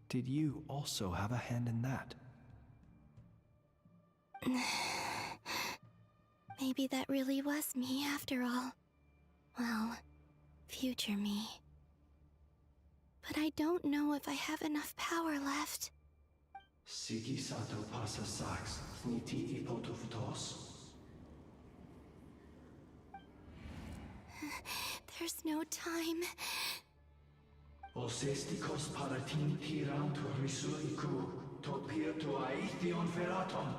Did you also have a hand in that? Maybe that really was me after all. Well, future me. But I don't know if I have enough power left. Sigi sato pasa sax, niti ipotuftos. There's no time. Osestikos paratin tiran to risuiku, topir to aithion feraton.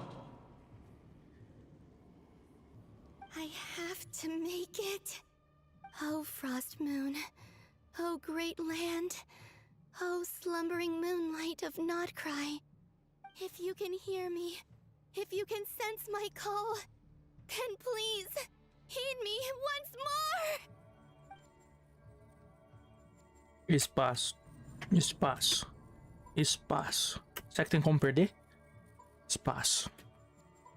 I have to make it. Oh, Frost Moon. Oh, great land. Oh, slumbering moonlight of Nodcry. If you can hear me, if you can sense my call, then please, heed me once more! Espaço. Espaço. Espaço. Será que tem como perder? Espaço.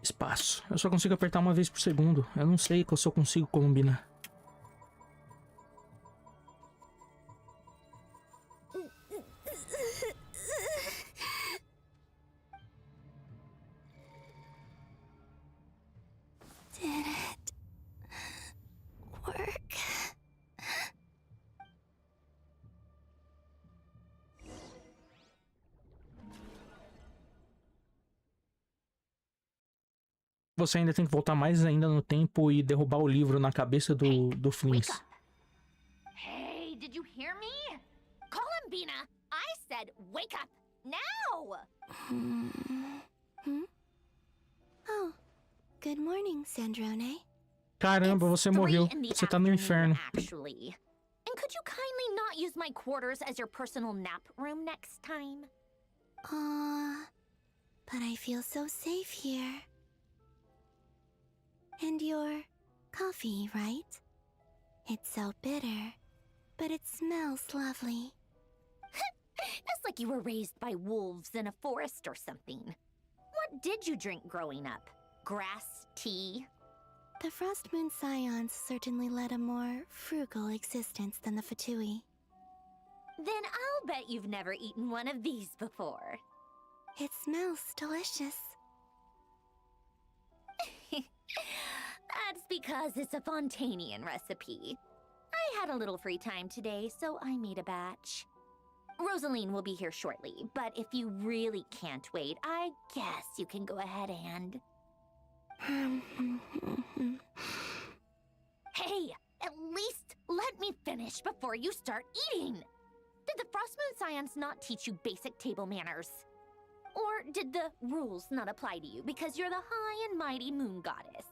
Espaço. Eu só consigo apertar uma vez por segundo. Eu não sei se eu consigo combinar. Did it work? Você ainda tem que voltar mais ainda no tempo e derrubar o livro na cabeça do Flins. Hey, did you hear me? Columbina, I said wake up now! Oh, Good morning, Sandrone. Caramba, você morreu. Você tá no inferno. Actually. And could you kindly not use my quarters as your personal nap room next time? But I feel so safe here. And your coffee, right? It's so bitter, but it smells lovely. It's like you were raised by wolves in a forest or something. What did you drink growing up? Grass tea? The Frost Moon Scions certainly led a more frugal existence than the Fatui. Then I'll bet you've never eaten one of these before. It smells delicious. That's because it's a Fontanian recipe. I had a little free time today, so I made a batch. Rosaline will be here shortly, but if you really can't wait, I guess you can go ahead and... Hey, at least let me finish before you start eating! Did the Frostmoon Scions not teach you basic table manners? Or did the rules not apply to you because you're the high and mighty moon goddess?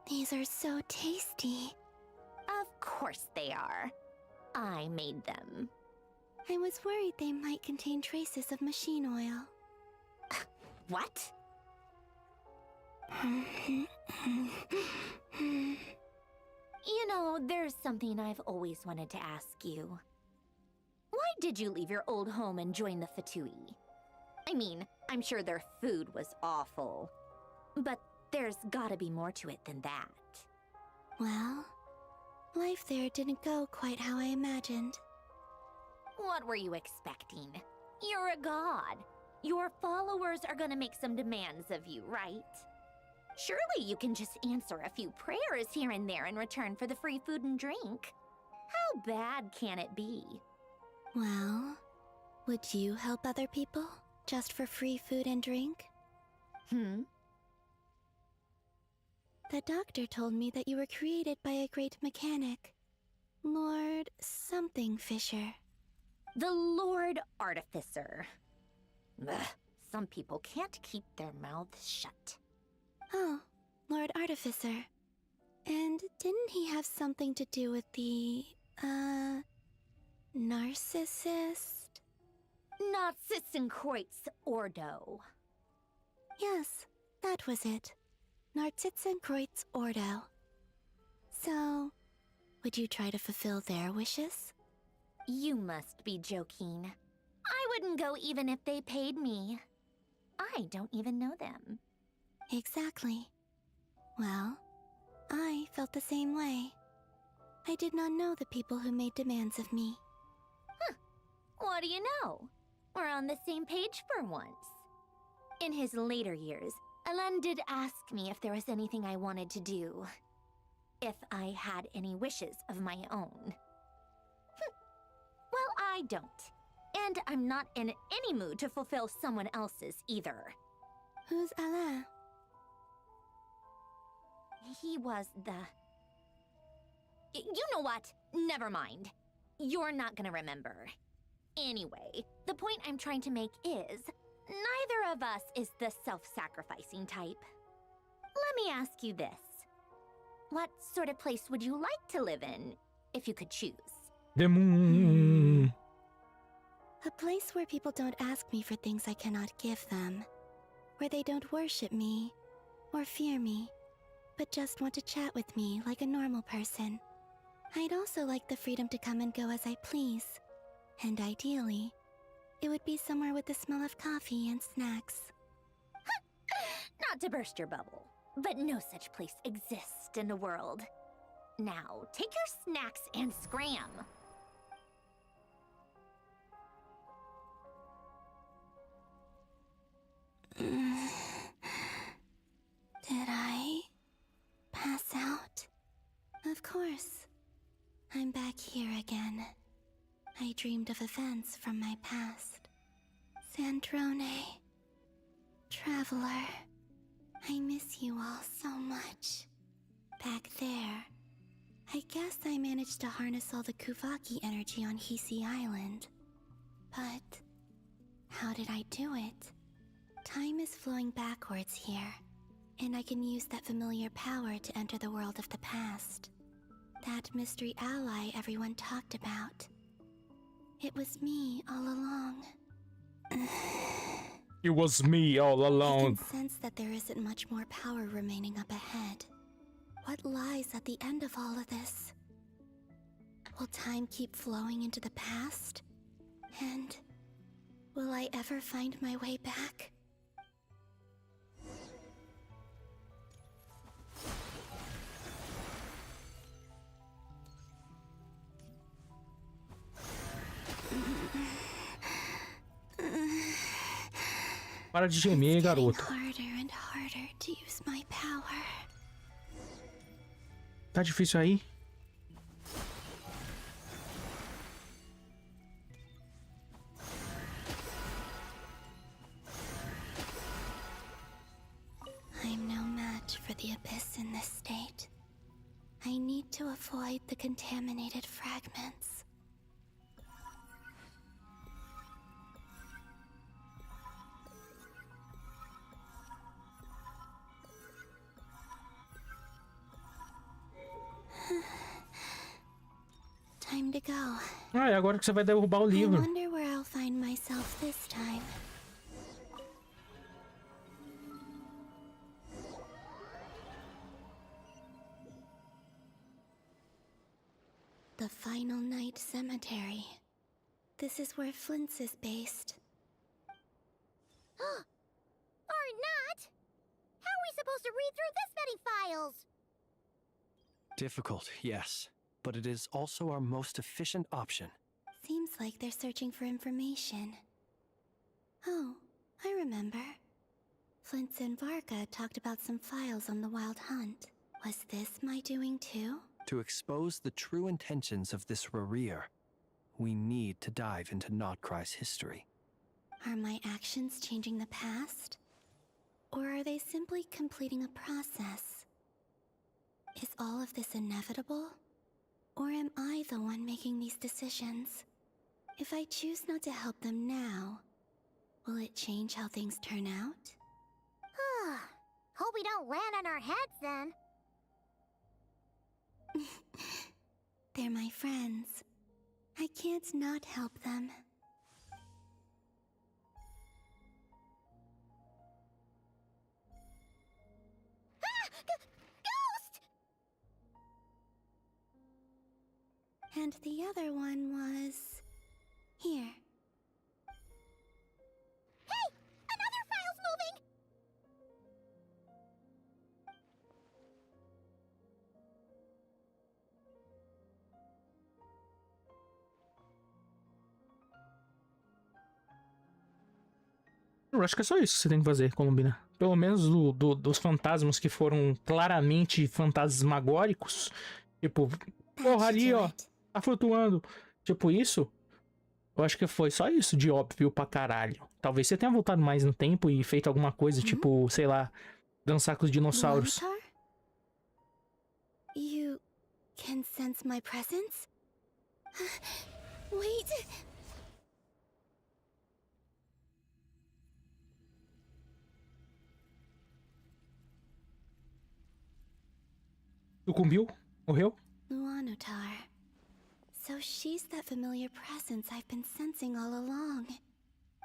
These are so tasty. Of course they are. I made them. I was worried they might contain traces of machine oil. What? You know, there's something I've always wanted to ask you. Why did you leave your old home and join the Fatui? I mean, I'm sure their food was awful. But there's gotta be more to it than that. Well, life there didn't go quite how I imagined. What were you expecting? You're a god. Your followers are gonna make some demands of you, right? Surely you can just answer a few prayers here and there in return for the free food and drink. How bad can it be? Well, would you help other people just for free food and drink? The doctor told me that you were created by a great mechanic, Lord something Fisher. The Lord Artificer. Ugh, some people can't keep their mouths shut. Oh, Lord Artificer. And didn't he have something to do with the, narcissist? Narcissenkreuz Ordo. Yes, that was it. Narcissenkreuz Ordo. So, would you try to fulfill their wishes? You must be joking. I wouldn't go even if they paid me. I don't even know them. Exactly. Well, I felt the same way. I did not know the people who made demands of me. Huh. What do you know? We're on the same page for once. In his later years, Alan did ask me if there was anything I wanted to do. If I had any wishes of my own. Well, I don't. And I'm not in any mood to fulfill someone else's either. Who's Alain? He was the... You know what? Never mind. You're not gonna remember. Anyway, the point I'm trying to make is, neither of us is the self-sacrificing type. Let me ask you this. What sort of place would you like to live in, if you could choose? The moon. A place where people don't ask me for things I cannot give them. Where they don't worship me, or fear me, but just want to chat with me like a normal person. I'd also like the freedom to come and go as I please. And ideally, it would be somewhere with the smell of coffee and snacks. Not to burst your bubble, but no such place exists in the world. Now, take your snacks and scram. Did I pass out? Of course. I'm back here again. I dreamed of events from my past. Sandrone. Traveler. I miss you all so much. Back there. I guess I managed to harness all the Kuvaki energy on Hisi Island. But how did I do it? Time is flowing backwards here, and I can use that familiar power to enter the world of the past. That mystery ally everyone talked about. It was me all along. It was me all along. I can sense that there isn't much more power remaining up ahead. What lies at the end of all of this? Will time keep flowing into the past? And will I ever find my way back? Para de gemer, garota. Tá difícil aí? I'm no match for the Abyss in this state. I need to avoid the contaminated fragments. Time to go. Ah, é agora que você vai derrubar o livro. I wonder where I'll find myself this time. The Final Night Cemetery. This is where Flint's is based. Or not! How are we supposed to read through this many files? Difficult, yes, but it is also our most efficient option. Seems like they're searching for information. Oh, I remember. Flint's and Varka talked about some files on the Wild Hunt. Was this my doing too? To expose the true intentions of this Rerir, we need to dive into Notcry's history. Are my actions changing the past? Or are they simply completing a process? Is all of this inevitable? Or am I the one making these decisions? If I choose not to help them now, will it change how things turn out? Hope we don't land on our heads then. They're my friends. I can't not help them. Ghost! And the other one was... here. Hey! Another file's moving! Eu acho que é só isso que você tem que fazer, Colombina. Pelo menos dos fantasmas que foram claramente fantasmagóricos. Tipo, porra, ali, ó. Tá flutuando. Tipo isso. Eu acho que foi só isso de óbvio pra caralho. Talvez você tenha voltado mais no tempo e feito alguma coisa, tipo, sei lá, dançar com os dinossauros. You can sense my presence? Wait. Sucumbiu? Morreu? Luanotar. So she's that familiar presence I've been sensing all along.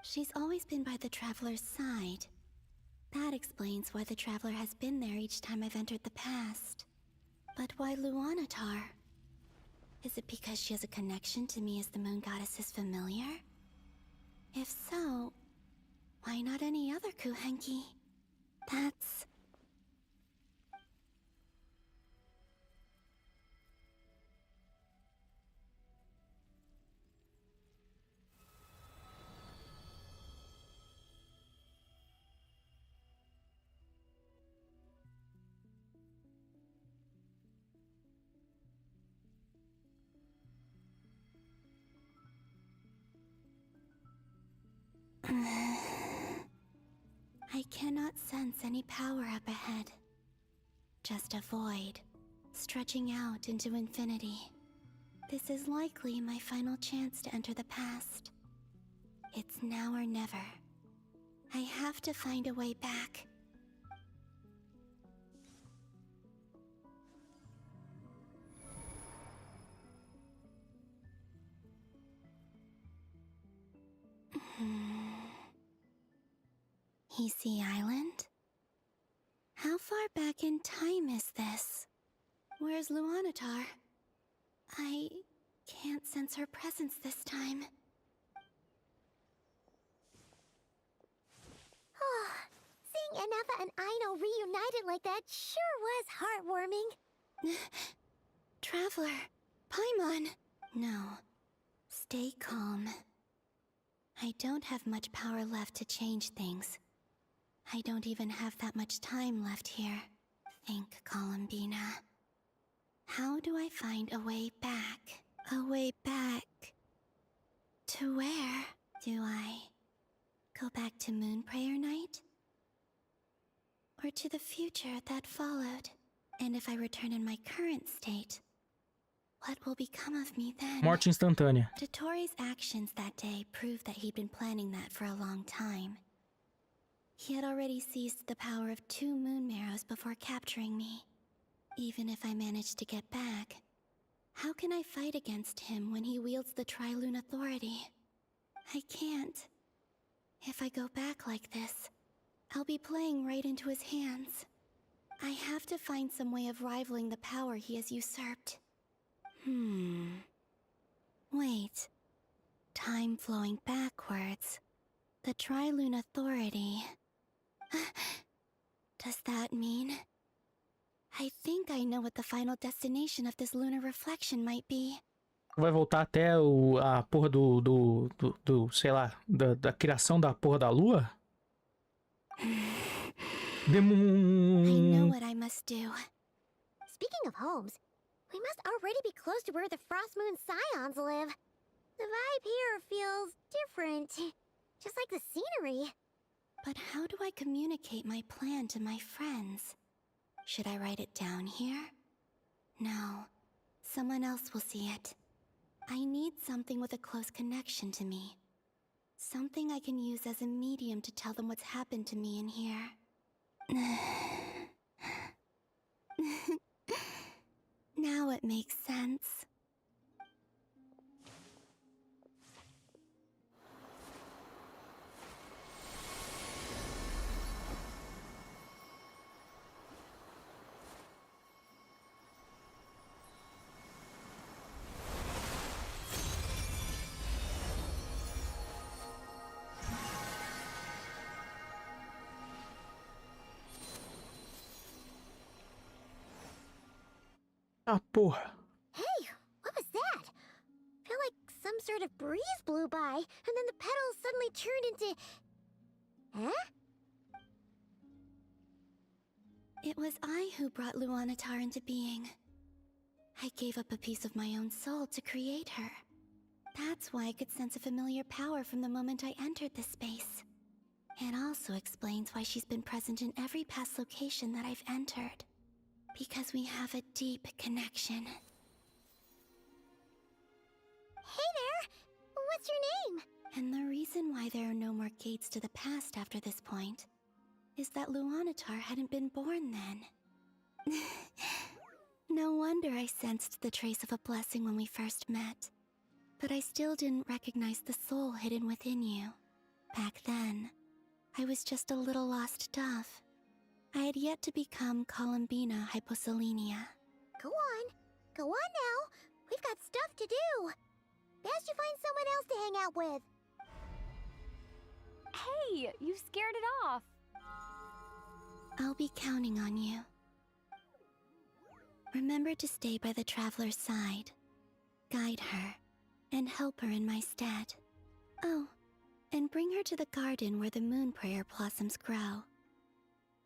She's always been by the Traveler's side. That explains why the Traveler has been there each time I've entered the past. But why Luanotar? Is it because she has a connection to me as the Moon Goddess's familiar? If so, why not any other Kuhenki? That's... I cannot sense any power up ahead. Just a void, stretching out into infinity. This is likely my final chance to enter the past. It's now or never. I have to find a way back. Hisi Island? How far back in time is this? Where's Luanatar? I can't sense her presence this time. Seeing Anafa and Aino reunited like that sure was heartwarming. Traveler, Paimon. No. Stay calm. I don't have much power left to change things. I don't even have that much time left here. Think, Columbina. How do I find a way back? A way back... to where? Do I go back to Moon Prayer Night? Or to the future that followed? And if I return in my current state, what will become of me then? Morte instantânea. Dotori's actions that day proved that he'd been planning that for a long time. He had already seized the power of 2 moon marrows before capturing me. Even if I managed to get back, how can I fight against him when he wields the Tri-Lune authority? I can't. If I go back like this, I'll be playing right into his hands. I have to find some way of rivaling the power he has usurped. Wait. Time flowing backwards. The Tri-Lune authority. Does that mean... I think I know what the final destination of this lunar reflection might be. Vai voltar até a porra sei lá, da criação da porra da lua? I know what I must do. Speaking of homes, we must already be close to where the Frost Moon Scions live. The vibe here feels different, just like the scenery. But how do I communicate my plan to my friends? Should I write it down here? No. Someone else will see it. I need something with a close connection to me. Something I can use as a medium to tell them what's happened to me in here. Now it makes sense. Ah, porra. Hey, what was that? I feel like some sort of breeze blew by, and then the petals suddenly turned into... Huh? It was I who brought Luanatar into being. I gave up a piece of my own soul to create her. That's why I could sense a familiar power from the moment I entered this space. It also explains why she's been present in every past location that I've entered. Because we have a deep connection. Hey there! What's your name? And the reason why there are no more gates to the past after this point is that Luanatar hadn't been born then. No wonder I sensed the trace of a blessing when we first met. But I still didn't recognize the soul hidden within you. Back then, I was just a little lost dove. I had yet to become Columbina Hyposelenia. Go on now. We've got stuff to do. Best you find someone else to hang out with. Hey, you scared it off. I'll be counting on you. Remember to stay by the traveler's side, guide her, and help her in my stead. Oh, and bring her to the garden where the moon prayer blossoms grow.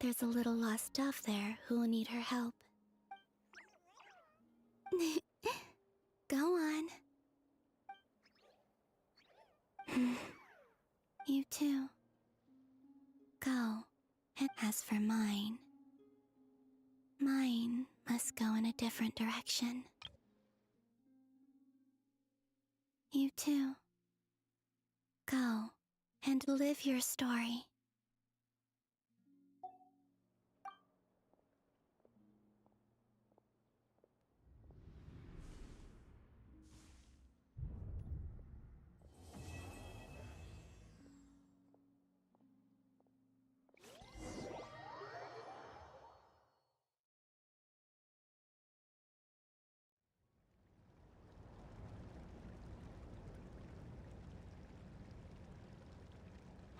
There's a little lost dove there who will need her help. Go on. You too. Go. And as for mine must go in a different direction. You too. Go and live your story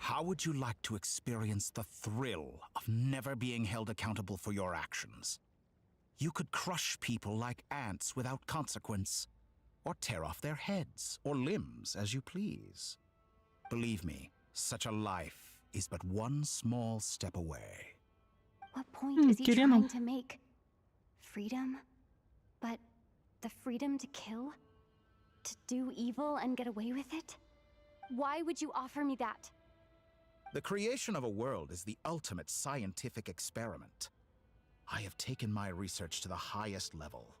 How would you like to experience the thrill of never being held accountable for your actions? You could crush people like ants without consequence, or tear off their heads or limbs as you please. Believe me, such a life is but one small step away. What point is he trying to make? Freedom? But the freedom to kill? To do evil and get away with it? Why would you offer me that? The creation of a world is the ultimate scientific experiment. I have taken my research to the highest level,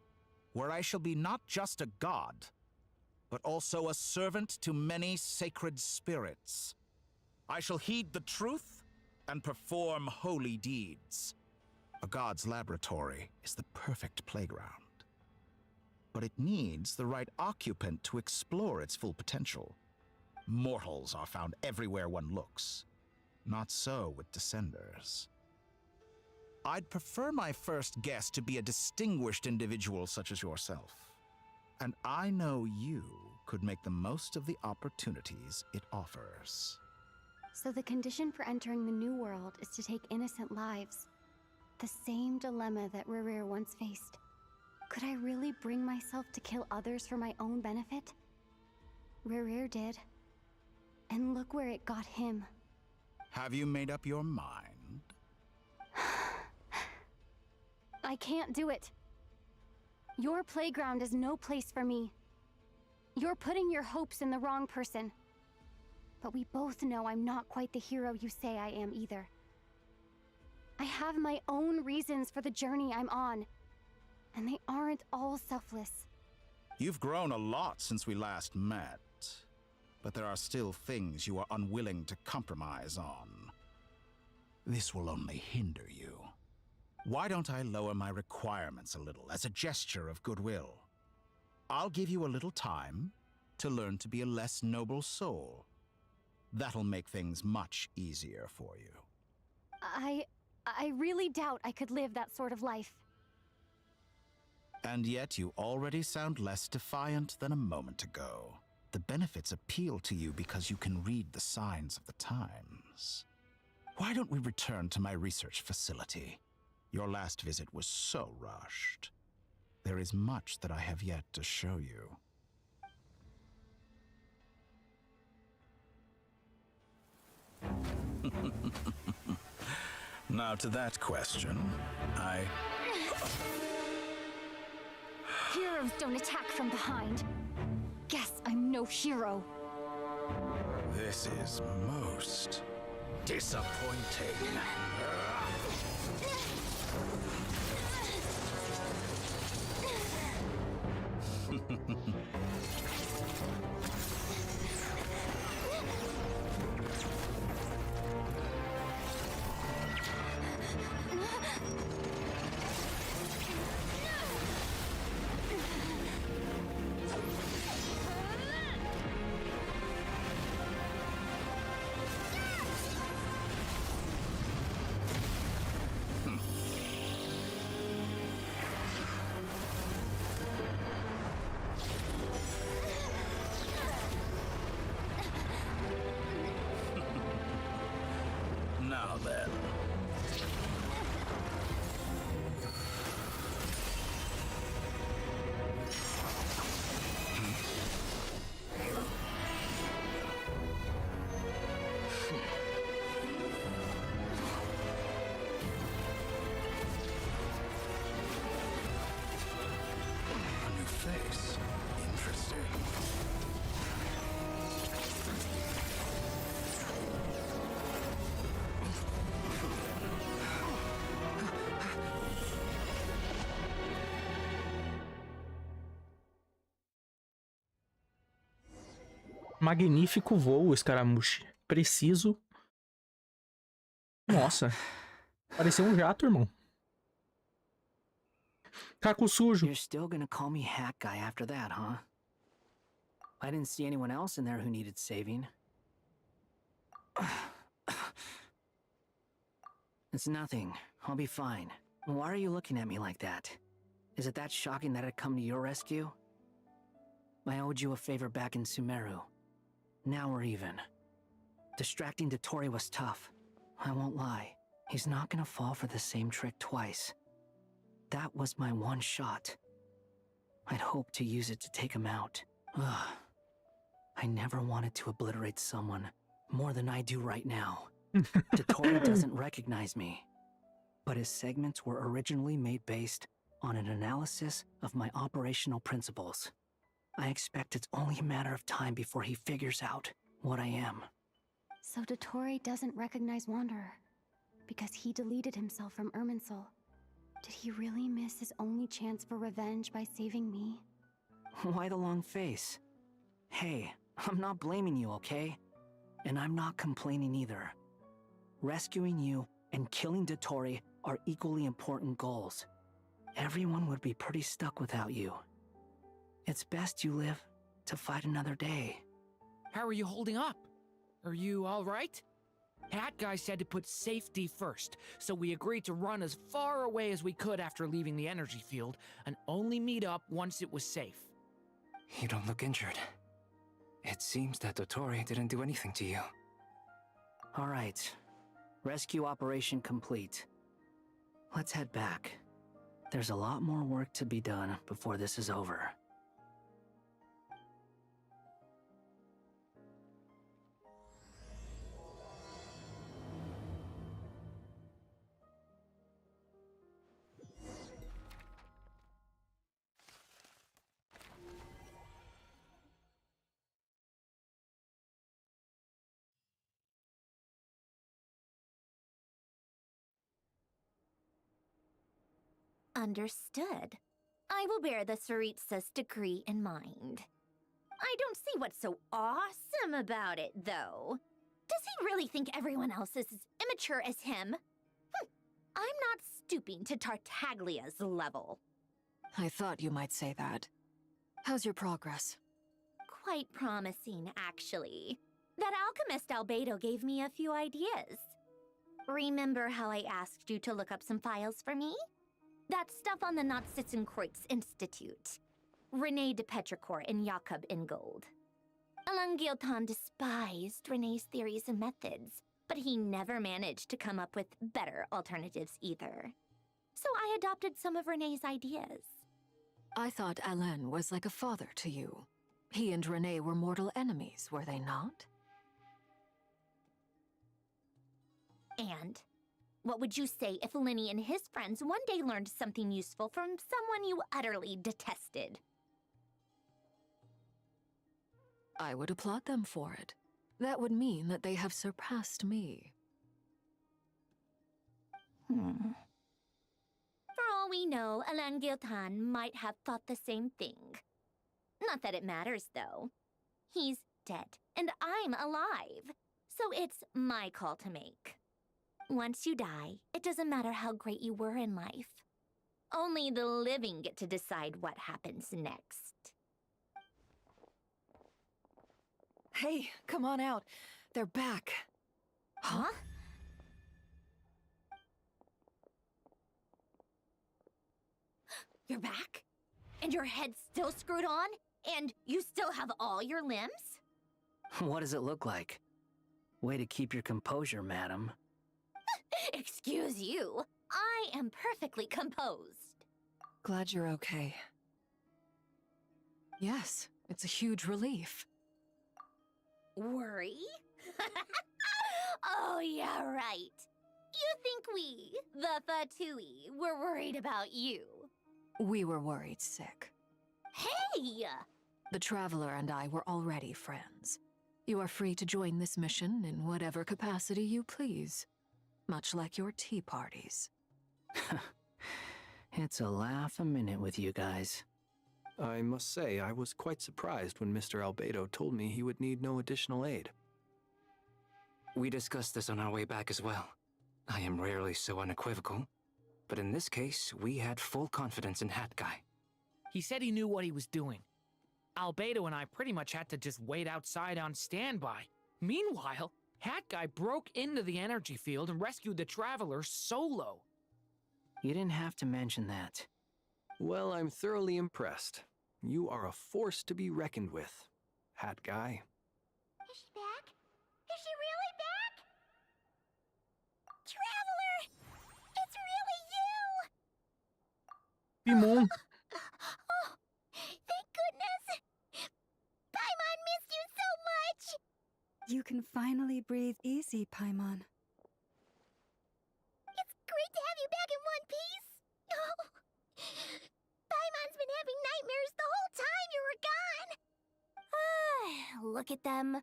where I shall be not just a god, but also a servant to many sacred spirits. I shall heed the truth and perform holy deeds. A god's laboratory is the perfect playground. But it needs the right occupant to explore its full potential. Mortals are found everywhere one looks. Not so with Descenders. I'd prefer my first guest to be a distinguished individual such as yourself. And I know you could make the most of the opportunities it offers. So the condition for entering the new world is to take innocent lives. The same dilemma that Rerir once faced. Could I really bring myself to kill others for my own benefit? Rerir did. And look where it got him. Have you made up your mind? I can't do it. Your playground is no place for me. You're putting your hopes in the wrong person. But we both know I'm not quite the hero you say I am either. I have my own reasons for the journey I'm on, and they aren't all selfless. You've grown a lot since we last met, but there are still things you are unwilling to compromise on. This will only hinder you. Why don't I lower my requirements a little as a gesture of goodwill? I'll give you a little time to learn to be a less noble soul. That'll make things much easier for you. I really doubt I could live that sort of life. And yet you already sound less defiant than a moment ago. The benefits appeal to you because you can read the signs of the times. Why don't we return to my research facility? Your last visit was so rushed. There is much that I have yet to show you. Now to that question, Heroes don't attack from behind. Guess I'm no hero. This is most disappointing. Now then. A new face. Interesting. Magnífico voo, escaramuche. Preciso. Nossa. Pareceu um jato, irmão. Caco sujo. You're still gonna call me Hack Guy after that, huh? I didn't see anyone else in there who needed saving. It's nothing. I'll be fine. Why are you looking at me like that? Is it that shocking that I'd come to your rescue? I owed you a favor back in Sumeru. Now we're even. Distracting Dotori was tough. I won't lie. He's not gonna fall for the same trick twice. That was my one shot. I'd hoped to use it to take him out. Ugh. I never wanted to obliterate someone more than I do right now. Dotori doesn't recognize me, but his segments were originally made based on an analysis of my operational principles. I expect it's only a matter of time before he figures out what I am. So Dotori doesn't recognize Wanderer because he deleted himself from Irminsul. Did he really miss his only chance for revenge by saving me? Why the long face? Hey, I'm not blaming you, okay? And I'm not complaining either. Rescuing you and killing Dotori are equally important goals. Everyone would be pretty stuck without you. It's best you live to fight another day. How are you holding up? Are you all right? Hat Guy said to put safety first, so we agreed to run as far away as we could after leaving the energy field, and only meet up once it was safe. You don't look injured. It seems that Dotori didn't do anything to you. All right. Rescue operation complete. Let's head back. There's a lot more work to be done before this is over. Understood. I will bear the Tsaritsa's decree in mind. I don't see what's so awesome about it, though. Does he really think everyone else is as immature as him? I'm not stooping to Tartaglia's level. I thought you might say that. How's your progress? Quite promising, actually. That alchemist Albedo gave me a few ideas. Remember how I asked you to look up some files for me? That stuff on the Nazi-Kreuz Institute. René de Petrichor and Jakob Ingold. Alain Guillotin despised René's theories and methods, but he never managed to come up with better alternatives either. So I adopted some of René's ideas. I thought Alain was like a father to you. He and René were mortal enemies, were they not? And what would you say if Lenny and his friends one day learned something useful from someone you utterly detested? I would applaud them for it. That would mean that they have surpassed me. For all we know, Alain Guillotin might have thought the same thing. Not that it matters, though. He's dead, and I'm alive. So it's my call to make. Once you die, it doesn't matter how great you were in life. Only the living get to decide what happens next. Hey, come on out. They're back. Huh? You're back? And your head's still screwed on? And you still have all your limbs? What does it look like? Way to keep your composure, madam. Excuse you. I am perfectly composed. Glad you're okay. Yes, it's a huge relief. Worry? Oh, yeah, right. You think we, the Fatui, were worried about you? We were worried sick. Hey! The Traveler and I were already friends. You are free to join this mission in whatever capacity you please. Much like your tea parties. It's a laugh a minute with you guys. I must say, I was quite surprised when Mr. Albedo told me he would need no additional aid. We discussed this on our way back as well. I am rarely so unequivocal, but in this case, we had full confidence in Hat Guy. He said he knew what he was doing. Albedo and I pretty much had to just wait outside on standby. Meanwhile, Hat Guy broke into the energy field and rescued the Traveler solo. You didn't have to mention that. Well, I'm thoroughly impressed. You are a force to be reckoned with, Hat Guy. Is she back? Is she really back? Traveler! It's really you! Paimon. Oh, thank goodness! Paimon missed you so much! You can finally breathe easy, Paimon. It's great to have you back in one piece! Oh, Paimon's been having nightmares the whole time you were gone! Look at them.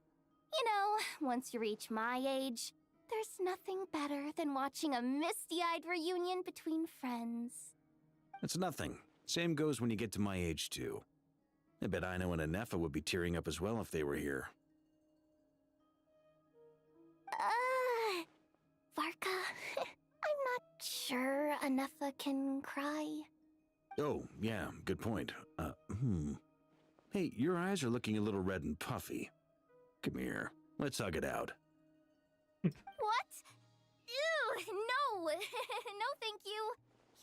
You know, once you reach my age, there's nothing better than watching a misty-eyed reunion between friends. That's nothing. Same goes when you get to my age, too. I bet Ino and Anefa would be tearing up as well if they were here. Varka, I'm not sure Anefa can cry. Oh, yeah, good point. Hey, your eyes are looking a little red and puffy. Come here, let's hug it out. What? Ew, no! No, thank you.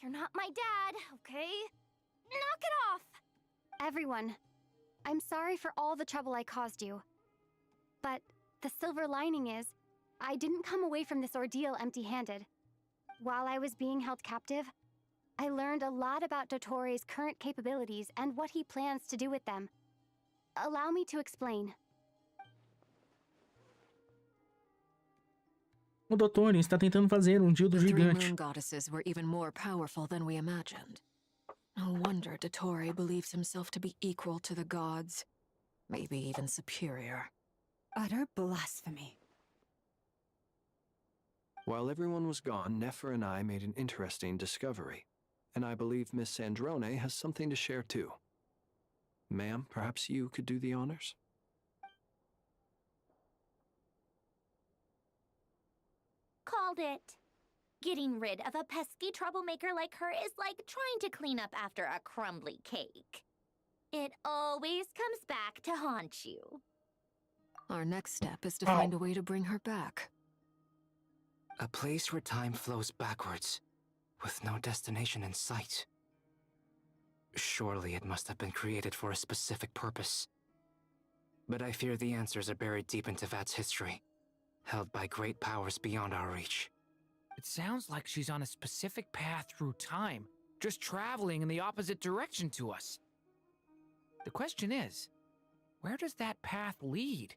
You're not my dad, okay? Knock it off! Everyone, I'm sorry for all the trouble I caused you. But the silver lining is, I didn't come away from this ordeal empty-handed. While I was being held captive, I learned a lot about Dottoro's current capabilities and what he plans to do with them. Allow me to explain. O Dottore está tentando fazer dildo The three gigante. moon goddesses were even more powerful than we imagined. No wonder Dottore believes himself to be equal to the gods. Maybe even superior. Utter blasphemy. While everyone was gone, Nefer and I made an interesting discovery. And I believe Miss Sandrone has something to share too. Ma'am, perhaps you could do the honors? Called it. Getting rid of a pesky troublemaker like her is like trying to clean up after a crumbly cake. It always comes back to haunt you. Our next step is to find a way to bring her back. A place where time flows backwards, with no destination in sight. Surely it must have been created for a specific purpose. But I fear the answers are buried deep into Vat's history, held by great powers beyond our reach. It sounds like she's on a specific path through time, just traveling in the opposite direction to us. The question is, where does that path lead?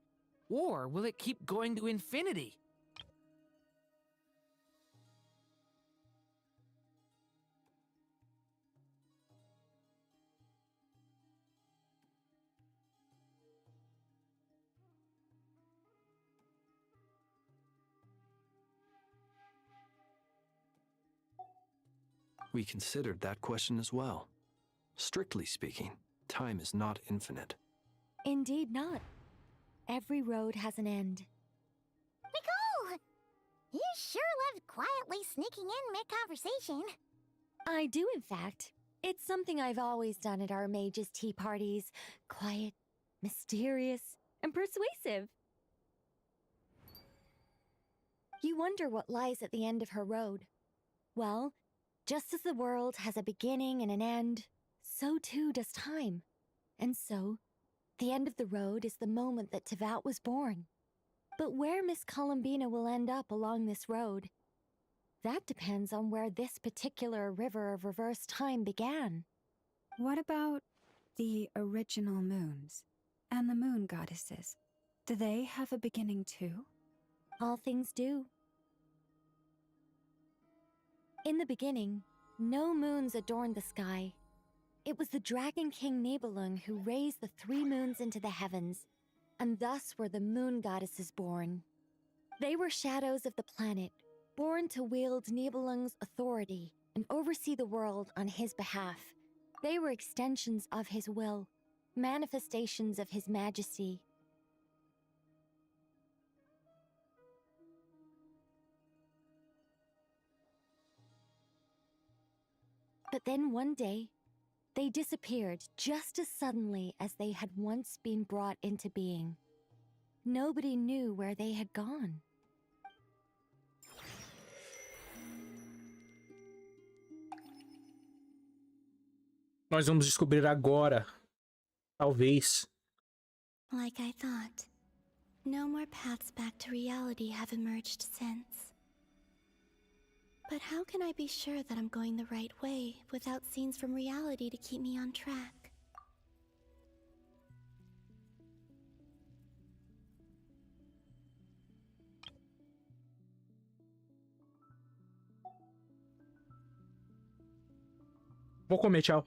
Or will it keep going to infinity? We considered that question as well. Strictly speaking, time is not infinite. Indeed not. Every road has an end. Nicole! You sure loved quietly sneaking in mid-conversation. I do, in fact. It's something I've always done at our mages' tea parties. Quiet, mysterious, and persuasive. You wonder what lies at the end of her road. Well, just as the world has a beginning and an end, so too does time. And so, the end of the road is the moment that Teyvat was born. But where Miss Columbina will end up along this road, that depends on where this particular river of reverse time began. What about the original moons and the moon goddesses? Do they have a beginning too? All things do. In the beginning, no moons adorned the sky. It was the Dragon King Nibelung who raised the 3 moons into the heavens, and thus were the moon goddesses born. They were shadows of the planet, born to wield Nibelung's authority and oversee the world on his behalf. They were extensions of his will, manifestations of his majesty. But then one day, they disappeared just as suddenly as they had once been brought into being. Nobody knew where they had gone. Nós vamos descobrir agora. Talvez. Like I thought. No more paths back to reality have emerged since. But how can I be sure that I'm going the right way without scenes from reality to keep me on track? Vou comer, tchau.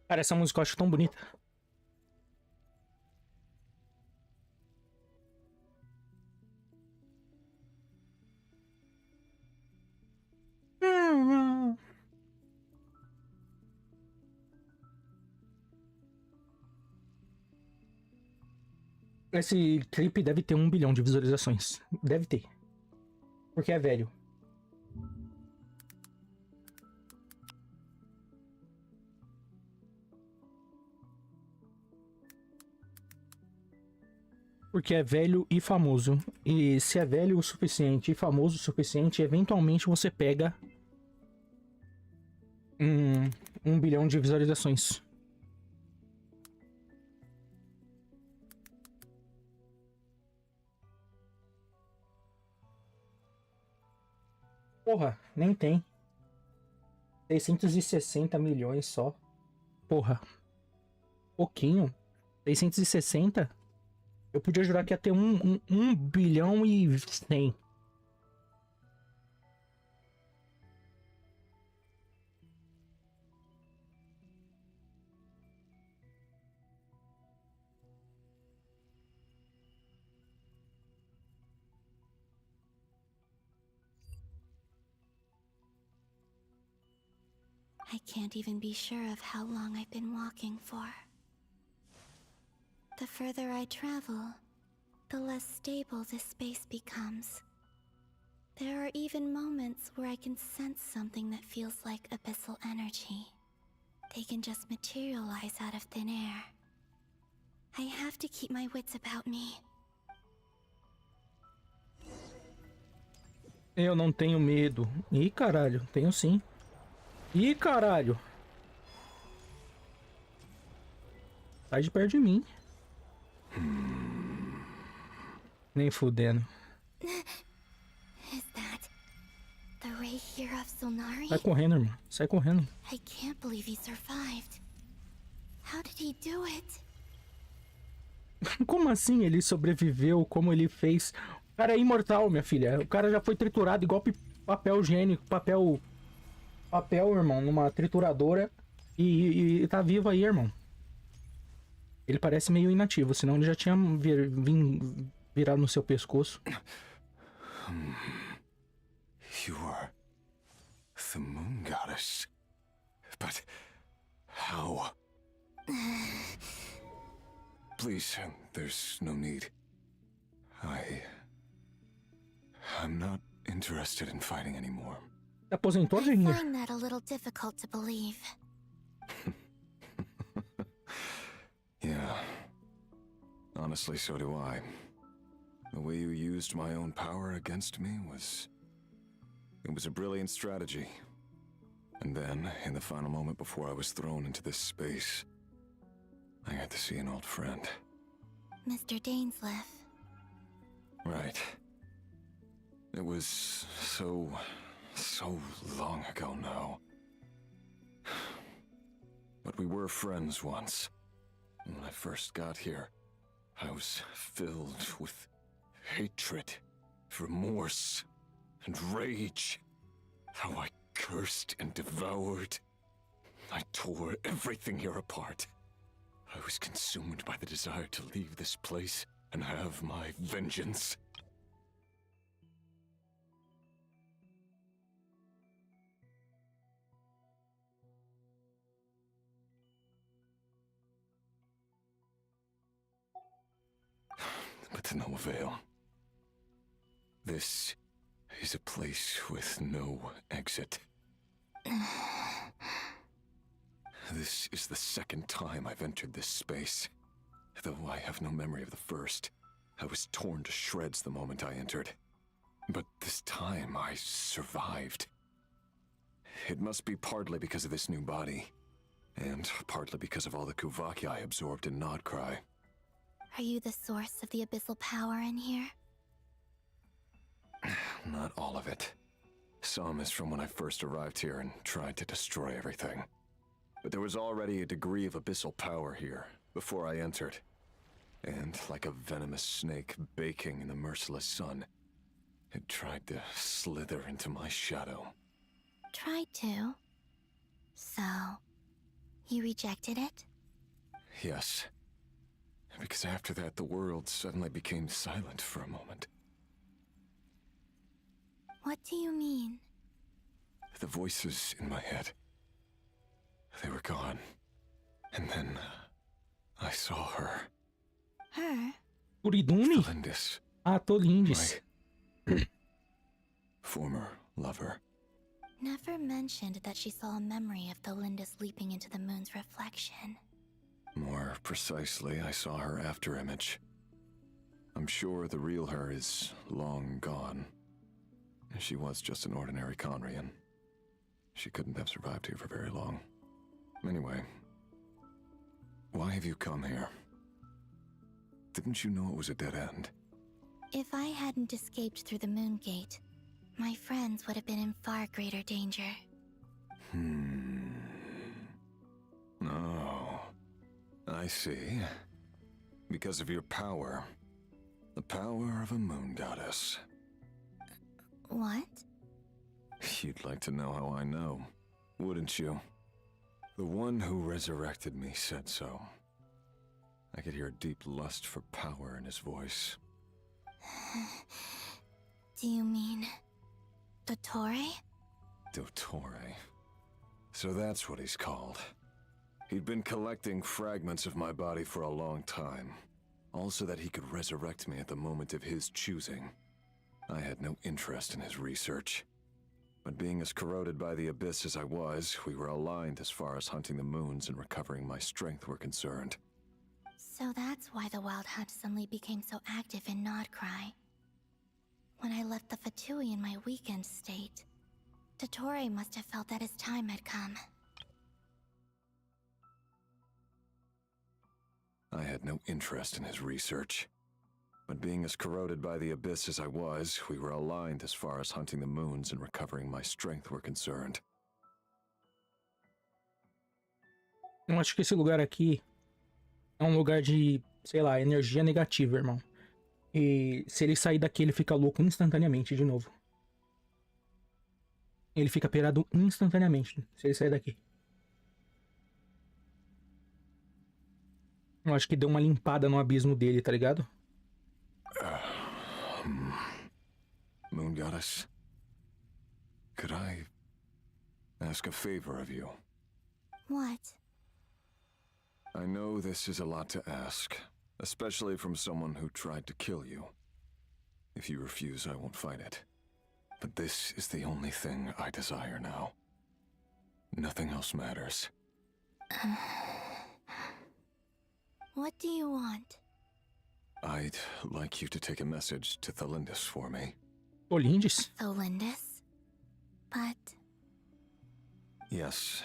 Cara, essa música eu acho tão bonita. Esse clipe deve ter 1 bilhão de visualizações. Deve ter. Porque é velho. Porque é velho e famoso. E se é velho o suficiente e famoso o suficiente, eventualmente você pega 1 bilhão de visualizações. Porra, nem tem. 660 milhões só. Porra. Pouquinho. 660? Eu podia jurar que ia ter 1 bilhão e 100. I can't even be sure of how long I've been walking for. The further I travel, the less stable this space becomes. There are even moments where I can sense something that feels like abyssal energy. They can just materialize out of thin air. I have to keep my wits about me. Eu não tenho medo. Ih, caralho, tenho sim. Ih, caralho. Sai de perto de mim. Nem fudendo. Is that the ray here of Solnari? Sai correndo, irmão. Sai correndo. I can't believe he survived. How did he do it? Como assim ele sobreviveu? Como ele fez? O cara é imortal, minha filha. O cara já foi triturado igual papel higiênico, papel, irmão, numa trituradora e tá vivo aí, irmão. Ele parece meio inativo, senão ele já tinha virado no seu pescoço. You are the moon goddess. But how? Please, there's no need. I'm not interested in fighting anymore. Aposentou, I Ranger? find that a little difficult to believe. Yeah. Honestly, so do I. The way you used my own power against me was... It was a brilliant strategy. And then, in the final moment before I was thrown into this space, I got to see an old friend. Mr. Dainsleif. Right. It was so long ago now. But we were friends once. When I first got here, I was filled with hatred, remorse, and rage. How I cursed and devoured. I tore everything here apart. I was consumed by the desire to leave this place and have my vengeance. But to no avail. This is a place with no exit. This is the second time I've entered this space. Though I have no memory of the first. I was torn to shreds the moment I entered. But this time I survived. It must be partly because of this new body. And partly because of all the Kuvaki I absorbed in Nodcry. Are you the source of the abyssal power in here? Not all of it. Some is from when I first arrived here and tried to destroy everything. But there was already a degree of abyssal power here, before I entered. And like a venomous snake baking in the merciless sun, it tried to slither into my shadow. Tried to? So, You rejected it? Yes. Because after that, the world suddenly became silent for a moment. What do you mean? The voices in my head, they were gone. And then I saw her. Her? Turidune? Lindis. Ah, Tolindis. Former lover. Never mentioned that she saw a memory of the Lindis leaping into the moon's reflection. More precisely, I saw her afterimage. I'm sure the real her is long gone. She was just an ordinary Conrian. She couldn't have survived here for very long. Anyway, why have you come here? Didn't you know it was a dead end? If I hadn't escaped through the moon gate, my friends would have been in far greater danger. Oh, I see. Because of your power. The power of a moon goddess. What? You'd like to know how I know, wouldn't you? The one who resurrected me said so. I could hear a deep lust for power in his voice. Do you mean... Dottore? Dottore. So that's what he's called. He'd been collecting fragments of my body for a long time. All so that he could resurrect me at the moment of his choosing. I had no interest in his research. But being as corroded by the Abyss as I was, we were aligned as far as hunting the moons and recovering my strength were concerned. So that's why the Wild Hunt suddenly became so active in Nodcry. When I left the Fatui in my weakened state, Dottore must have felt that his time had come. I had no interest in his research. But being as corroded by the Abyss as I was, we were aligned as far as hunting the moons and recovering my strength were concerned. Eu acho que esse lugar aqui é um lugar de, sei lá, energia negativa, irmão. E se ele sair daqui, ele fica louco instantaneamente de novo. Ele fica pirado instantaneamente se ele sair daqui. Eu acho que deu uma limpada no abismo dele, tá ligado? Moon Goddess, could I ask a favor of you? What? I know this is a lot to ask, especially from someone who tried to kill you. If you refuse, I won't fight it. But this is the only thing I desire now. Nothing else matters. What do you want? I'd like you to take a message to Thelindis for me. Thelindis? Thelindis? But... Yes,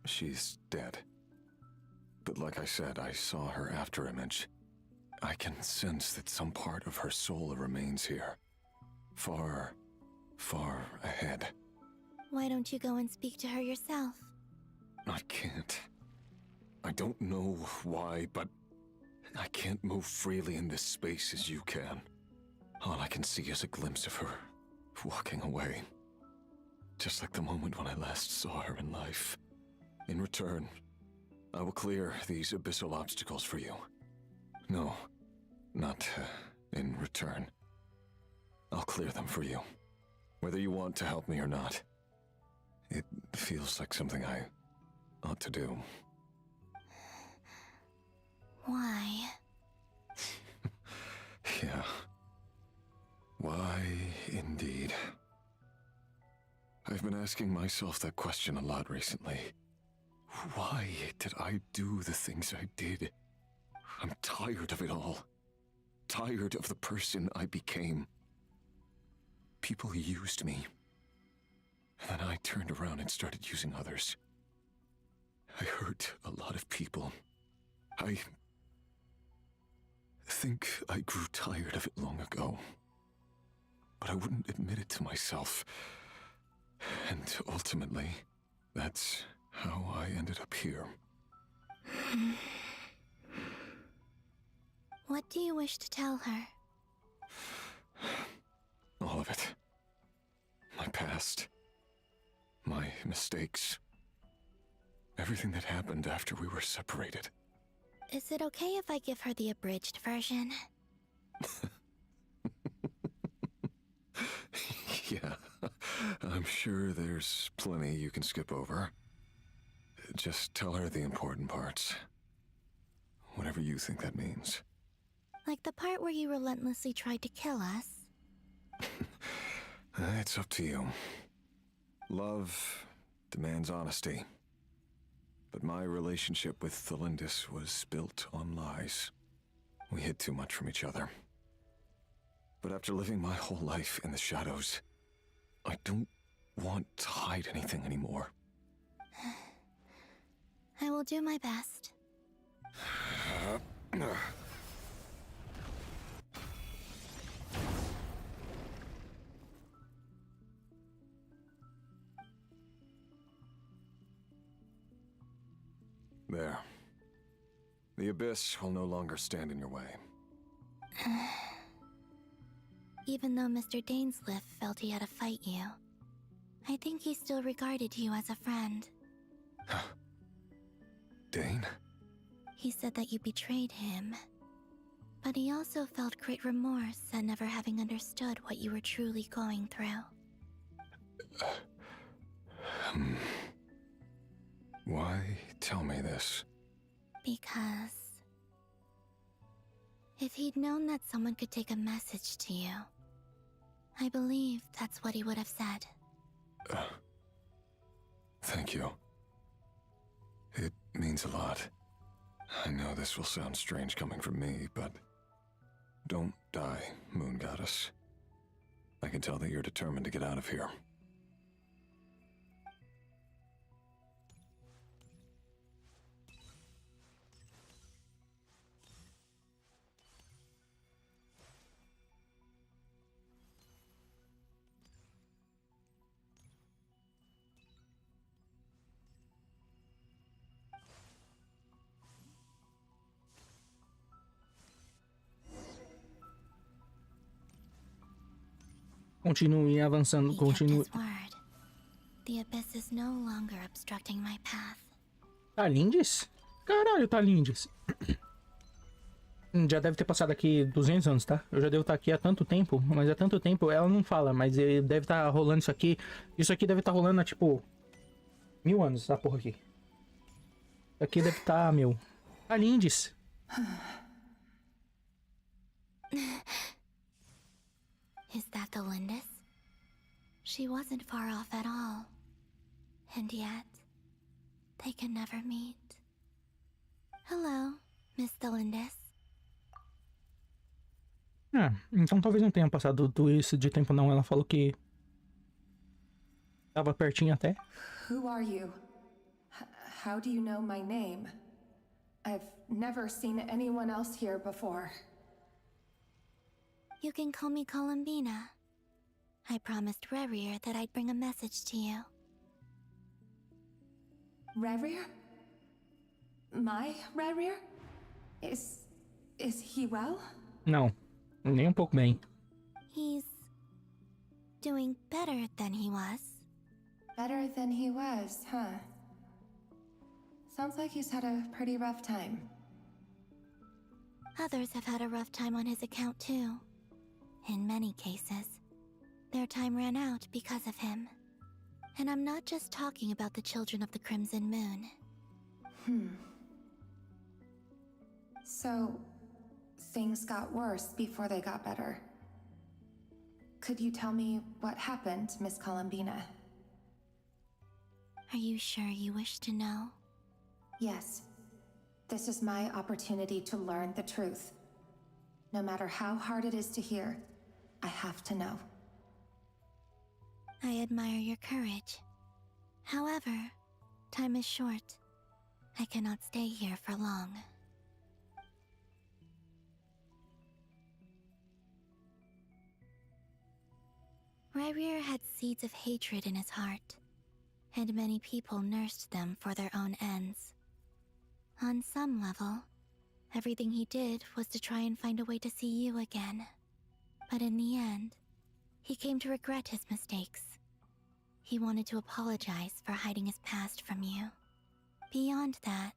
she's dead. But like I said, I saw her afterimage. I can sense that some part of her soul remains here. Far, far ahead. Why don't you go and speak to her yourself? I can't. I don't know why, but I can't move freely in this space as you can. All I can see is a glimpse of her walking away. Just like the moment when I last saw her in life. In return, I will clear these abyssal obstacles for you. No, not in return. I'll clear them for you, whether you want to help me or not. It feels like something I ought to do. Why? Yeah. Why, indeed. I've been asking myself that question a lot recently. Why did I do the things I did? I'm tired of it all. Tired of the person I became. People used me. And then I turned around and started using others. I hurt a lot of people. I think I grew tired of it long ago. But I wouldn't admit it to myself. And ultimately, that's how I ended up here. What do you wish to tell her? All of it. My past. My mistakes. Everything that happened after we were separated. Is it okay if I give her the abridged version? Yeah, I'm sure there's plenty you can skip over. Just tell her the important parts. Whatever you think that means. Like the part where you relentlessly tried to kill us? It's up to you. Love demands honesty. But my relationship with Thelindis was built on lies. We hid too much from each other. But after living my whole life in the shadows, I don't want to hide anything anymore. I will do my best. There. The Abyss will no longer stand in your way. Even though Mr. Dainsleif felt he had to fight you, I think he still regarded you as a friend. Dane? He said that you betrayed him, but he also felt great remorse at never having understood what you were truly going through. Why tell me this? Because if he'd known that someone could take a message to you, I believe that's what he would have said. Thank you. It means a lot. I know this will sound strange coming from me, but don't die, Moon Goddess. I can tell that you're determined to get out of here. Continue avançando, He kept continue. his word. The abyss is no longer obstructing my path. Tá Lindes? Caralho, tá Lindes. Já deve ter passado aqui 200 anos, tá? Eu já devo estar aqui há tanto tempo, mas há tanto tempo, ela não fala, mas deve estar rolando isso aqui. Isso aqui deve estar rolando há, tipo, 1000 anos, essa porra aqui. Isso aqui deve estar, meu... Tá Lindes. Is that the Lindis? She wasn't far off at all. And yet, they can never meet. Hello, Miss Thelindis. Então talvez não tenha passado tudo isso de tempo não. Ela falou que tava pertinho até. Who are you? How do you know my name? I've never seen anyone else here before. You can call me Columbina. I promised Rerir that I'd bring a message to you. Rerir? My Rerir? Is he well? Não, nem um pouco bem. He's doing better than he was. Better than he was, huh? Sounds like he's had a pretty rough time. Others have had a rough time on his account too. In many cases, their time ran out because of him. And I'm not just talking about the children of the Crimson Moon. So, things got worse before they got better. Could you tell me what happened, Miss Columbina? Are you sure you wish to know? Yes. This is my opportunity to learn the truth. No matter how hard it is to hear, I have to know. I admire your courage. However, time is short. I cannot stay here for long. Rerir had seeds of hatred in his heart, and many people nursed them for their own ends. On some level, everything he did was to try and find a way to see you again. But in the end, he came to regret his mistakes. He wanted to apologize for hiding his past from you. Beyond that,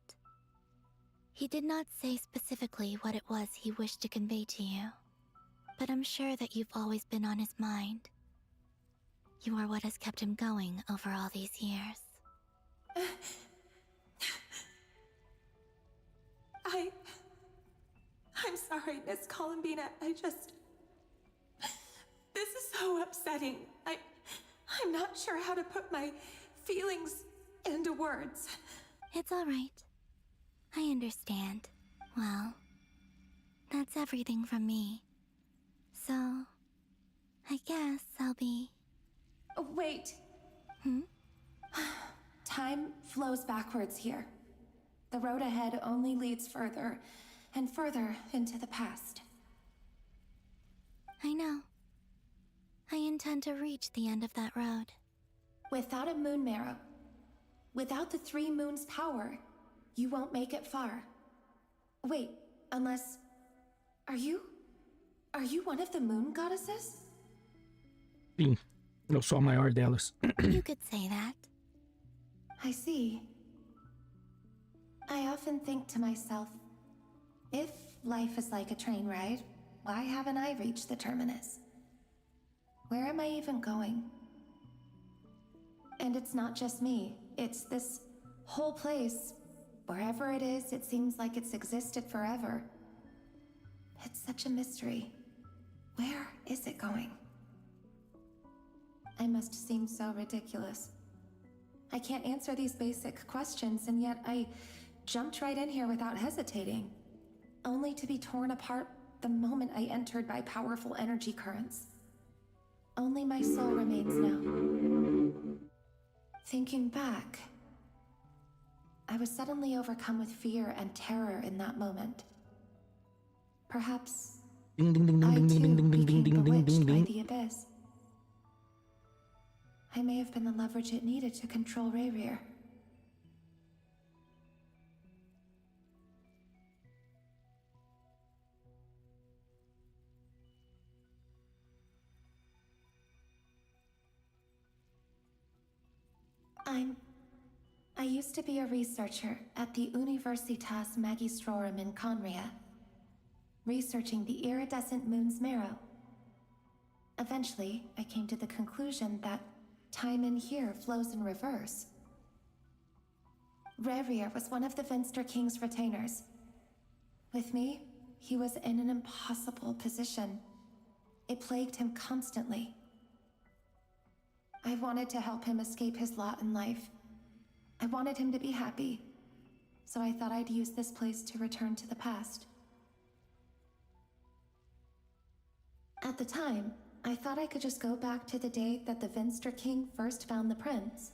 he did not say specifically what it was he wished to convey to you, but I'm sure that you've always been on his mind. You are what has kept him going over all these years. I'm sorry, Miss Columbina. This is so upsetting. I'm not sure how to put my feelings into words. It's all right. I understand. Well, that's everything from me. So, I guess I'll be... Wait. Time flows backwards here. The road ahead only leads further and further into the past. I know. I intend to reach the end of that road. Without a moon marrow, without the 3 moons' power, you won't make it far. Wait, unless... Are you one of the moon goddesses? Sim, eu sou a maior delas. You could say that. I see. I often think to myself, if life is like a train ride, why haven't I reached the terminus? Where am I even going? And it's not just me, it's this whole place. Wherever it is, it seems like it's existed forever. It's such a mystery. Where is it going? I must seem so ridiculous. I can't answer these basic questions, and yet I jumped right in here without hesitating, only to be torn apart the moment I entered by powerful energy currents. Only my soul remains now. Thinking back, I was suddenly overcome with fear and terror in that moment. Perhaps I too became bewitched by the abyss. I may have been the leverage it needed to control Rayrir. I used to be a researcher at the Universitas Magistrorum in Conria, researching the iridescent moon's marrow. Eventually, I came to the conclusion that time in here flows in reverse. Rayrir was one of the Venster King's retainers. With me, he was in an impossible position. It plagued him constantly. I wanted to help him escape his lot in life. I wanted him to be happy, so I thought I'd use this place to return to the past. At the time, I thought I could just go back to the day that the Venster King first found the prince.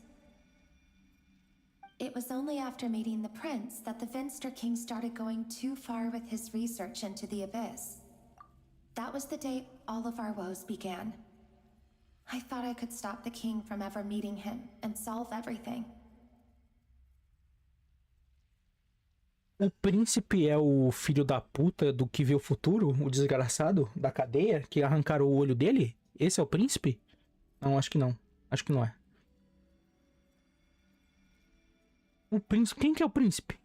It was only after meeting the prince that the Venster King started going too far with his research into the abyss. That was the day all of our woes began. I thought I could stop the king from ever meeting him and solve everything. O príncipe é o filho da puta do que vê o futuro? O desgraçado da cadeia que arrancaram o olho dele? Esse é o príncipe? Não, acho que não. Acho que não é. O príncipe... Quem que é o príncipe?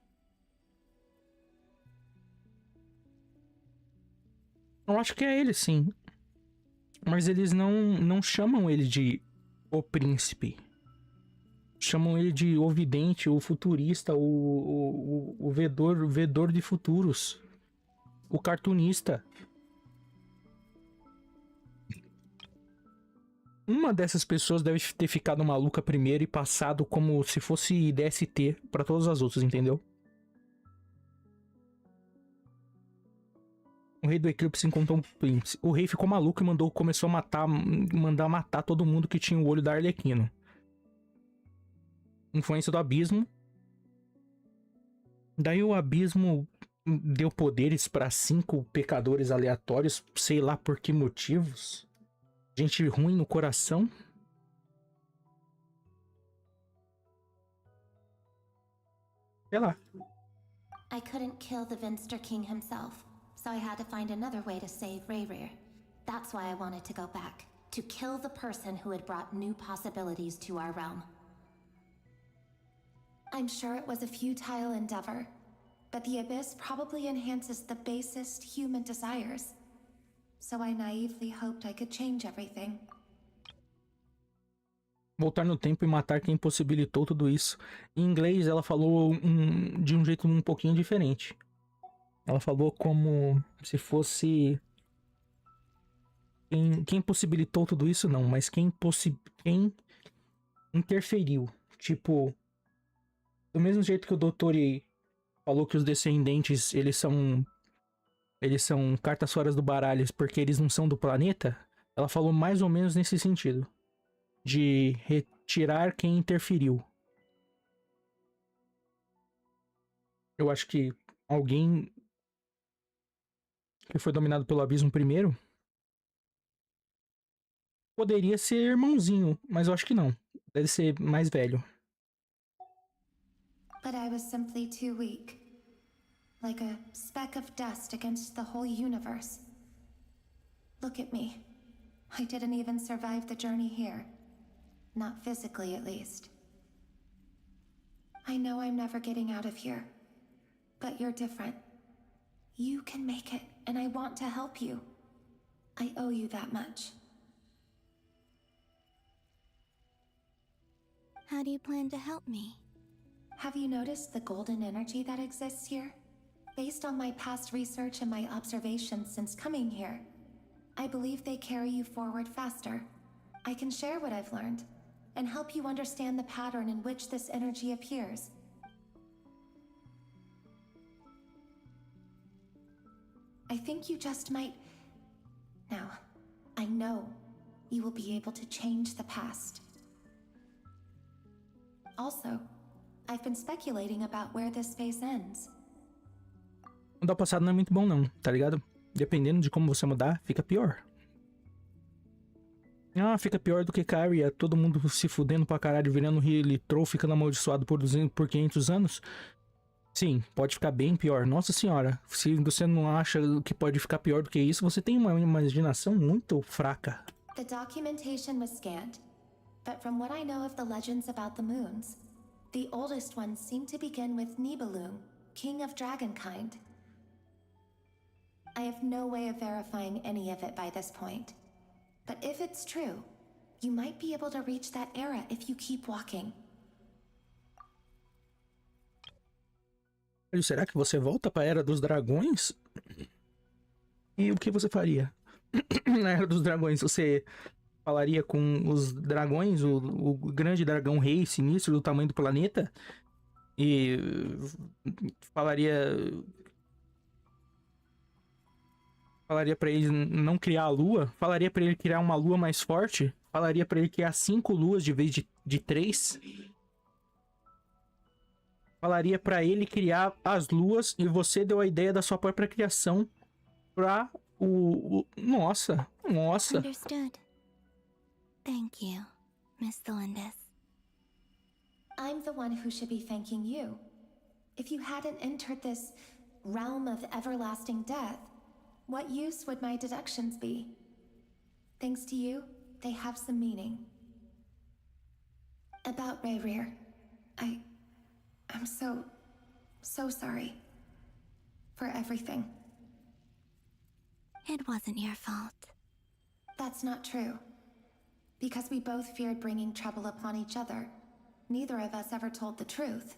Eu acho que é ele, sim. Mas eles não chamam ele de o príncipe. Chamam ele de o vidente, o futurista, o vedor de futuros. O cartunista. Uma dessas pessoas deve ter ficado maluca primeiro e passado como se fosse DST pra todas as outras, entendeu? O rei do eclipse encontrou um príncipe. O rei ficou maluco e começou a mandar matar todo mundo que tinha o olho da Arlequino. Influência do abismo. Daí o abismo deu poderes para 5 pecadores aleatórios, sei lá por que motivos. Gente ruim no coração. Sei lá. I couldn't kill the Venster King himself, so I had to find another way to save Rayrir. That's why I wanted to go back, to kill the person who had brought new possibilities to our realm. I'm sure it was a futile endeavor, but the Abyss probably enhances the basest human desires. So I naively hoped I could change everything. Voltar no tempo e matar quem possibilitou tudo isso. Em inglês, ela falou de um jeito um pouquinho diferente. Ela falou como se fosse... Quem possibilitou tudo isso, não. Mas quem interferiu. Tipo, do mesmo jeito que o Doutor falou que os descendentes, eles são cartas fora do baralho porque eles não são do planeta, ela falou mais ou menos nesse sentido. De retirar quem interferiu. Eu acho que alguém que foi dominado pelo abismo primeiro poderia ser irmãozinho, mas eu acho que não. Deve ser mais velho. But I was simply too weak. Like a speck of dust against the whole universe. Look at me. I didn't even survive the journey here. Not physically, at least. I know I'm never getting out of here. But you're different. You can make it, and I want to help you. I owe you that much. How do you plan to help me? Have you noticed the golden energy that exists here? Based on my past research and my observations since coming here, I believe they carry you forward faster. I can share what I've learned, and help you understand the pattern in which this energy appears. I think you just might... Now, I know you will be able to change the past. Also, I've been speculating about where this phase ends. Mudar o passado não é muito bom não, tá ligado? Dependendo de como você mudar, fica pior. Ah, fica pior do que Carrie, todo mundo se fudendo pra caralho, virando Troll, ficando amaldiçoado por 500 anos. Sim, pode ficar bem pior. Nossa senhora, se você não acha que pode ficar pior do que isso, você tem uma imaginação muito fraca. The documentation was scanned, but from what I know of the legends about the moons, the oldest ones seem to begin with Nibelung, king of dragonkind. I have no way of verifying any of it by this point. But if it's true, you might be able to reach that era if you keep walking. Será que você volta pra Era dos Dragões? E o que você faria? Na Era dos Dragões, você falaria com os dragões, o grande dragão rei sinistro do tamanho do planeta? E falaria pra ele não criar a lua? Falaria pra ele criar uma lua mais forte? Falaria pra ele criar 5 luas de vez de 3? Falaria pra ele criar as luas e você deu a ideia da sua própria criação pra Nossa. Understood. Thank you, Miss Celindas. I'm the one who should be thanking you. If you hadn't entered this realm of everlasting death, what use would my deductions be? Thanks to you, they have some meaning. About Rayrir, I'm so sorry. For everything. It wasn't your fault. That's not true. Because we both feared bringing trouble upon each other, neither of us ever told the truth.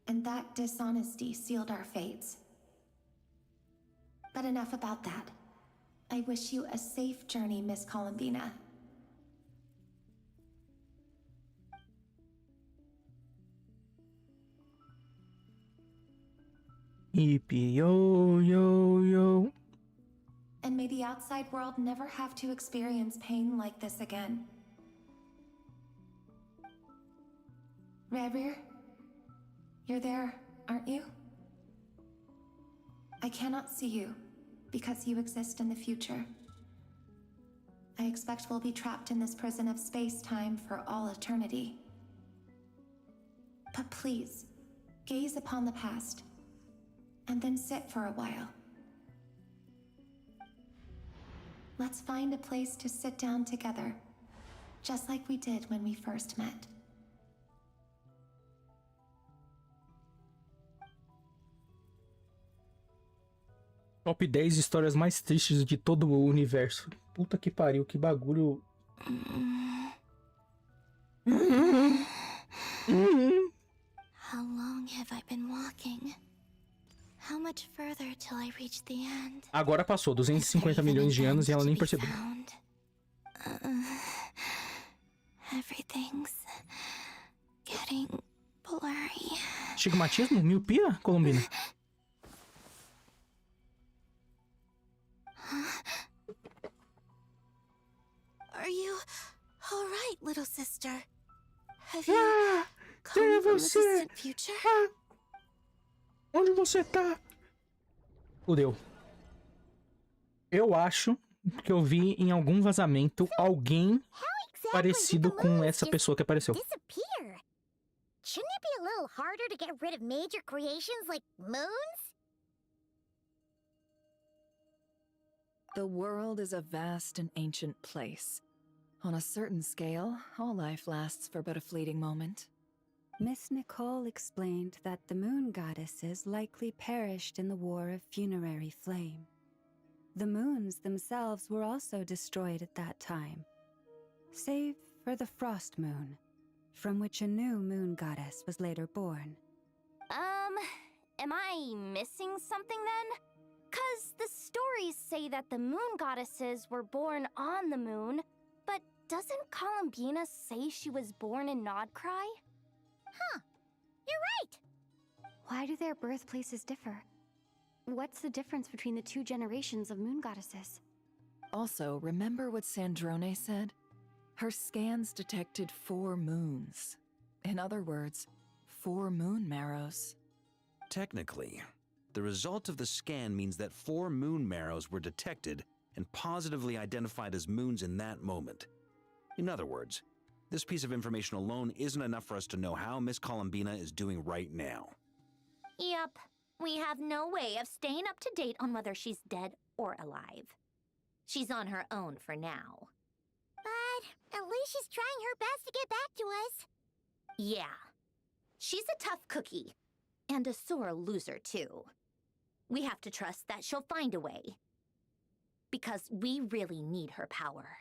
And that dishonesty sealed our fates. But enough about that. I wish you a safe journey, Miss Columbina. Yippee yo yo yo. And may the outside world never have to experience pain like this again. Rayrir, you're there, aren't you? I cannot see you, because you exist in the future. I expect we'll be trapped in this prison of space-time for all eternity. But please, gaze upon the past, and then sit for a while. Let's find a place to sit down together, just like we did when we first met. Top 10 histórias mais tristes de todo o universo. Puta que pariu, que bagulho. How long have I been walking? How much further till I reach the end? Agora passou 250 milhões de anos e ela nem percebeu. Everything's getting blurry. Estigmatismo? Miopia, Colombina? Are you all right, little sister? Have you come from the distant future? Onde você tá? Fudeu. Eu acho que eu vi em algum vazamento alguém parecido com essa pessoa que apareceu. Disappear? Shouldn't it be a little harder to get rid of major creations like moons? The world is a vast and ancient place. On a certain scale, all life lasts for but a fleeting moment. Miss Nicole explained that the moon goddesses likely perished in the War of Funerary Flame. The moons themselves were also destroyed at that time, save for the Frost Moon, from which a new moon goddess was later born. Am I missing something then? 'Cause the stories say that the moon goddesses were born on the moon, but doesn't Columbina say she was born in Nodcry? Huh. You're right. Why do their birthplaces differ? What's the difference between the two generations of moon goddesses? Also, remember what Sandrone said? Her scans detected 4 moons. In other words, 4 moon marrows. Technically, the result of the scan means that 4 moon marrows were detected and positively identified as moons in that moment. In other words, this piece of information alone isn't enough for us to know how Miss Columbina is doing right now. Yep. We have no way of staying up to date on whether she's dead or alive. She's on her own for now. But at least she's trying her best to get back to us. Yeah. She's a tough cookie. And a sore loser, too. We have to trust that she'll find a way. Because we really need her power.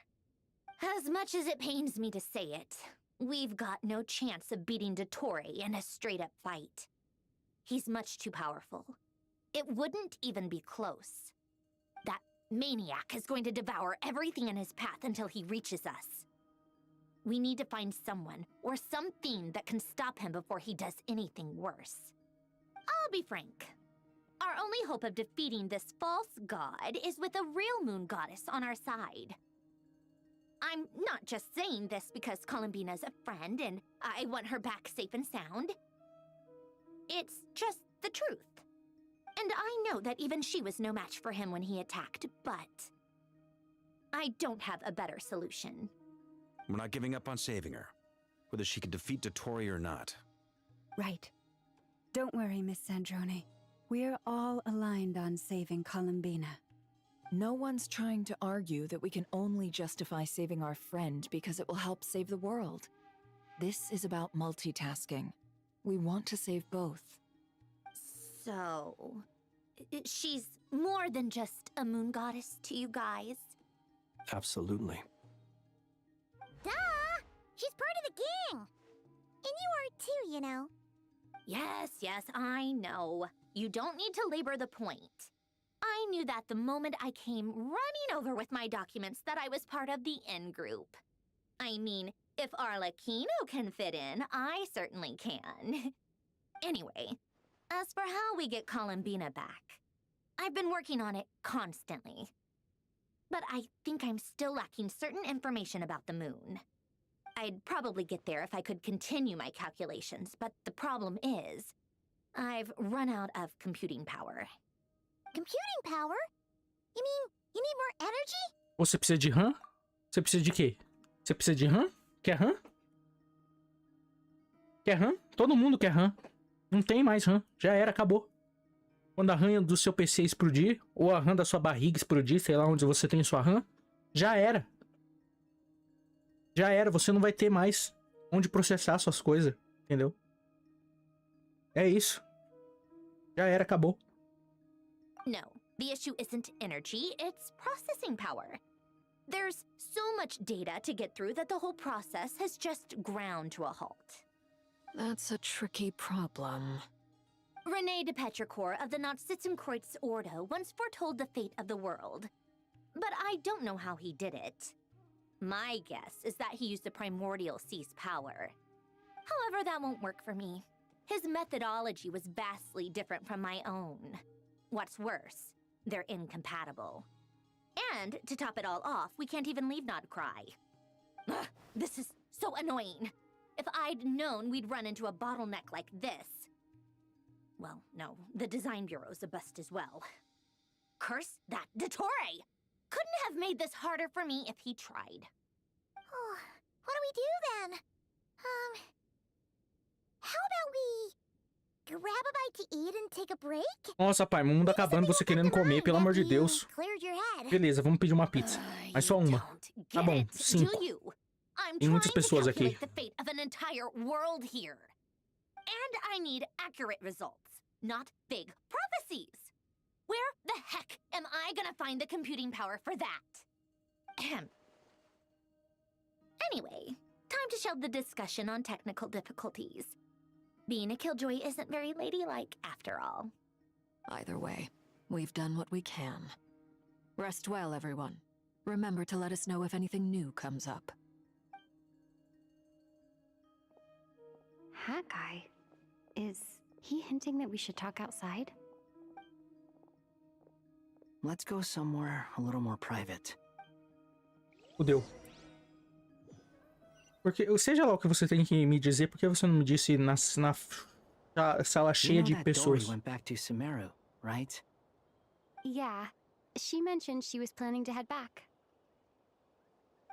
As much as it pains me to say it, we've got no chance of beating Dottore in a straight-up fight. He's much too powerful. It wouldn't even be close. That maniac is going to devour everything in his path until he reaches us. We need to find someone or something that can stop him before he does anything worse. I'll be frank. Our only hope of defeating this false god is with a real moon goddess on our side. I'm not just saying this because Columbina's a friend and I want her back safe and sound. It's just the truth. And I know that even she was no match for him when he attacked, but I don't have a better solution. We're not giving up on saving her, whether she can defeat Dottore or not. Right. Don't worry, Miss Sandrone. We're all aligned on saving Columbina. No one's trying to argue that we can only justify saving our friend because it will help save the world. This is about multitasking. We want to save both. So, she's more than just a moon goddess to you guys? Absolutely. Duh! She's part of the gang! And you are too, you know. Yes, I know. You don't need to labor the point. I knew that the moment I came running over with my documents that I was part of the in-group. I mean, if Arlecchino can fit in, I certainly can. Anyway, as for how we get Columbina back, I've been working on it constantly. But I think I'm still lacking certain information about the moon. I'd probably get there if I could continue my calculations, but the problem is, I've run out of computing power. Computing power? You mean you need more energy? Você precisa de RAM? Você precisa de quê? Você precisa de RAM? Quer RAM? Quer RAM? Todo mundo quer RAM. Não tem mais RAM. Já era, acabou. Quando a RAM do seu PC explodir, ou a RAM da sua barriga explodir, sei lá onde você tem sua RAM, já era. Já era, você não vai ter mais onde processar suas coisas, entendeu? É isso. Já era, acabou. No, The issue isn't energy, it's processing power. There's so much data to get through that the whole process has just ground to a halt. That's a tricky problem. René de Petrichor of the Nazissenkreuz Ordo once foretold the fate of the world. But I don't know how he did it. My guess is that he used the primordial sea's power. However, that won't work for me. His methodology was vastly different from my own. What's worse, they're incompatible. And, to top it all off, we can't even leave Nodcry. Ugh, this is so annoying. If I'd known we'd run into a bottleneck like this... Well, no, the design bureau's a bust as well. Curse that Dottore! Couldn't have made this harder for me if he tried. Oh, what do we do then? How about we grab a bite to eat and take a break? Nossa, pai, o mundo acabando, você querendo comer, pelo amor de Deus. Cleared your head. Beleza, vamos pedir uma pizza. Mas só uma. Tá bom, 5. Tem muitas pessoas aqui. The fate of an entire world here. And I need accurate results, not big prophecies. Where the heck am I gonna find the computing power for that? Ahem. Anyway, time to shelve the discussion on technical difficulties. Being a killjoy isn't very ladylike, after all. Either way, we've done what we can. Rest well, everyone. Remember to let us know if anything new comes up. That guy. Is he hinting that we should talk outside? Let's go somewhere a little more private. Fudeu. Porque, seja lá o que você tem que me dizer, por que você não me disse na sala cheia de pessoas? Went back to Sumeru, right? Yeah. She mentioned she was planning to head back.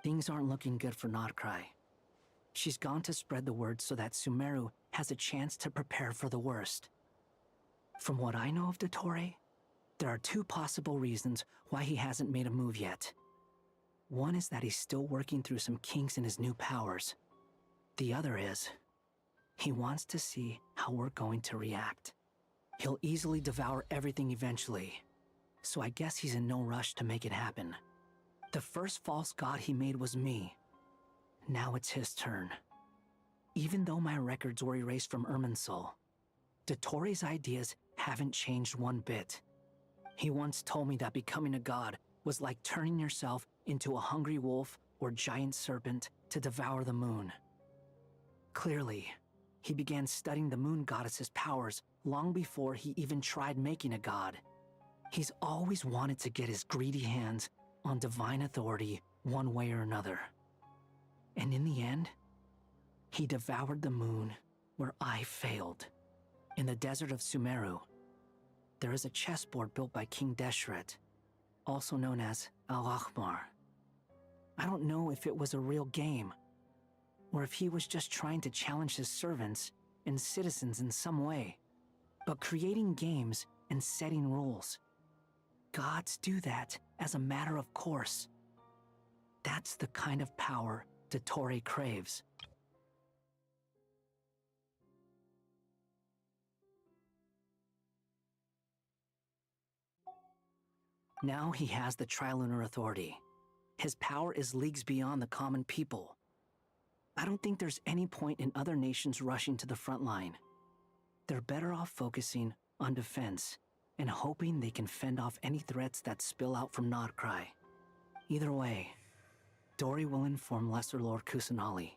Things aren't looking good for Nodcry. She's gone to spread the word so that Sumeru has a chance to prepare for the worst. From what I know of Dottore, there are 2 possible reasons why he hasn't made a move yet. One is that he's still working through some kinks in his new powers. The other is, he wants to see how we're going to react. He'll easily devour everything eventually, so I guess he's in no rush to make it happen. The first false god he made was me. Now it's his turn. Even though my records were erased from Irminsul, Dottore's ideas haven't changed one bit. He once told me that becoming a god was like turning yourself into a hungry wolf or giant serpent to devour the moon. Clearly, he began studying the moon goddess's powers long before he even tried making a god. He's always wanted to get his greedy hands on divine authority one way or another. And in the end, he devoured the moon where I failed. In the desert of Sumeru, there is a chessboard built by King Deshret, also known as Al-Ahmar. I don't know if it was a real game, or if he was just trying to challenge his servants and citizens in some way. But creating games and setting rules, gods do that as a matter of course. That's the kind of power Dottore craves. Now he has the Trilunar Authority. His power is leagues beyond the common people. I don't think there's any point in other nations rushing to the front line. They're better off focusing on defense and hoping they can fend off any threats that spill out from Nodcry. Either way, Dori will inform Lesser Lord Kusanali,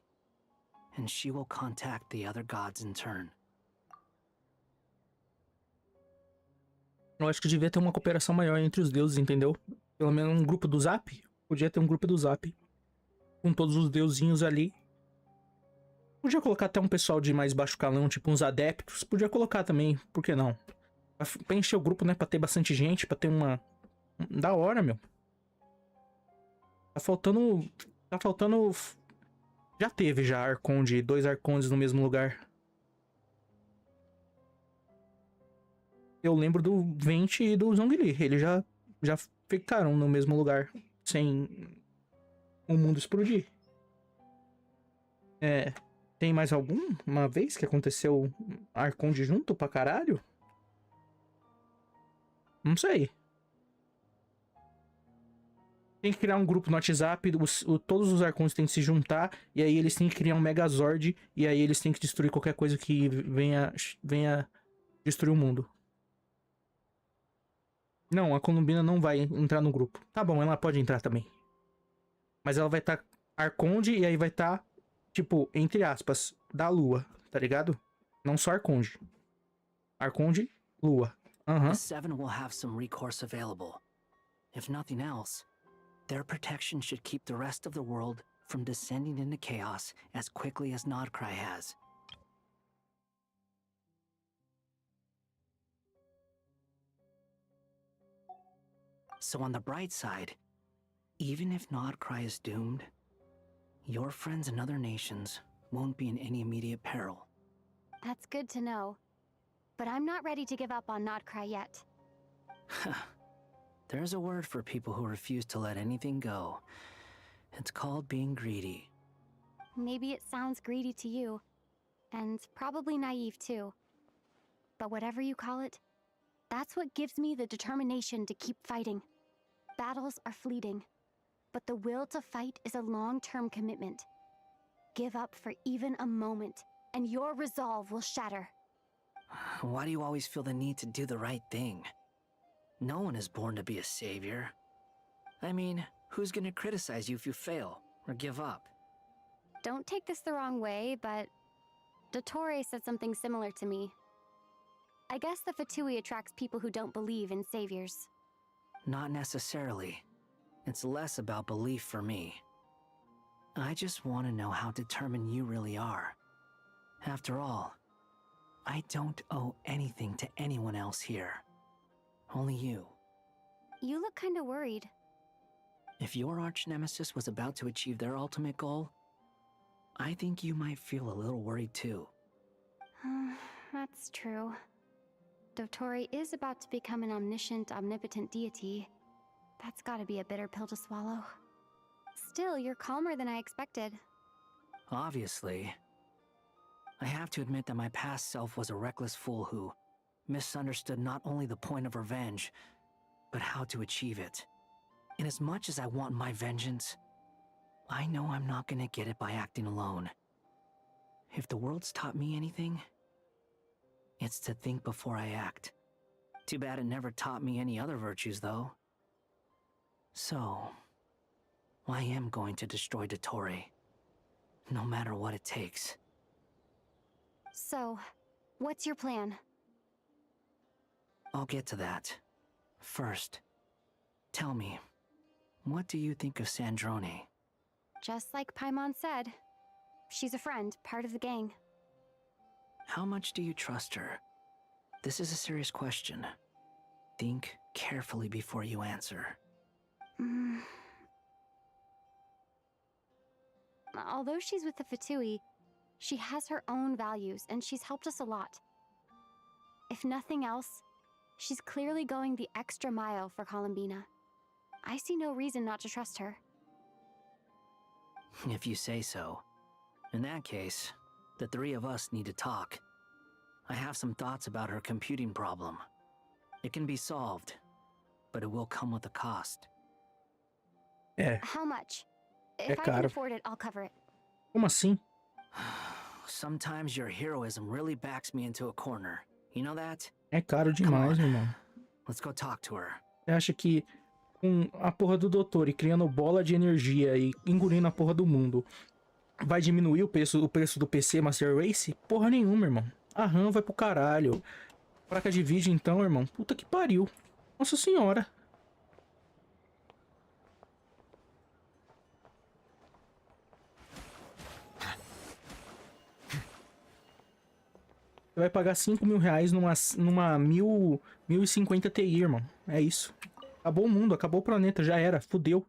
and she will contact the other gods in turn. Eu acho que devia ter uma cooperação maior entre os deuses, entendeu? Pelo menos um grupo do Zap. Podia ter um grupo do Zap. Com todos os deusinhos ali. Podia colocar até um pessoal de mais baixo calão, tipo uns adeptos. Podia colocar também, por que não? Pra encher o grupo, né? Pra ter bastante gente, pra ter uma... Da hora, meu. Tá faltando... Já teve já Arconde, 2 Arcondes no mesmo lugar. Eu lembro do Vente e do Zhongli. Eles já ficaram no mesmo lugar. Sem o mundo explodir. Tem mais alguma vez que aconteceu Arconde junto pra caralho? Não sei. Tem que criar um grupo no WhatsApp, todos os arcontes têm que se juntar, e aí eles têm que criar um Megazord, e aí eles têm que destruir qualquer coisa que venha destruir o mundo. Não, a Columbina não vai entrar no grupo. Tá bom, ela pode entrar também. Mas ela vai estar Arconde, e aí vai estar, tipo, entre aspas, da Lua, tá ligado? Não só Arconde. Arconde, Lua. The Seven will have some recourse available. If nothing else, their protection should keep the rest of the world from descending into chaos as quickly as Nodcry has. So on the bright side, even if Nodcry is doomed, your friends in other nations won't be in any immediate peril. That's good to know. But I'm not ready to give up on Nodcry yet. There's a word for people who refuse to let anything go. It's called being greedy. Maybe it sounds greedy to you, and probably naive too. But whatever you call it, that's what gives me the determination to keep fighting. Battles are fleeting, but the will to fight is a long-term commitment. Give up for even a moment, and your resolve will shatter. Why do you always feel the need to do the right thing? No one is born to be a savior. I mean, who's gonna criticize you if you fail, or give up? Don't take this the wrong way, but Dottore said something similar to me. I guess the Fatui attracts people who don't believe in saviors. Not necessarily. It's less about belief for me. I just want to know how determined you really are. After all, I don't owe anything to anyone else here. Only you. You look kinda worried. If your arch-nemesis was about to achieve their ultimate goal, I think you might feel a little worried too. That's true. Dottore is about to become an omniscient, omnipotent deity. That's gotta be a bitter pill to swallow. Still, you're calmer than I expected. Obviously. I have to admit that my past self was a reckless fool who misunderstood not only the point of revenge, but how to achieve it. And as much as I want my vengeance, I know I'm not gonna get it by acting alone. If the world's taught me anything, it's to think before I act. Too bad it never taught me any other virtues, though. So, I am going to destroy Dottore, no matter what it takes. So, what's your plan? I'll get to that. First, tell me, what do you think of Sandrone? Just like Paimon said, she's a friend, part of the gang. How much do you trust her? This is a serious question. Think carefully before you answer. Although she's with the Fatui, she has her own values, and she's helped us a lot. If nothing else, she's clearly going the extra mile for Columbina. I see no reason not to trust her. If you say so. In that case, the three of us need to talk. I have some thoughts about her computing problem. It can be solved, but it will come with a cost. How much? If I can afford it, I'll cover it. Como assim? Sometimes your heroism really backs me into a corner. You know that? É caro demais, meu irmão. Let's go talk to her. Você acha que com a porra do doutor e criando bola de energia e engolindo a porra do mundo vai diminuir o preço do PC Master Race? Porra nenhuma, irmão. A RAM vai pro caralho. Placa de vídeo então, irmão. Puta que pariu. Nossa senhora. Você vai pagar 5 mil reais numa 1050 Ti, irmão. É isso. Acabou o mundo, acabou o planeta, já era. Fudeu.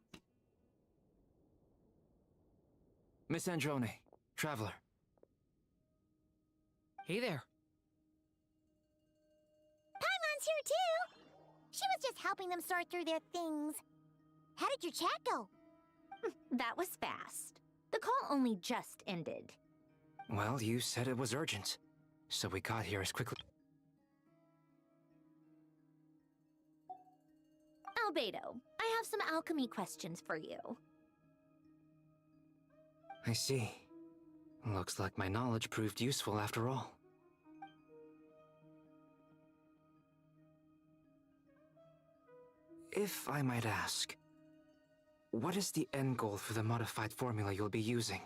Miss Androne, traveler. Hey there. Paimon's here too. She was just helping them sort through their things. How did your chat go? That was fast. The call only just ended. Well, you said it was urgent, so we got here as quickly. Albedo, I have some alchemy questions for you. I see. Looks like my knowledge proved useful after all. If I might ask, what is the end goal for the modified formula you'll be using?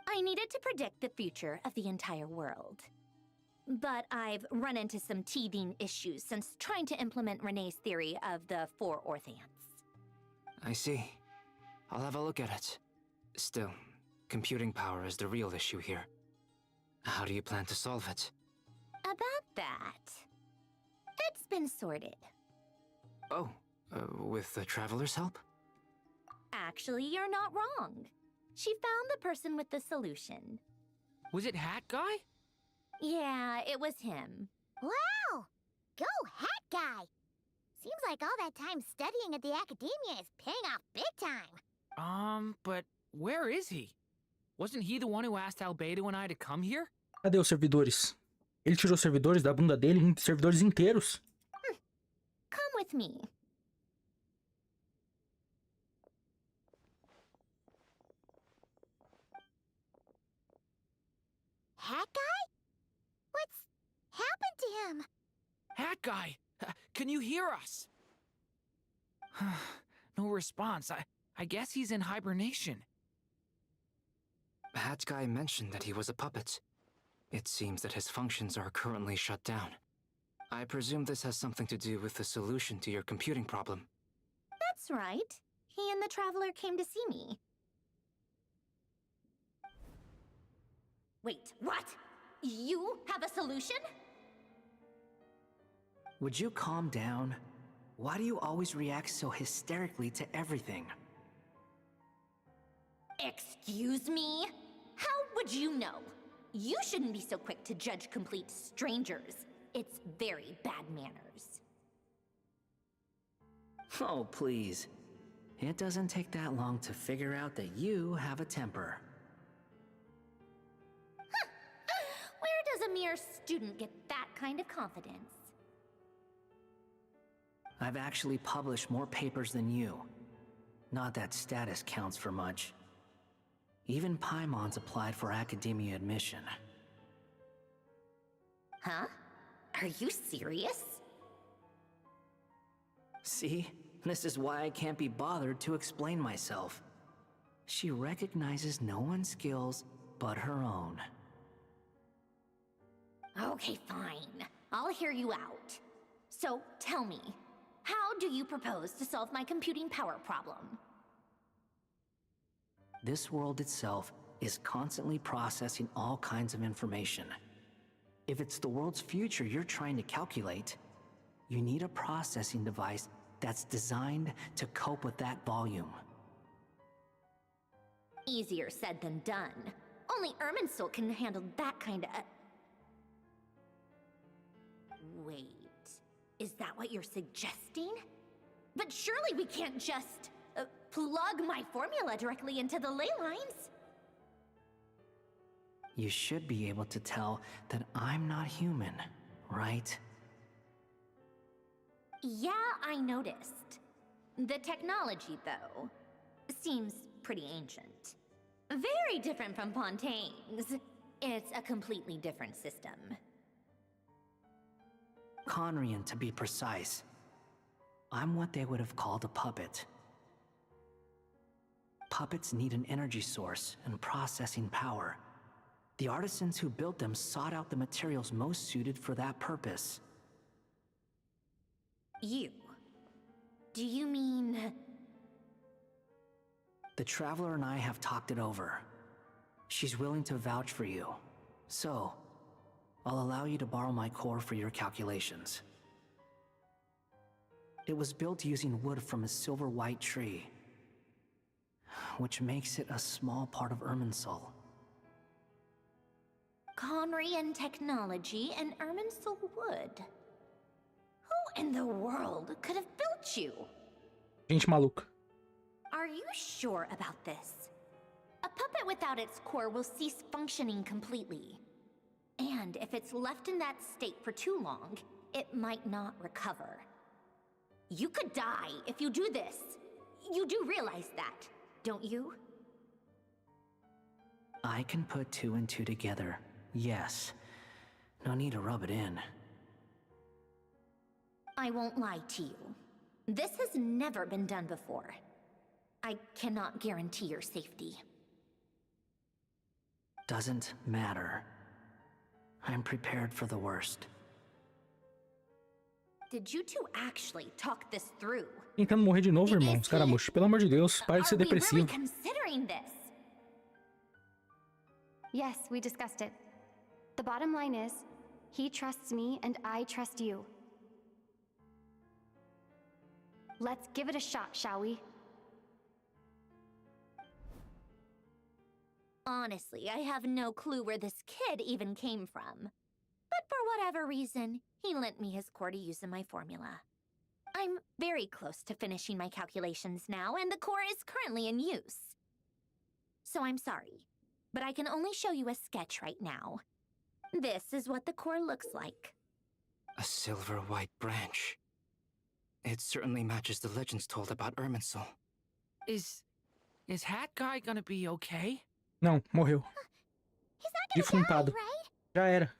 I needed to predict the future of the entire world. But I've run into some teething issues since trying to implement Renee's theory of the four orthants. I see. I'll have a look at it. Still, computing power is the real issue here. How do you plan to solve it? About that, it's been sorted. Oh, with the Traveler's help? Actually, you're not wrong. She found the person with the solution. Was it Hat Guy? Yeah, it was him. Wow! Go Hat Guy! Seems like all that time studying at the academia is paying off big time. But where is he? Wasn't he the one who asked Albedo and I to come here? Cadê os servidores? Ele tirou os servidores da bunda dele, servidores inteiros. Come with me. Hat Guy? What's happened to him? Hat Guy! Can you hear us? No response. I guess he's in hibernation. Hat Guy mentioned that he was a puppet. It seems that his functions are currently shut down. I presume this has something to do with the solution to your computing problem. That's right. He and the Traveler came to see me. Wait, what? You have a solution? Would you calm down? Why do you always react so hysterically to everything? Excuse me? How would you know? You shouldn't be so quick to judge complete strangers. It's very bad manners. Oh, please. It doesn't take that long to figure out that you have a temper. Where does a mere student get that kind of confidence? I've actually published more papers than you. Not that status counts for much. Even Paimon's applied for academia admission. Huh? Are you serious? See? This is why I can't be bothered to explain myself. She recognizes no one's skills but her own. Okay, fine. I'll hear you out. So, tell me, how do you propose to solve my computing power problem? This world itself is constantly processing all kinds of information. If it's the world's future you're trying to calculate, you need a processing device that's designed to cope with that volume. Easier said than done. Only Irminsul can handle that kind of... Wait, is that what you're suggesting? But surely we can't just plug my formula directly into the ley lines. You should be able to tell that I'm not human, right? Yeah, I noticed. The technology, though, seems pretty ancient. Very different from Fontaine's. It's a completely different system. Conrian, to be precise. I'm what they would have called a puppet. Puppets need an energy source and processing power. The artisans who built them sought out the materials most suited for that purpose. You? Do you mean... The Traveler and I have talked it over. She's willing to vouch for you. So, I'll allow you to borrow my core for your calculations. It was built using wood from a silver-white tree, which makes it a small part of Irminsul. Conrian technology and Irminsul wood. Who in the world could have built you? Gente maluca. Are you sure about this? A puppet without its core will cease functioning completely. And if it's left in that state for too long, it might not recover. You could die if you do this. You do realize that, don't you? I can put 2 and 2 together, yes. No need to rub it in. I won't lie to you. This has never been done before. I cannot guarantee your safety. Doesn't matter. I'm prepared for the worst. Did you two actually talk this through? Tentando morrer de novo, irmão. Escaramucho. Pelo amor de Deus, pare de ser Are we really depressivo. considering this? Yes, we discussed it. The bottom line is, he trusts me and I trust you. Let's give it a shot, shall we? Honestly, I have no clue where this kid even came from. But for whatever reason, he lent me his core to use in my formula. I'm very close to finishing my calculations now, and the core is currently in use. So I'm sorry, but I can only show you a sketch right now. This is what the core looks like. A silver-white branch. It certainly matches the legends told about Irminsul. Is Hat Guy gonna be okay? Não, morreu. Defuntado. Já era.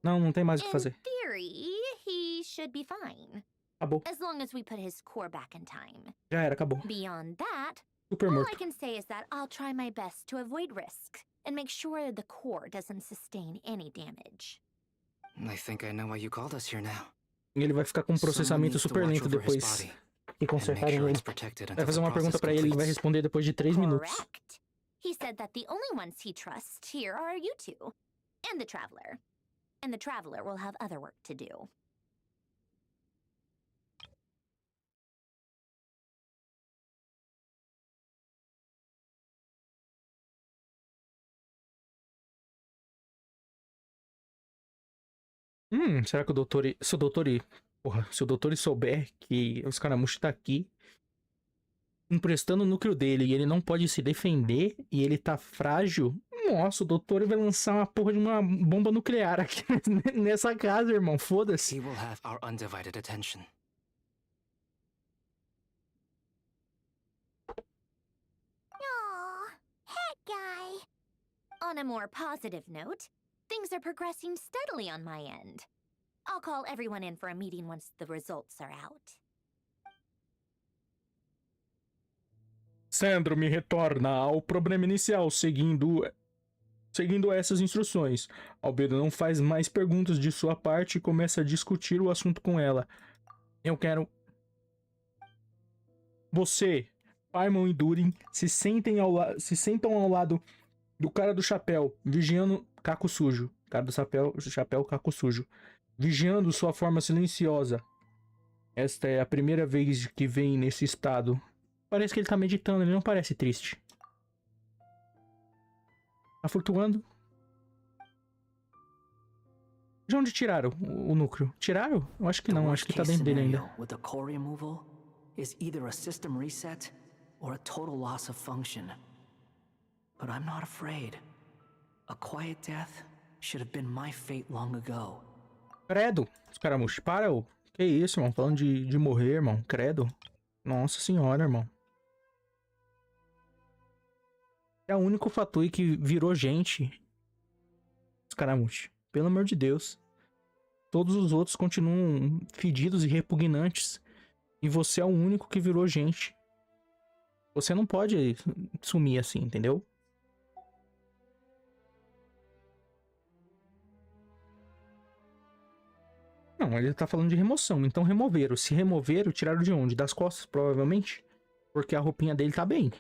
Não tem mais o que fazer. In theory, he should be fine. Acabou. As long as we put his core back in time. Já era, acabou. Beyond that, Super all morto. I can say is that I'll try my best to avoid risk and make sure the core doesn't sustain any damage. I think I know why you called us here now. E ele vai ficar com um processamento super lento depois que consertarem ele. Vai fazer uma pergunta pra ele, ele vai responder depois de 3 minutos. Correct. He said that the only ones he trusts here are you two, and the Traveler. And the Traveler will have other work to do. Será que se o doutor souber que o Scaramucci tá aqui emprestando o núcleo dele e ele não pode se defender e ele tá frágil, nossa, o doutor vai lançar uma porra de uma bomba nuclear aqui nessa casa, irmão, foda-se. He will have our undivided attention. Aw, Hat Guy. On a more positive note, things are progressing steadily on my end. I'll call everyone in for a meeting once the results are out. Sandro me retorna ao problema inicial, seguindo essas instruções. Albedo não faz mais perguntas de sua parte e começa a discutir o assunto com ela. Eu quero... Você, Paimon e Durin se sentam ao lado do cara do chapéu, vigiando caco sujo. Cara do chapéu, caco sujo. Vigiando sua forma silenciosa. Esta é a primeira vez que vem nesse estado. Parece que ele tá meditando, ele não parece triste. Tá flutuando. De onde tiraram o núcleo? Tiraram? Eu acho que não, acho que tá dentro dele ainda. With the core removal is either a system reset or a total loss of function. But I'm not afraid. A quiet death should have been my fate long ago. Credo, Scaramucci, para, ô. Que isso, irmão? Falando de morrer, irmão. Credo. Nossa senhora, irmão. É o único Fatui que virou gente. Scaramucci. Pelo amor de Deus. Todos os outros continuam fedidos e repugnantes. E você é o único que virou gente. Você não pode sumir assim, entendeu? Não, ele tá falando de remoção. Então removeram. Se removeram, tiraram de onde? Das costas, provavelmente. Porque a roupinha dele tá bem.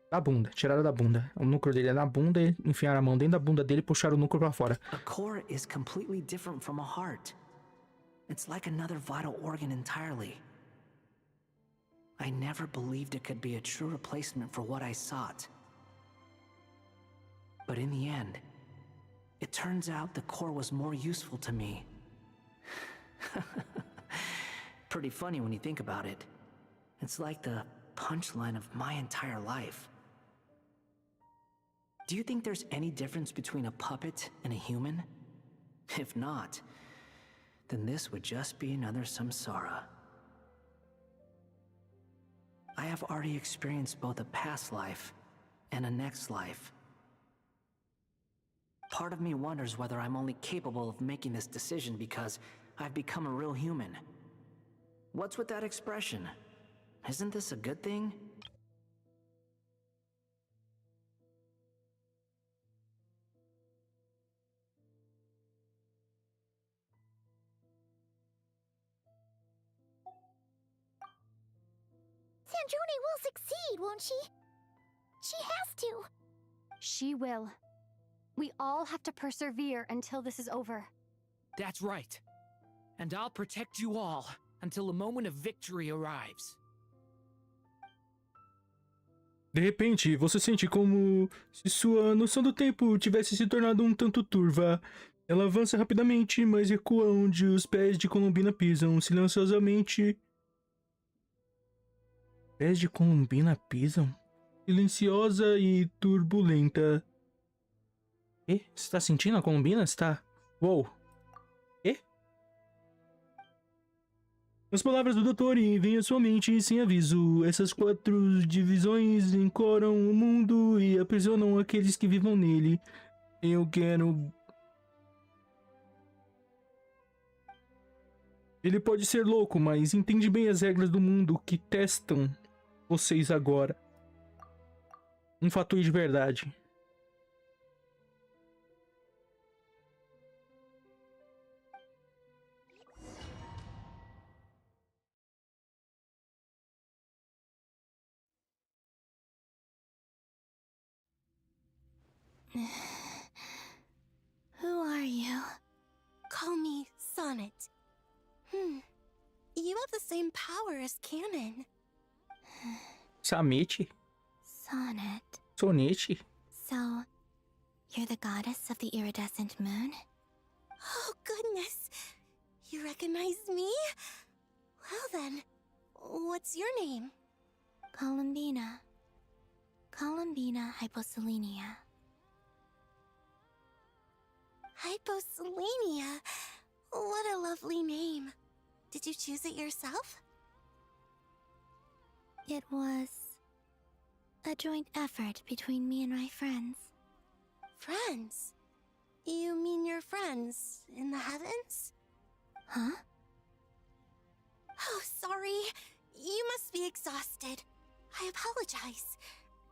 Da bunda. Tiraram da bunda. O núcleo dele é na bunda, enfiaram a mão dentro da bunda dele e puxaram o núcleo pra fora. A core is completely different from a heart. It's like another vital organ entirely. I never believed it could be a true replacement for what I sought. But in the end, it turns out the core was more useful to me. Pretty funny when you think about it. It's like the punchline of my entire life. Do you think there's any difference between a puppet and a human? If not, then this would just be another samsara. I have already experienced both a past life and a next life. Part of me wonders whether I'm only capable of making this decision because I've become a real human. What's with that expression? Isn't this a good thing? Sandrone will succeed, won't she? She has to. She will. We all have to persevere until this is over. That's right. And I'll protect you all until a moment of victory arrives. De repente, você sente como se sua noção do tempo tivesse se tornado um tanto turva. Ela avança rapidamente, mas recua onde os pés de Colombina pisam, silenciosamente. Pés de Colombina pisam? Silenciosa e turbulenta. E? Você tá sentindo a Colombina? Está... Uou! E? As palavras do doutor vêm à sua mente sem aviso. Essas 4 divisões encoram o mundo e aprisionam aqueles que vivam nele. Eu quero... Ele pode ser louco, mas entende bem as regras do mundo que testam vocês agora. Um fator de verdade. Who are you? Call me Sonnet. You have the same power as Canon. Samete? Sonnet. Sonete? So, you're the goddess of the iridescent moon? Oh, goodness. You recognize me? Well then, what's your name? Columbina. Columbina Hyposelenia. Hyposelenia? What a lovely name. Did you choose it yourself? It was a joint effort between me and my friends. Friends? You mean your friends in the heavens? Huh? Oh, sorry. You must be exhausted. I apologize.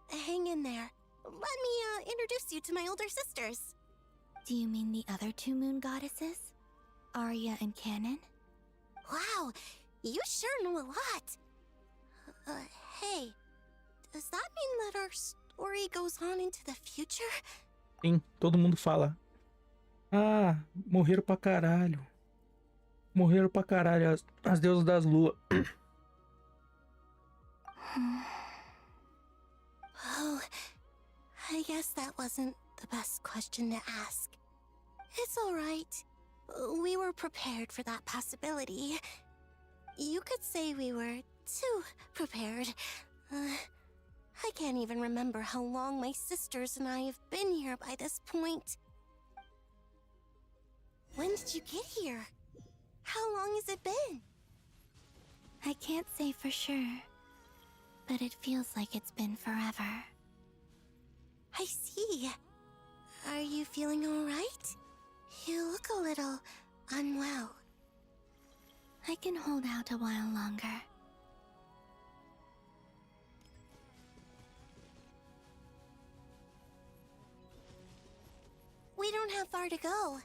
Hang in there. Let me introduce you to my older sisters. Do you mean the other 2 moon goddesses? Arya and Canon? Wow, you sure know a lot. Hey, does that mean that our story goes on into the future? Sim, todo mundo fala. Ah, morreram pra caralho. Morreram pra caralho as deusas das luas. Oh, I guess that wasn't the best question to ask. It's alright. We were prepared for that possibility. You could say we were too prepared. I can't even remember how long my sisters and I have been here by this point. When did you get here? How long has it been? I can't say for sure, but it feels like it's been forever. I see. Are you feeling alright? You look a little unwell. I can hold out a while longer. We don't have far to go.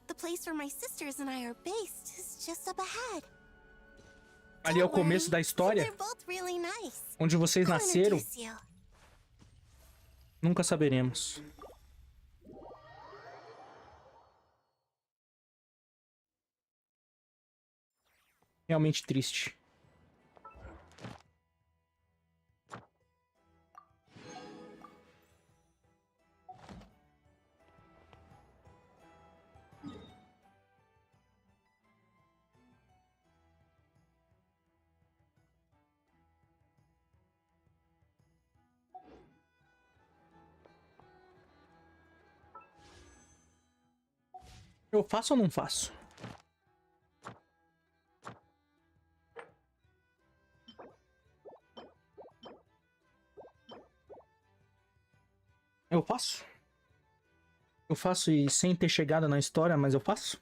The place where my sisters and I are based is just up ahead. Ali é o começo da história? They're both really nice. Onde vocês I'll nasceram? introduce you. Nunca saberemos. Realmente triste. Eu faço ou não faço? Eu faço? Eu faço e sem ter chegado na história, mas eu faço?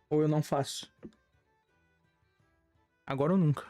Ou eu não faço? Agora ou nunca.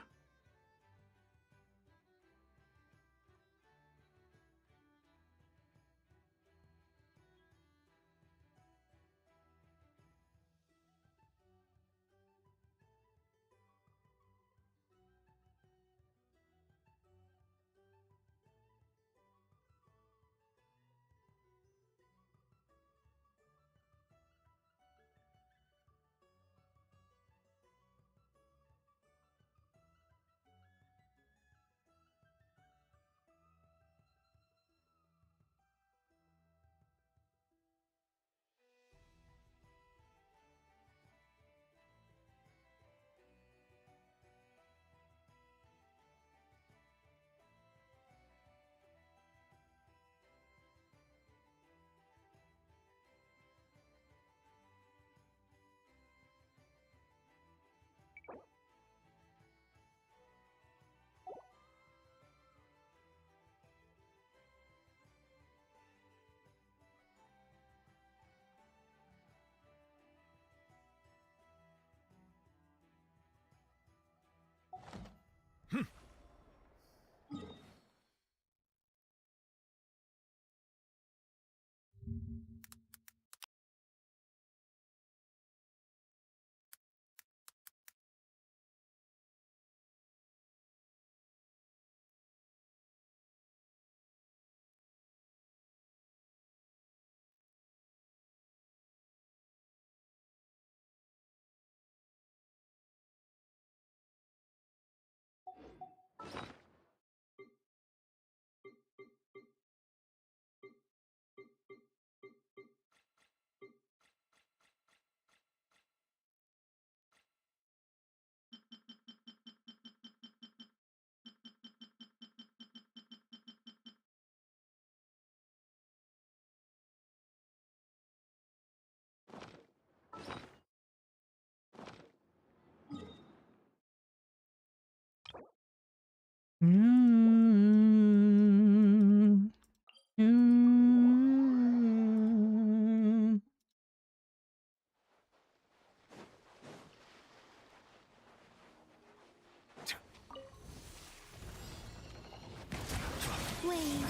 Wayne.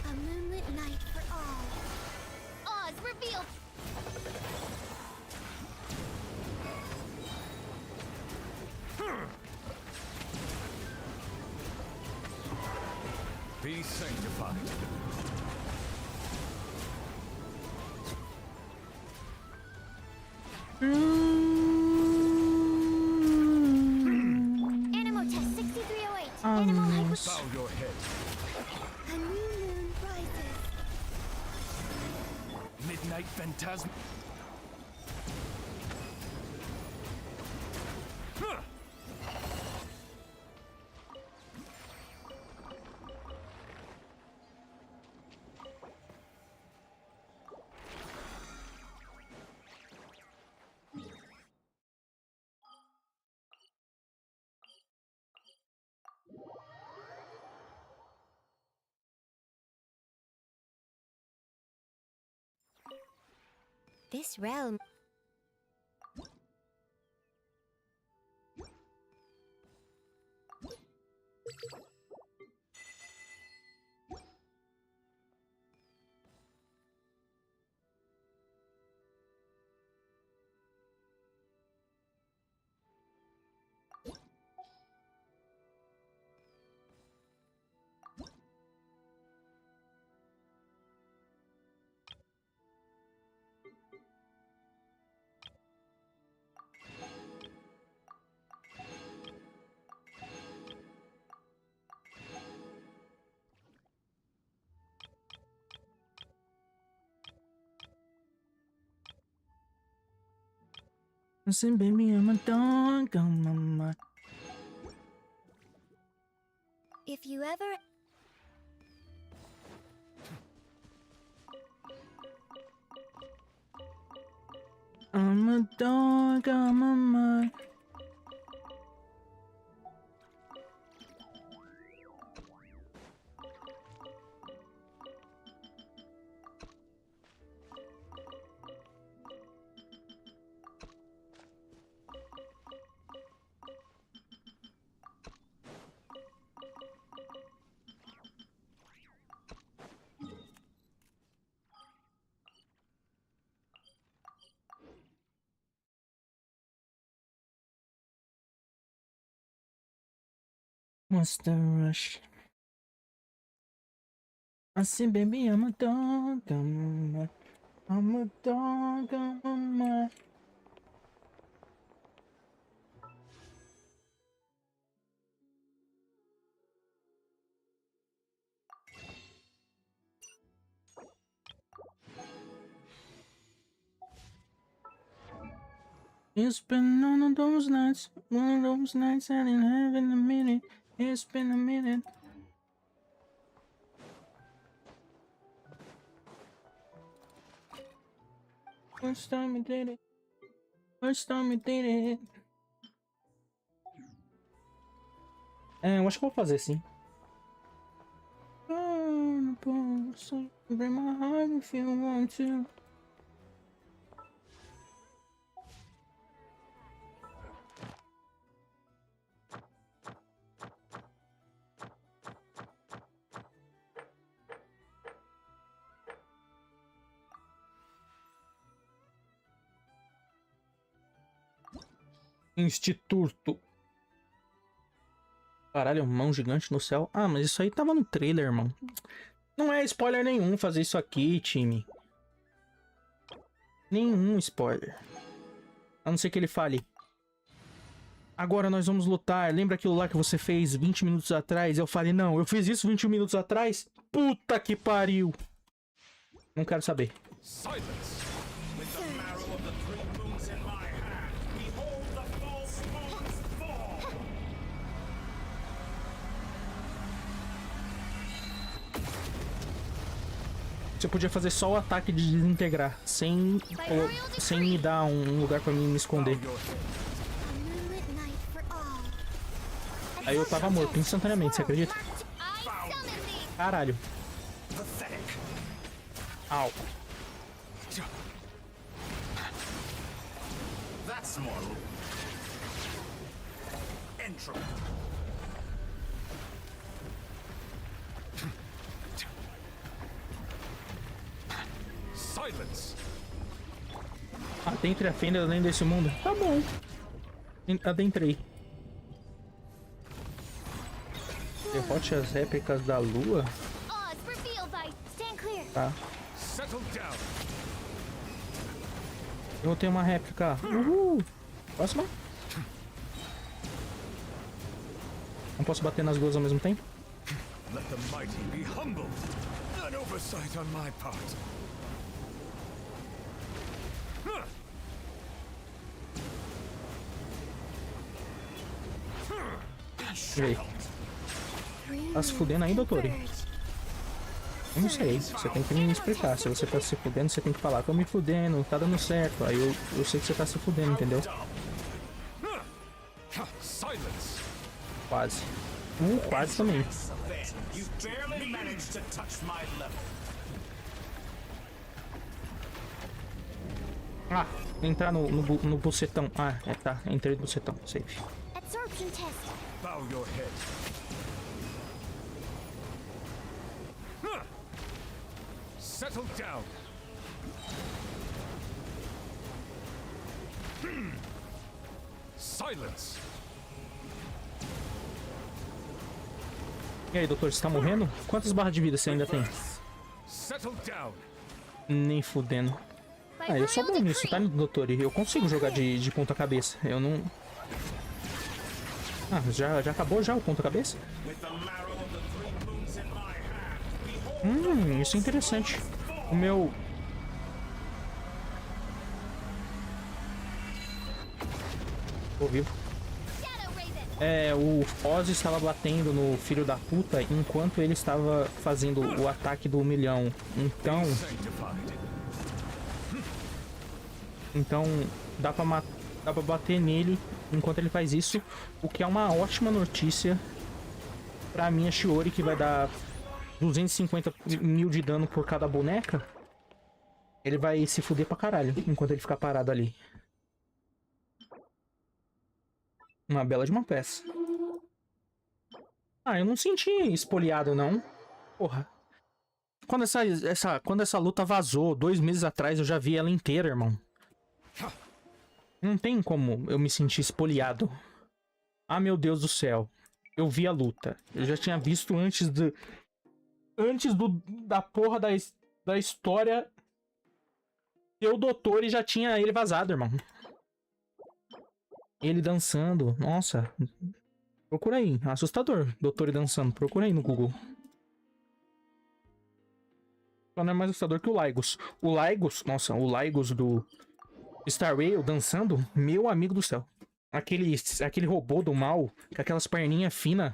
A moonlit night for all. Oz revealed. Be sanctified. Animal test 6308. Animal hyper. Bow your head. A new moon rises. Midnight phantasm. This realm. Listen, baby, I'm a dog on my mind. If you ever. I'm a dog on my mind. Monster Rush. I see, baby, I'm a dog. I'm a dog. I'm a... It's been one of those nights I didn't have in a minute. It's been a minute. First time we did it. First time we did it. É, eu acho que eu vou fazer sim. Bring my heart if you want to. Instituto. Caralho, mão gigante no céu. Ah, mas isso aí tava no trailer, irmão. Não é spoiler nenhum fazer isso aqui, time. Nenhum spoiler. A não ser que ele fale: agora nós vamos lutar. Lembra aquilo lá que você fez 20 minutos atrás? Eu falei: não, eu fiz isso 21 minutos atrás? Puta que pariu. Não quero saber. Silence. Você podia fazer só o ataque de desintegrar, sem me dar um lugar pra mim me esconder. Aí eu tava morto instantaneamente, você acredita? Caralho. Au. Adentre a fenda além desse mundo? Tá bom. Adentrei. Derrote as réplicas da lua? Tá. Eu tenho uma réplica. Uhul. Próxima. Não posso bater nas duas ao mesmo tempo? Let the mighty be humbled. An oversight on my part. E aí? Tá se fudendo aí, doutor? Eu não sei, você tem que me explicar. Se você tá se fudendo, você tem que falar: tô me fudendo, tá dando certo. Aí eu sei que você tá se fudendo, entendeu? Quase. Quase também. Ah, entrar no bucetão. Ah, é, tá. Entrei no bucetão. Safe. Bow your head. Settle down. Silence. E aí, doutor, você tá morrendo? Quantas barras de vida você ainda tem? Settle down. Nem fudendo. Ah, eu sou bom nisso, tá, doutor? Eu consigo jogar de ponta cabeça. Eu não... Ah, já acabou já o ponta-cabeça? Isso é interessante. O meu... Tô vivo. É, o Oz estava batendo no filho da puta enquanto ele estava fazendo o ataque do 1.000.000. Então, dá pra bater nele enquanto ele faz isso, o que é uma ótima notícia pra minha Shiori, que vai dar 250 mil de dano por cada boneca. Ele vai se fuder pra caralho enquanto ele ficar parado ali. Uma bela de uma peça. Ah, eu não senti espoliado, não. Porra. Quando essa luta vazou 2 meses atrás, eu já vi ela inteira, irmão. Não tem como eu me sentir espoliado. Ah, meu Deus do céu. Eu vi a luta. Eu já tinha visto antes do... da porra da história. E o doutor já tinha ele vazado, irmão. Ele dançando. Nossa. Procura aí. Assustador. Doutor dançando. Procura aí no Google. Só não é mais assustador que o Lygos. O Lygos... Nossa, o Lygos do Star Rail dançando. Meu amigo do céu. Aquele robô do mal, com aquelas perninhas finas,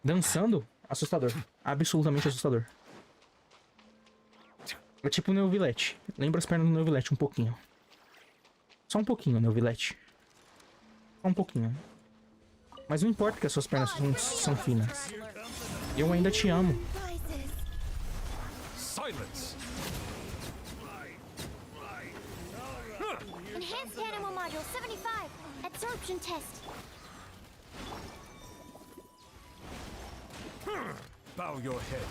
dançando, assustador. Absolutamente assustador. É tipo o Neuvillette. Lembra as pernas do Neuvillette um pouquinho. Só um pouquinho, Neuvillette. Só um pouquinho. Mas não importa que as suas pernas são finas. Eu ainda te amo. Silence. Enhanced Animal Module 75. Absorption test. Bow your head.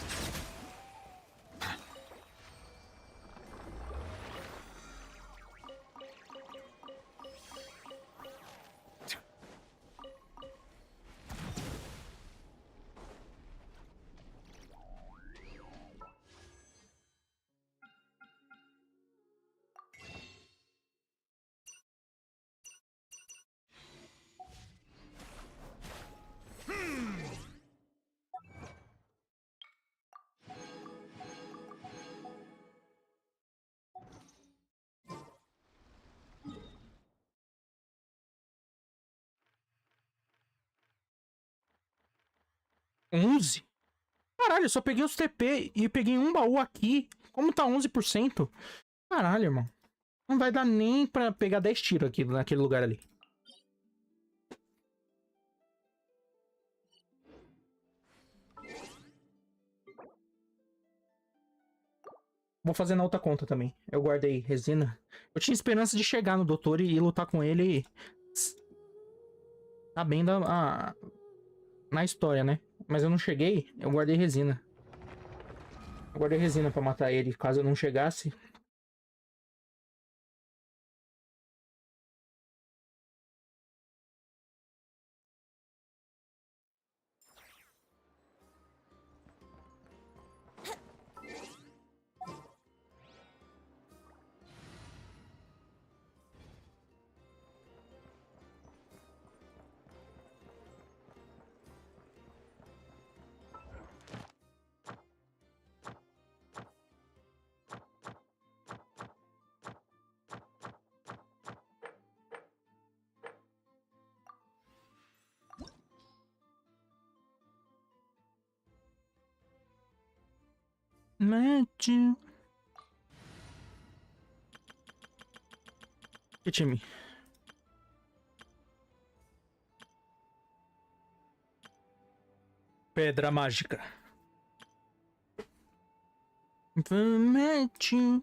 Caralho, eu só peguei os TP e peguei um baú aqui. Como tá 11%? Caralho, irmão. Não vai dar nem pra pegar 10 tiros aqui naquele lugar ali. Vou fazer na outra conta também. Eu guardei resina. Eu tinha esperança de chegar no doutor e lutar com ele. Tá bem na história, né? Mas eu não cheguei, eu guardei resina. Eu guardei resina pra matar ele, caso eu não chegasse. Mete. Que time? Pedra mágica. Mete.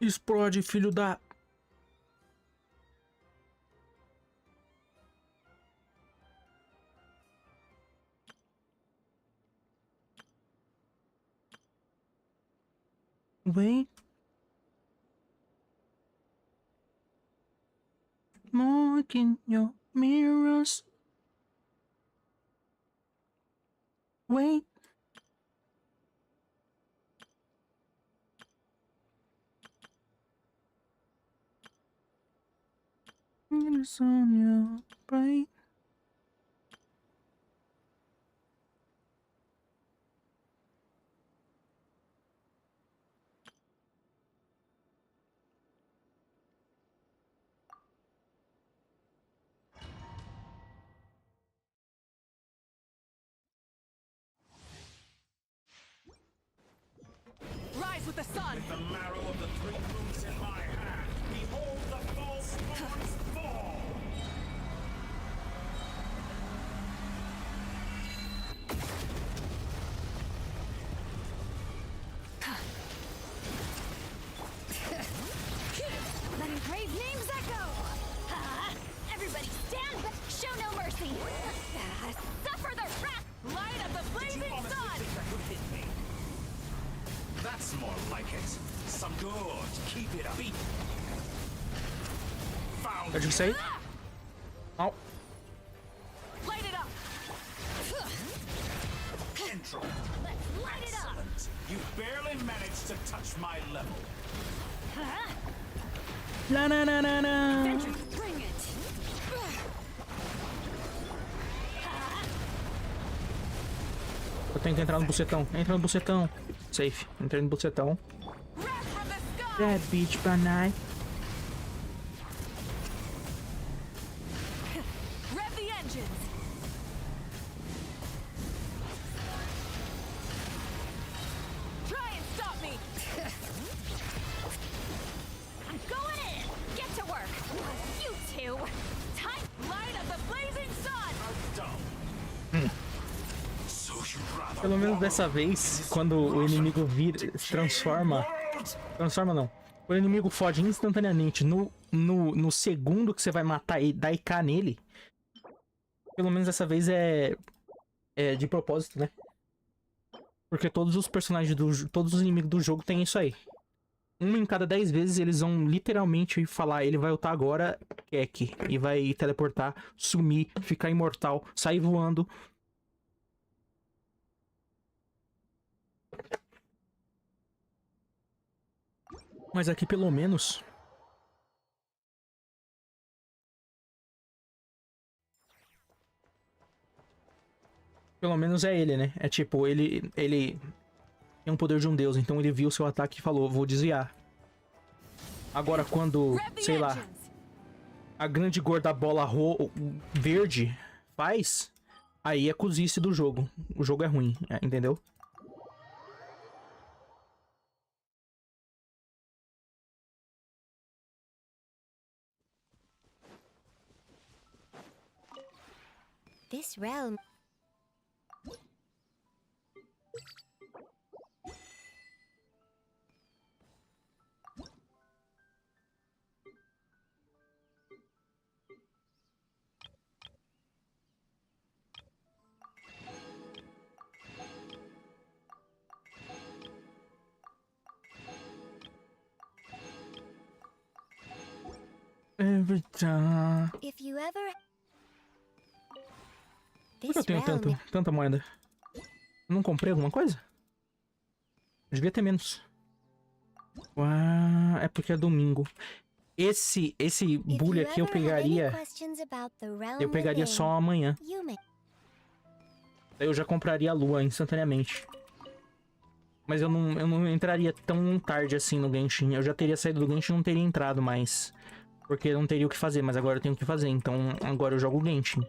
Explode, filho da... Wait. Look in your mirrors. Wait. It's on your brain. Rise with the sun. With the marrow of the three moons in my hand, behold the false moons fall. like it. Some good. Keep it up. Found Pode isso aí. Au. Light it up. intro. Let's light it up. Excellent. You barely managed to touch my level. Não, não, não, não, não. Bring it. Eu tenho que entrar no bucetão. Entra no bucetão. Safe. Entrei no bucetão. That beach by night. Rev the engines. Try and stop me. I'm going in. Get to work. You two. Time light of the blazing sun. Pelo menos dessa vez, quando o inimigo vira, transforma... Transforma não. O inimigo fode instantaneamente no segundo que você vai matar e dar IK nele. Pelo menos dessa vez é de propósito, né? Porque todos os personagens todos os inimigos do jogo tem isso aí. Uma em cada 10 vezes eles vão literalmente falar, ele vai ultar agora, Kek, e vai teleportar, sumir, ficar imortal, sair voando. Mas aqui pelo menos... Pelo menos é ele, né? É tipo, ele tem um poder de um deus, então ele viu o seu ataque e falou, vou desviar. Agora quando, sei lá, a grande gorda bola verde faz, aí é cozice do jogo. O jogo é ruim, entendeu? This realm. Every time. If you ever. Por que eu tenho tanta moeda? Eu não comprei alguma coisa? Eu devia ter menos. Uau, é porque é domingo. Esse bully aqui eu pegaria... Eu pegaria só amanhã. Daí eu já compraria a lua instantaneamente. Mas eu não entraria tão tarde assim no Genshin. Eu já teria saído do Genshin e não teria entrado mais. Porque eu não teria o que fazer, mas agora eu tenho o que fazer. Então agora eu jogo o Genshin.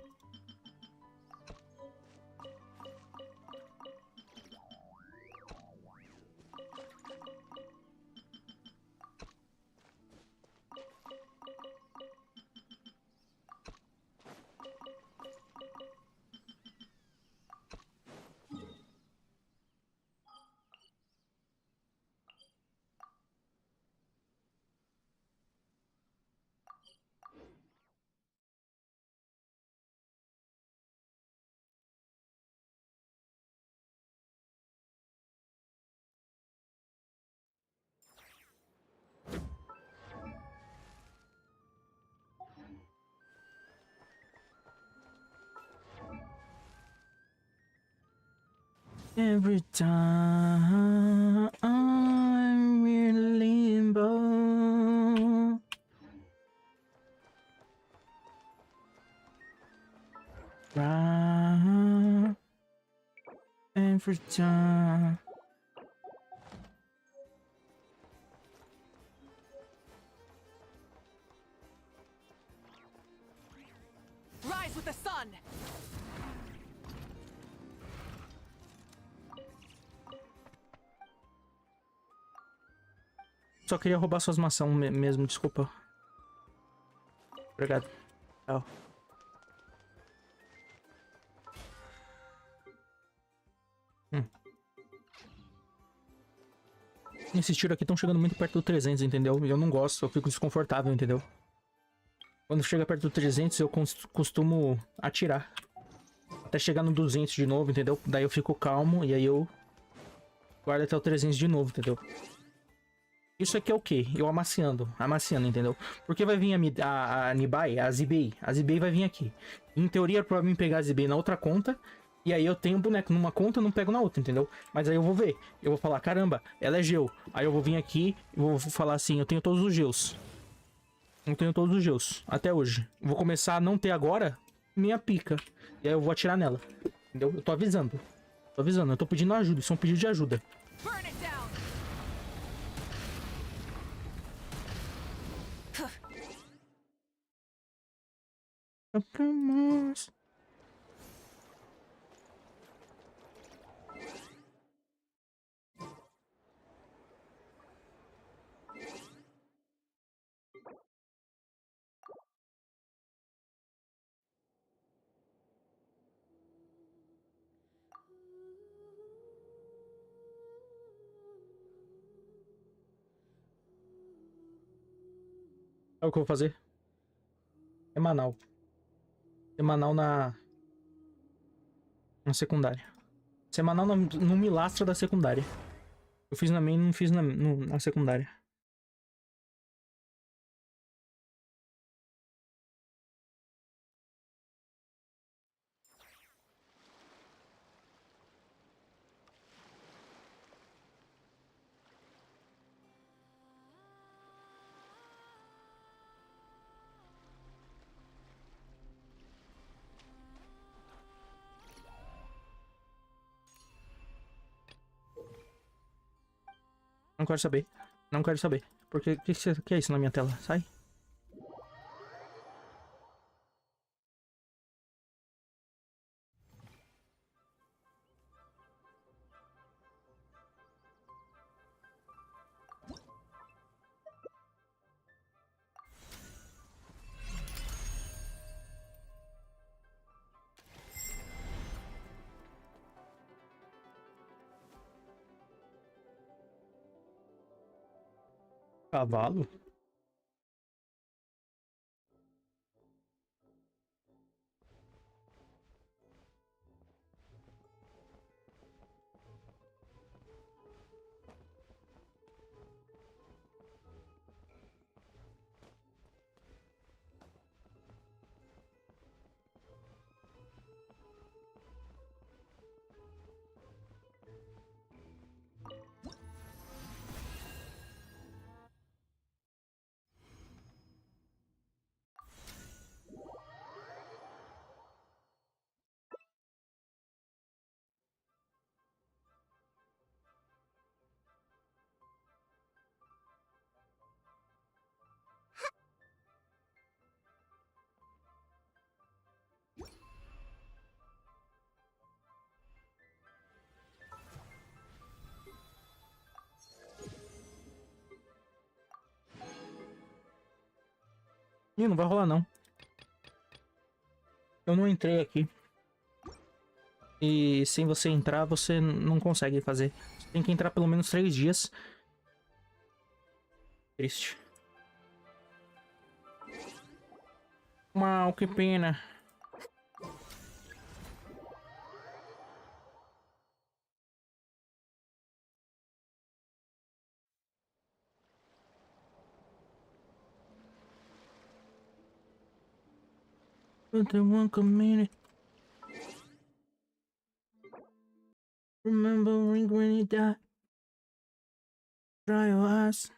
Every time I'm in limbo. Right. Every time. Rise with the sun. Só queria roubar suas maçãs mesmo, desculpa. Obrigado. Tchau. Esses tiros aqui estão chegando muito perto do 300, entendeu? E eu não gosto, eu fico desconfortável, entendeu? Quando chega perto do 300, eu costumo atirar. Até chegar no 200 de novo, entendeu? Daí eu fico calmo e aí eu guardo até o 300 de novo, entendeu? Isso aqui é o quê? Eu amaciando, entendeu? Porque vai vir a Nibai, a Zibei. A Zibei vai vir aqui. Em teoria, é pra mim pegar a Zibei na outra conta. E aí eu tenho um boneco numa conta, eu não pego na outra, entendeu? Mas aí eu vou ver. Eu vou falar, caramba, ela é gel. Aí eu vou vir aqui e vou falar assim, eu tenho todos os geus. Eu tenho todos os geus, até hoje. Vou começar a não ter agora minha pica. E aí eu vou atirar nela, entendeu? Eu tô avisando. Eu tô pedindo ajuda, isso é um pedido de ajuda. Burn it down. É o que eu vou fazer. Semanal. Semanal na secundária. Semanal no milastra da secundária. Eu fiz na main, não fiz na secundária. Não quero saber. Não quero saber. Porque o que é isso na minha tela? Sai. Cavalo? Ih, não vai rolar não. Eu não entrei aqui. E sem você entrar, você não consegue fazer. Você tem que entrar pelo menos 3 dias. Triste. Mal, que pena. Remembering when you died. Dry your eyes.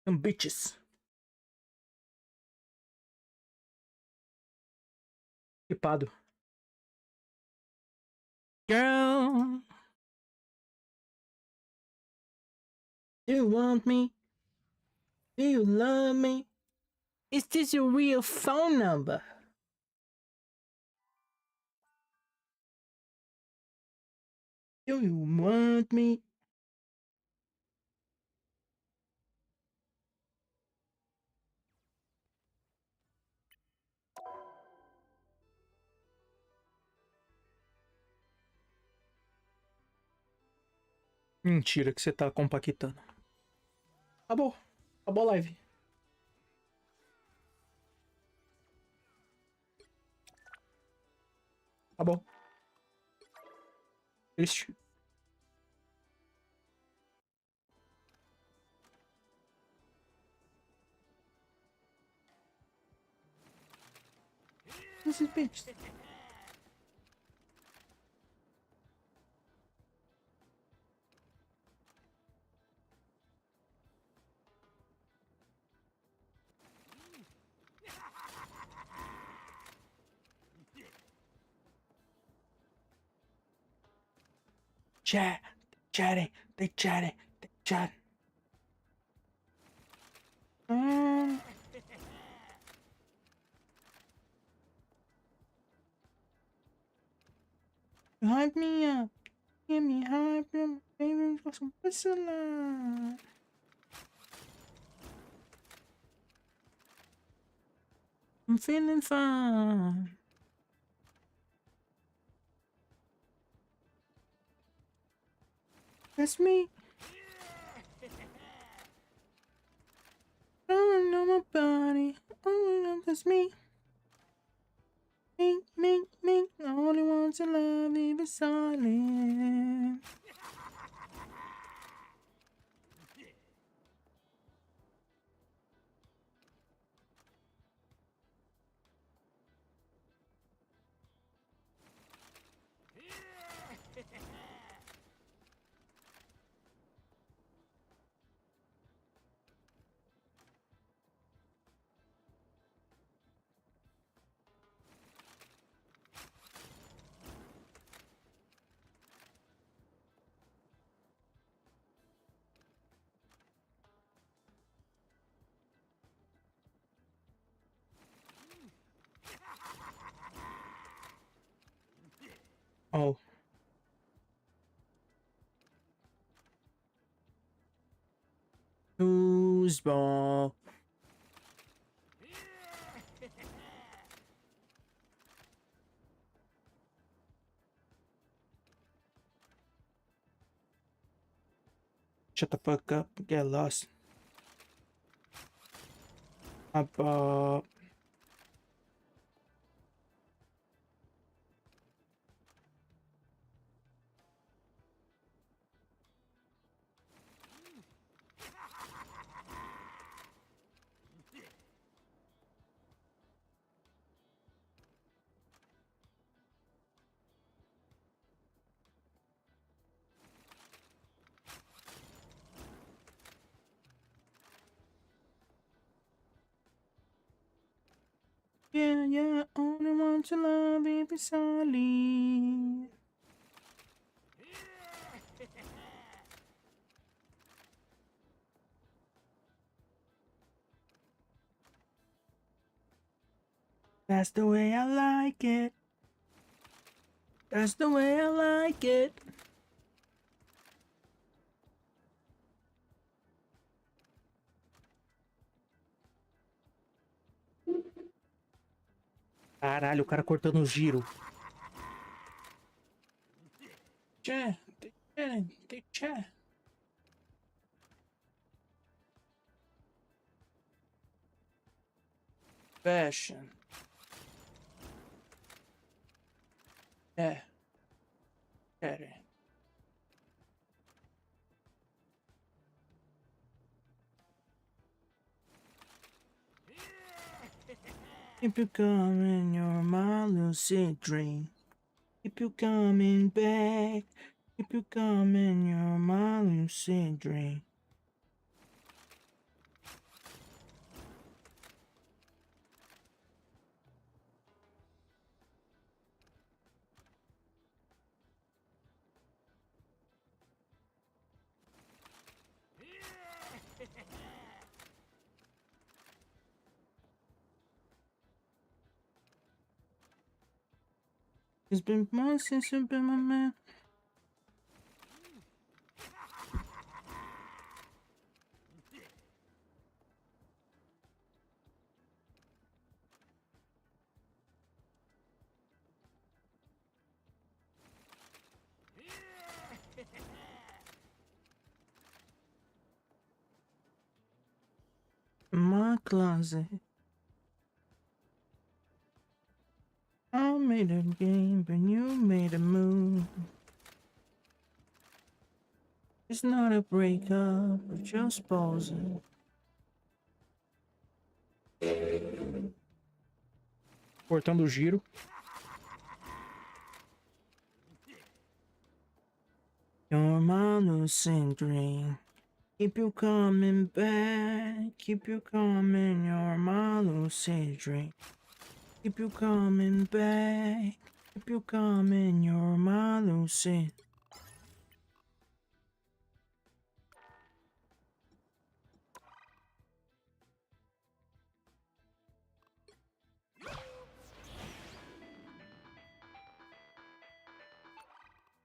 Some bitches. Equipado. Girl. Do you want me? Do you love me? Is this your real phone number? Do you want me? Mentira que você tá compactando. Acabou. Acabou a live. Acabou. Triste. Esses bitches. Chatting. They chatting. Hype me up. Give me hype, baby. Got some pussy. I'm feeling fine. That's me. I know my body. Oh, that's me. Me. I only want to love, leave it silent. Oh. Foosball. Shut the fuck up. Get lost. Up. Yeah, only want to love if it's solid. That's the way I like it. That's the way I like it. Caralho, o cara cortando o giro. Tchê. Fashion. Pera. Keep you coming, you're my lucid dream. Keep you coming back. Keep you coming, you're my lucid dream. It's been months since you've been my man. My closet. I made a game, but you made a move. It's not a breakup, but just pausing. Cortando o giro. You're my lucid dream. Keep you coming back. Keep you coming. You're my lucid dream. Keep you coming back. Keep you coming. You're my lucid.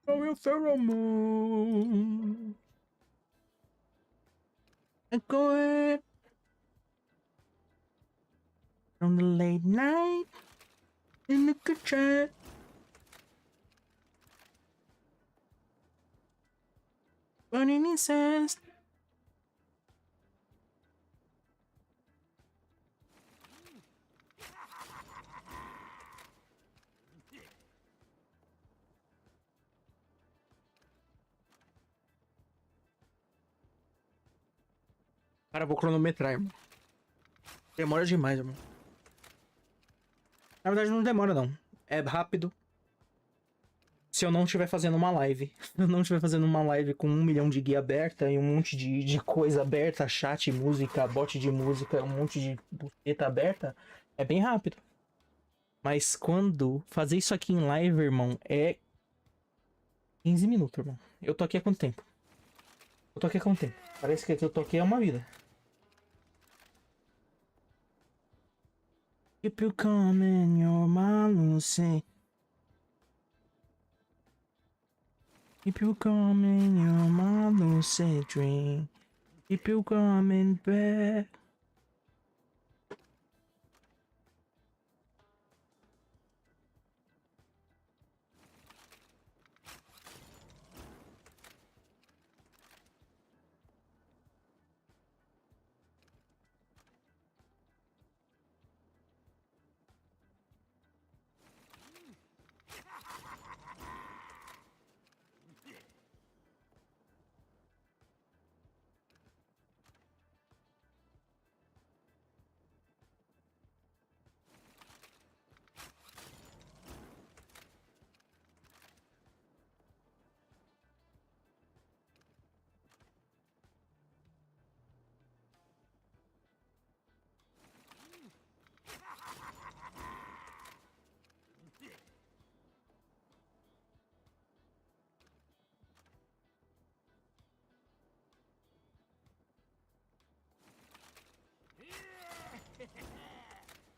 Oh, your pheromone. Go ahead. On the late night in the kitchen. Running incest. Cara, vou cronometrar, irmão. Demora demais, irmão. Na verdade, não demora, não. É rápido. Se eu não estiver fazendo uma live. Se eu não estiver fazendo uma live com 1 milhão de guia aberta e um monte de coisa aberta, chat, música, bot de música, um monte de buceta aberta, é bem rápido. Mas quando fazer isso aqui em live, irmão, é 15 minutos, irmão. Eu tô aqui há quanto tempo? Eu tô aqui há quanto tempo? Parece que eu tô aqui há uma vida. Keep you coming, you're my Lucy. Keep you coming, you're my lucid dream. Keep you coming back.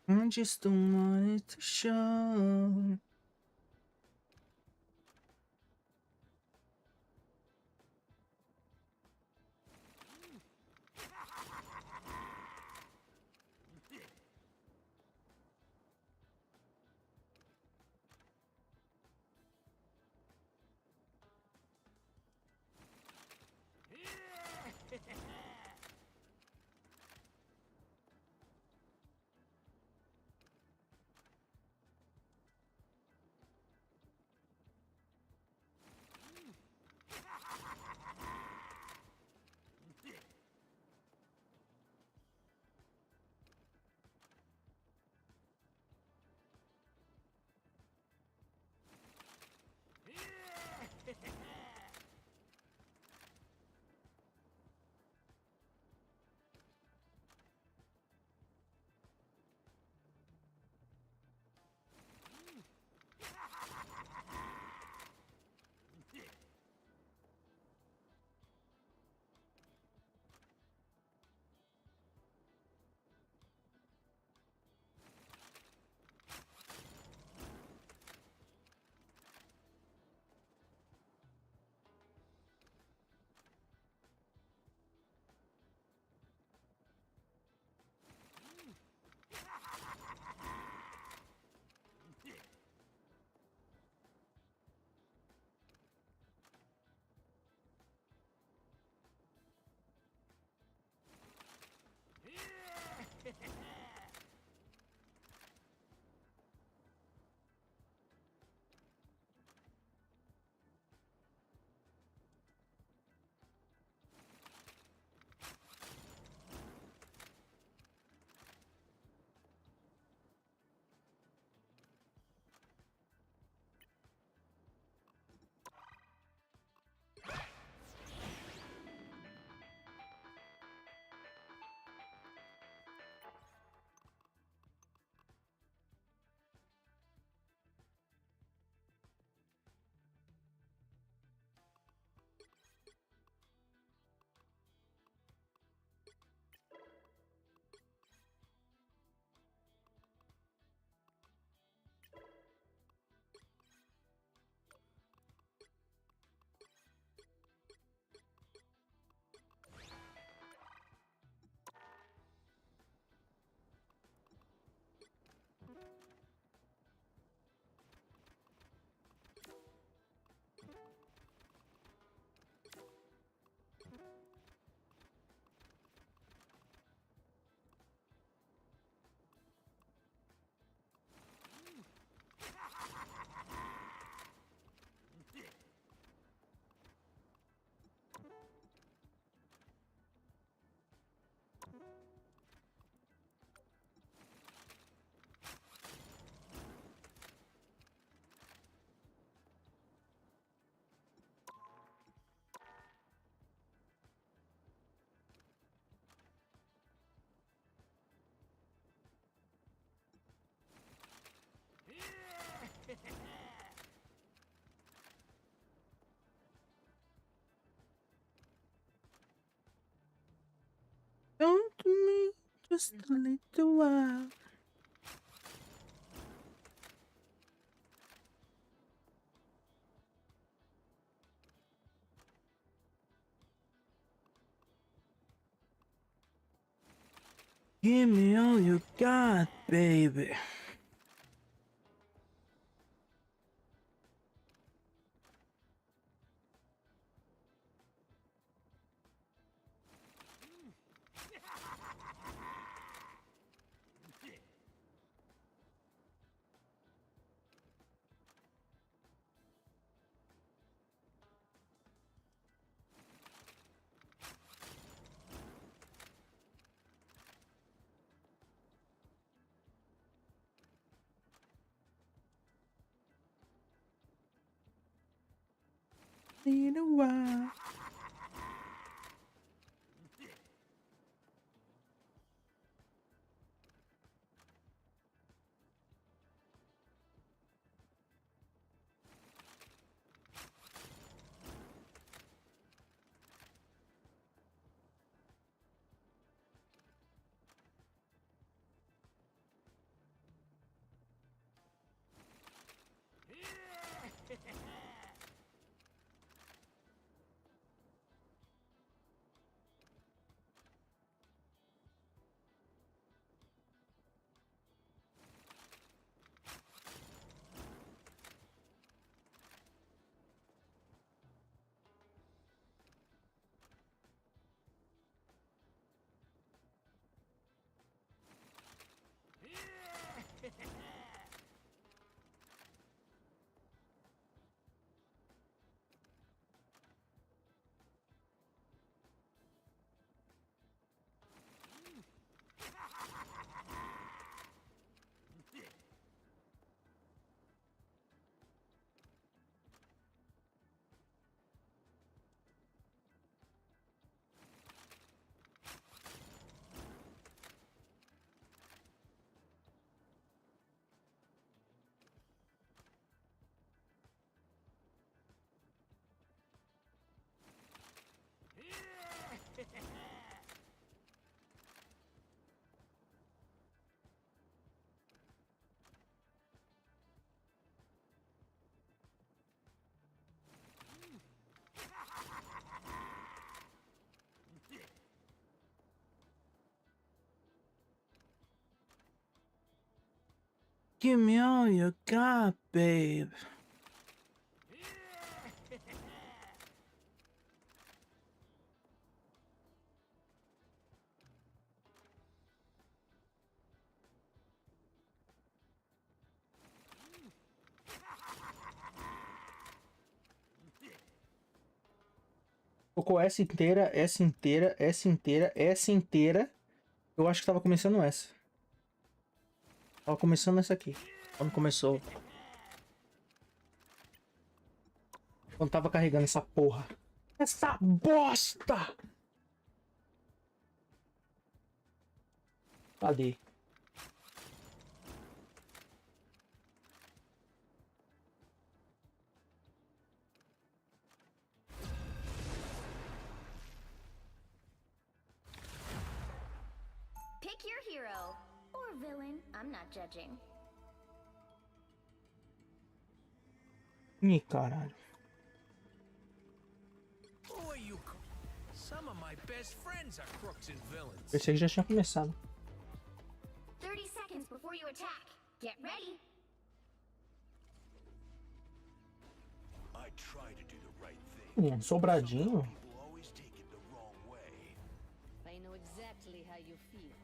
I just don't want it to show. Just a little while. Give me all you got, baby. In a while. Give me all you got, babe. Tocou essa inteira, essa inteira, essa inteira, essa inteira. Eu acho que tava começando essa. Tava começando essa aqui. Quando começou. Quando tava carregando essa porra. Essa bosta! Cadê? Pick your hero. Or villain. I'm not judging. Ih, caralho. Some of my best friends are crooks and villains. Pensei que já tinha começado. 30 seconds before you attack. Get ready. I try to do the right thing. Sobradinho. I know exactly how you feel.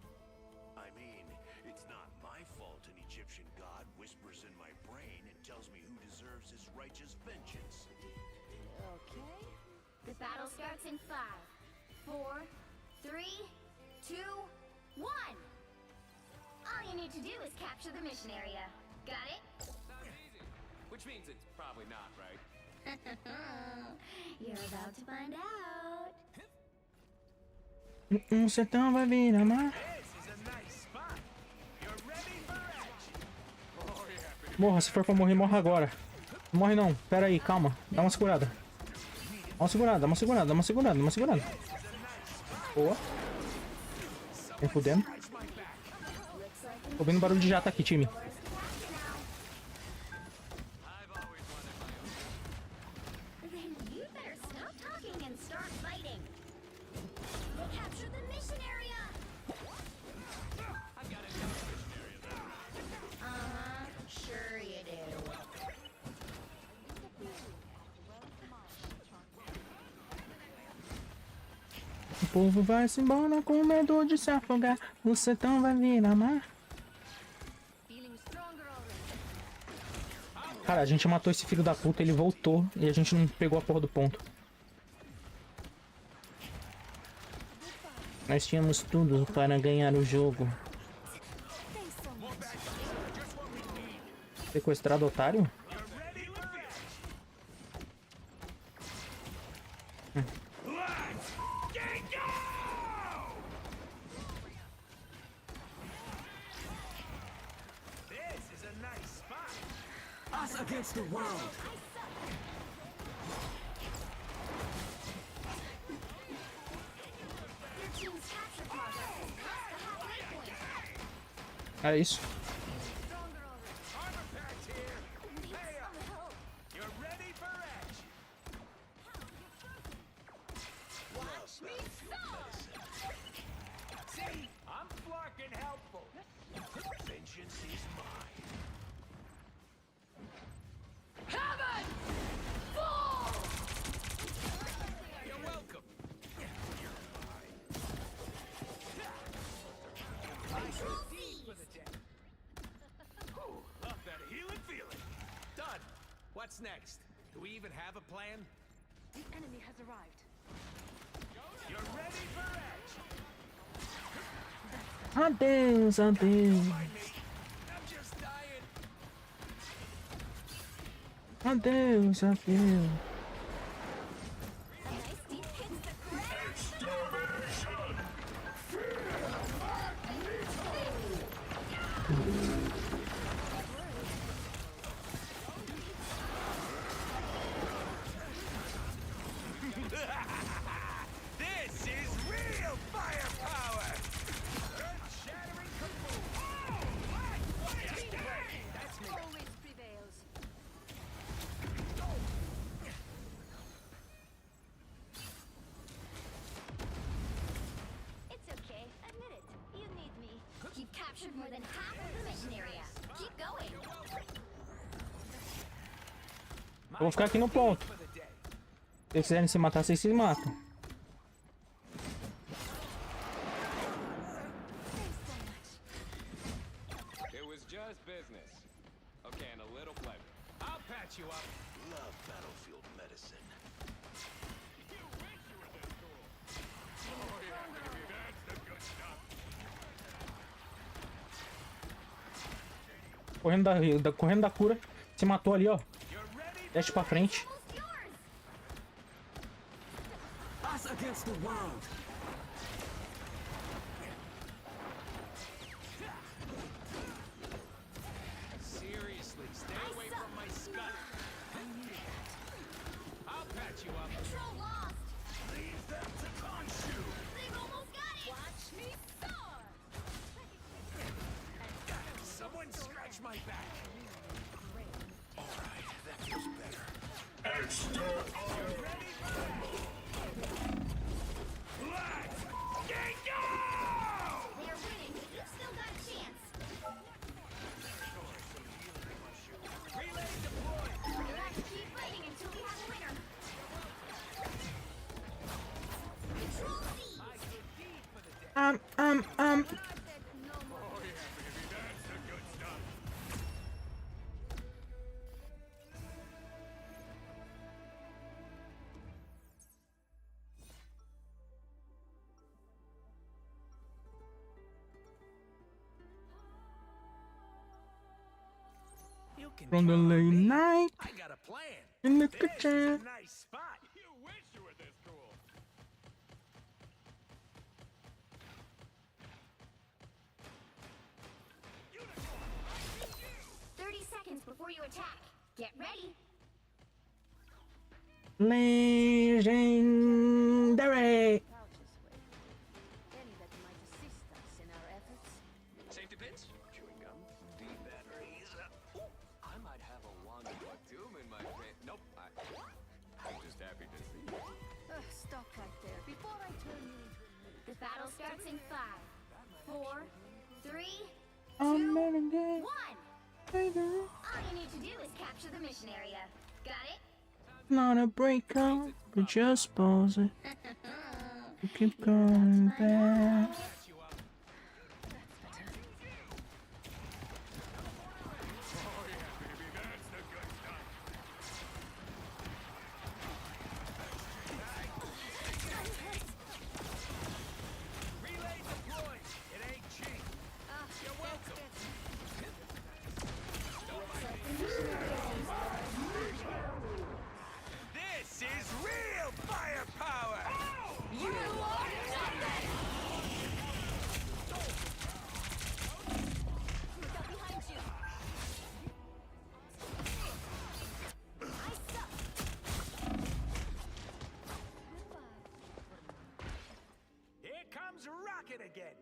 I mean, it's not my fault an Egyptian god whispers in my brain and tells me who deserves his righteous vengeance. Okay. The battle starts in 5, 4, 3, 2, 1. All you need to do is capture the mission area. Got it? Sounds easy. Which means it's probably not, right? You're about to find out. Sertão vai vir amar. Morra, se for pra morrer, morra agora. Não morre não, pera aí, calma. Dá uma segurada. Dá uma segurada, dá uma segurada, dá uma segurada, dá uma segurada. Boa. Vem fudendo. Tô ouvindo barulho de jato aqui, time. Then you better stop talking and start fighting. Capture the mission area. Sure you do. O povo vai se embora com medo de se afogar. O sertão vai virar mar. Cara, a gente matou esse filho da puta, ele voltou e a gente não pegou a porra do ponto. Nós tínhamos tudo para ganhar o jogo. Sequestrado otário? Us against the world. É isso. What's next? Do we even have a plan? The enemy has arrived. You're ready for edge. Adeus, adeus. I'm just dying. Adeus, adeus. This is real firepower! Earth-shattering kaboom! That's always prevails. It's okay. Admit it. You need me. You've captured more than half of the mission area. Keep going. Eu vou ficar aqui no ponto. Se eles quiserem se matar, vocês se matam. It was just business. Okay, and a little pleasure. I'll patch you up. Love battlefield medicine. You wish you were this cool. Oh yeah, baby, that's the good stuff. Correndo da cura. Se matou ali, ó. Desce pra frente. Us against the world. Seriously, stay away from my scut. I'll patch you up. Control lost. Leave them to Khonshu. They've almost got it. Watch me soar. Someone scratch my back. Alright, that feels better. And start on. Ready for Let's get go! They're winning. You've still got a chance. Relay deployed. We'll have to keep fighting until we have a winner. Control C. From the late night I got a plan. in the This is a kitchen. nice spot. You wish you were this cool. 30 seconds before you attack. Get ready. Legendary. Any that might assist us in our efforts. Safety pins? Battle starts in 5, 4, 3, 2, I'm 1. not good. All you need to do is capture the mission area. Got it? Not a breakout, but just pause it. We keep going back. This is real firepower! You are nothing! Look out behind you! I suck! Here comes Rocket again!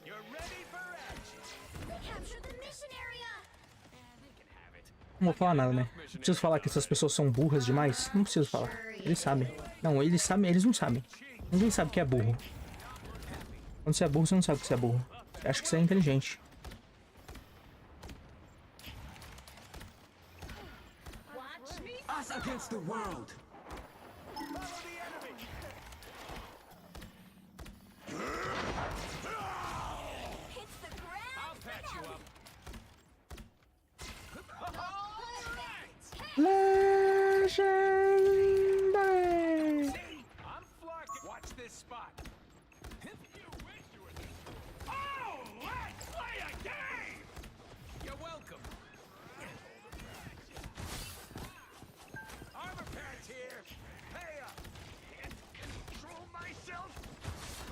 You're ready for action! They captured the mission area! Não vou falar nada, né? Preciso falar que essas pessoas são burras demais? Não preciso falar. Eles sabem. Não, eles sabem, eles não sabem. Ninguém sabe que é burro. Quando você é burro, você não sabe que você é burro. Você acha que você é inteligente. Us against the world. Legendary! Watch this spot. Oh, let's play a game! You're welcome. Armor pads here. Pay up. Can't control myself.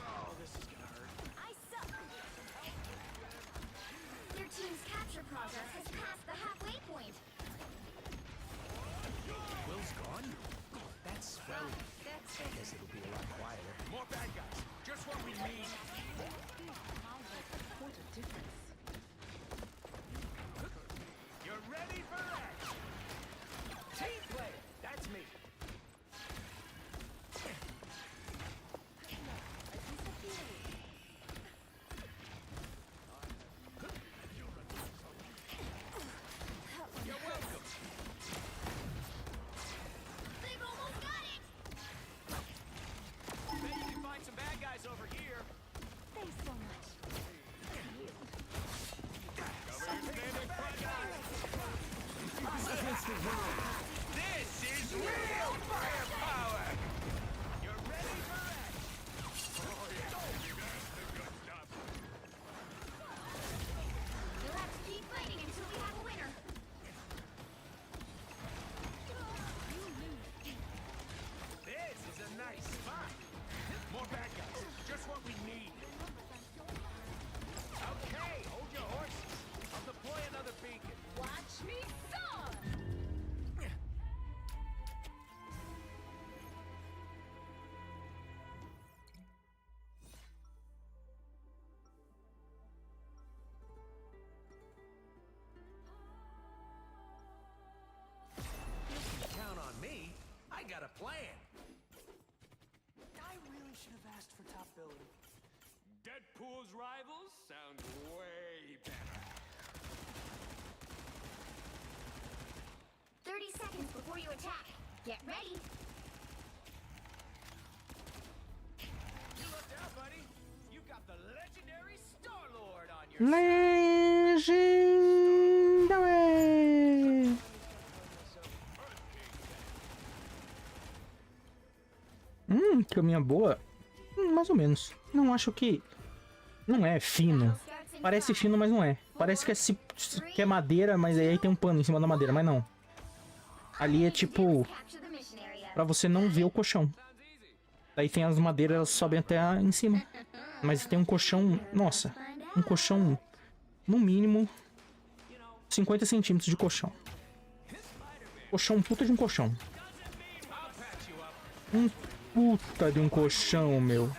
Oh, this is gonna hurt. I suck! Your team's capture progress has passed the halfway point. Will's gone? That's swell. I guess it'll be a lot quieter. More bad guys. Just what we need. What a difference. You're ready for action. Team player. That's me. You're welcome. They've almost got it! Bet you can find some bad guys over here. Thanks so much. This is real firepower! You're ready for action! Oh, yeah. That's the good stuff. We'll have to keep fighting until we have a winner. This is a nice spot. More bad guys. Just what we need. Okay, hold your horses. I'll deploy another beacon. Watch me soar! You can count on me. I got a plan. I really should have asked for top billing. Deadpool's rivals sound way better. 30 seconds before you attack. Get ready. You looked out, buddy. You got the legendary Star-Lord on your Legendary! Caminha boa? Mais ou menos. Não acho que... Não é fino. Parece fino, mas não é. Parece que é madeira, mas aí tem um pano em cima da madeira, mas não. Ali é tipo... Pra você não ver o colchão. Daí tem as madeiras, elas sobem até em cima. Mas tem um colchão... Nossa. Um colchão... No mínimo... 50 centímetros de colchão. Colchão, puta de um colchão. Um puta de um colchão, meu.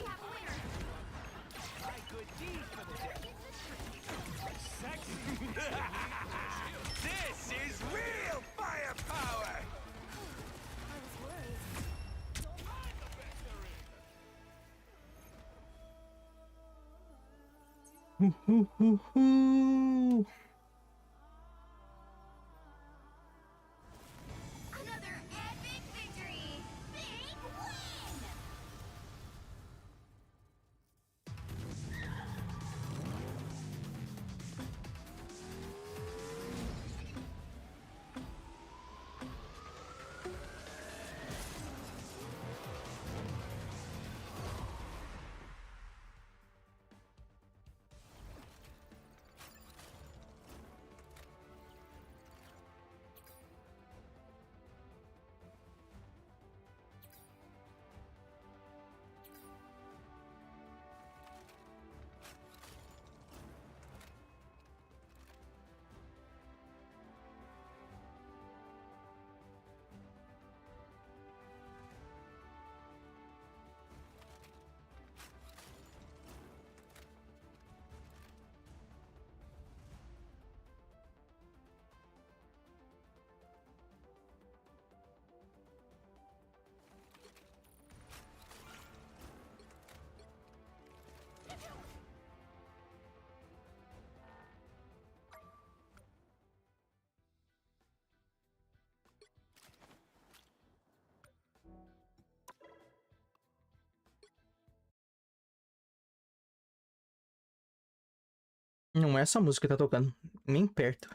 have a winner. My good deed for the day. Sexy. This is real firepower. I was worried. Another epic victory! Big win! Não é essa música que tá tocando. Nem perto.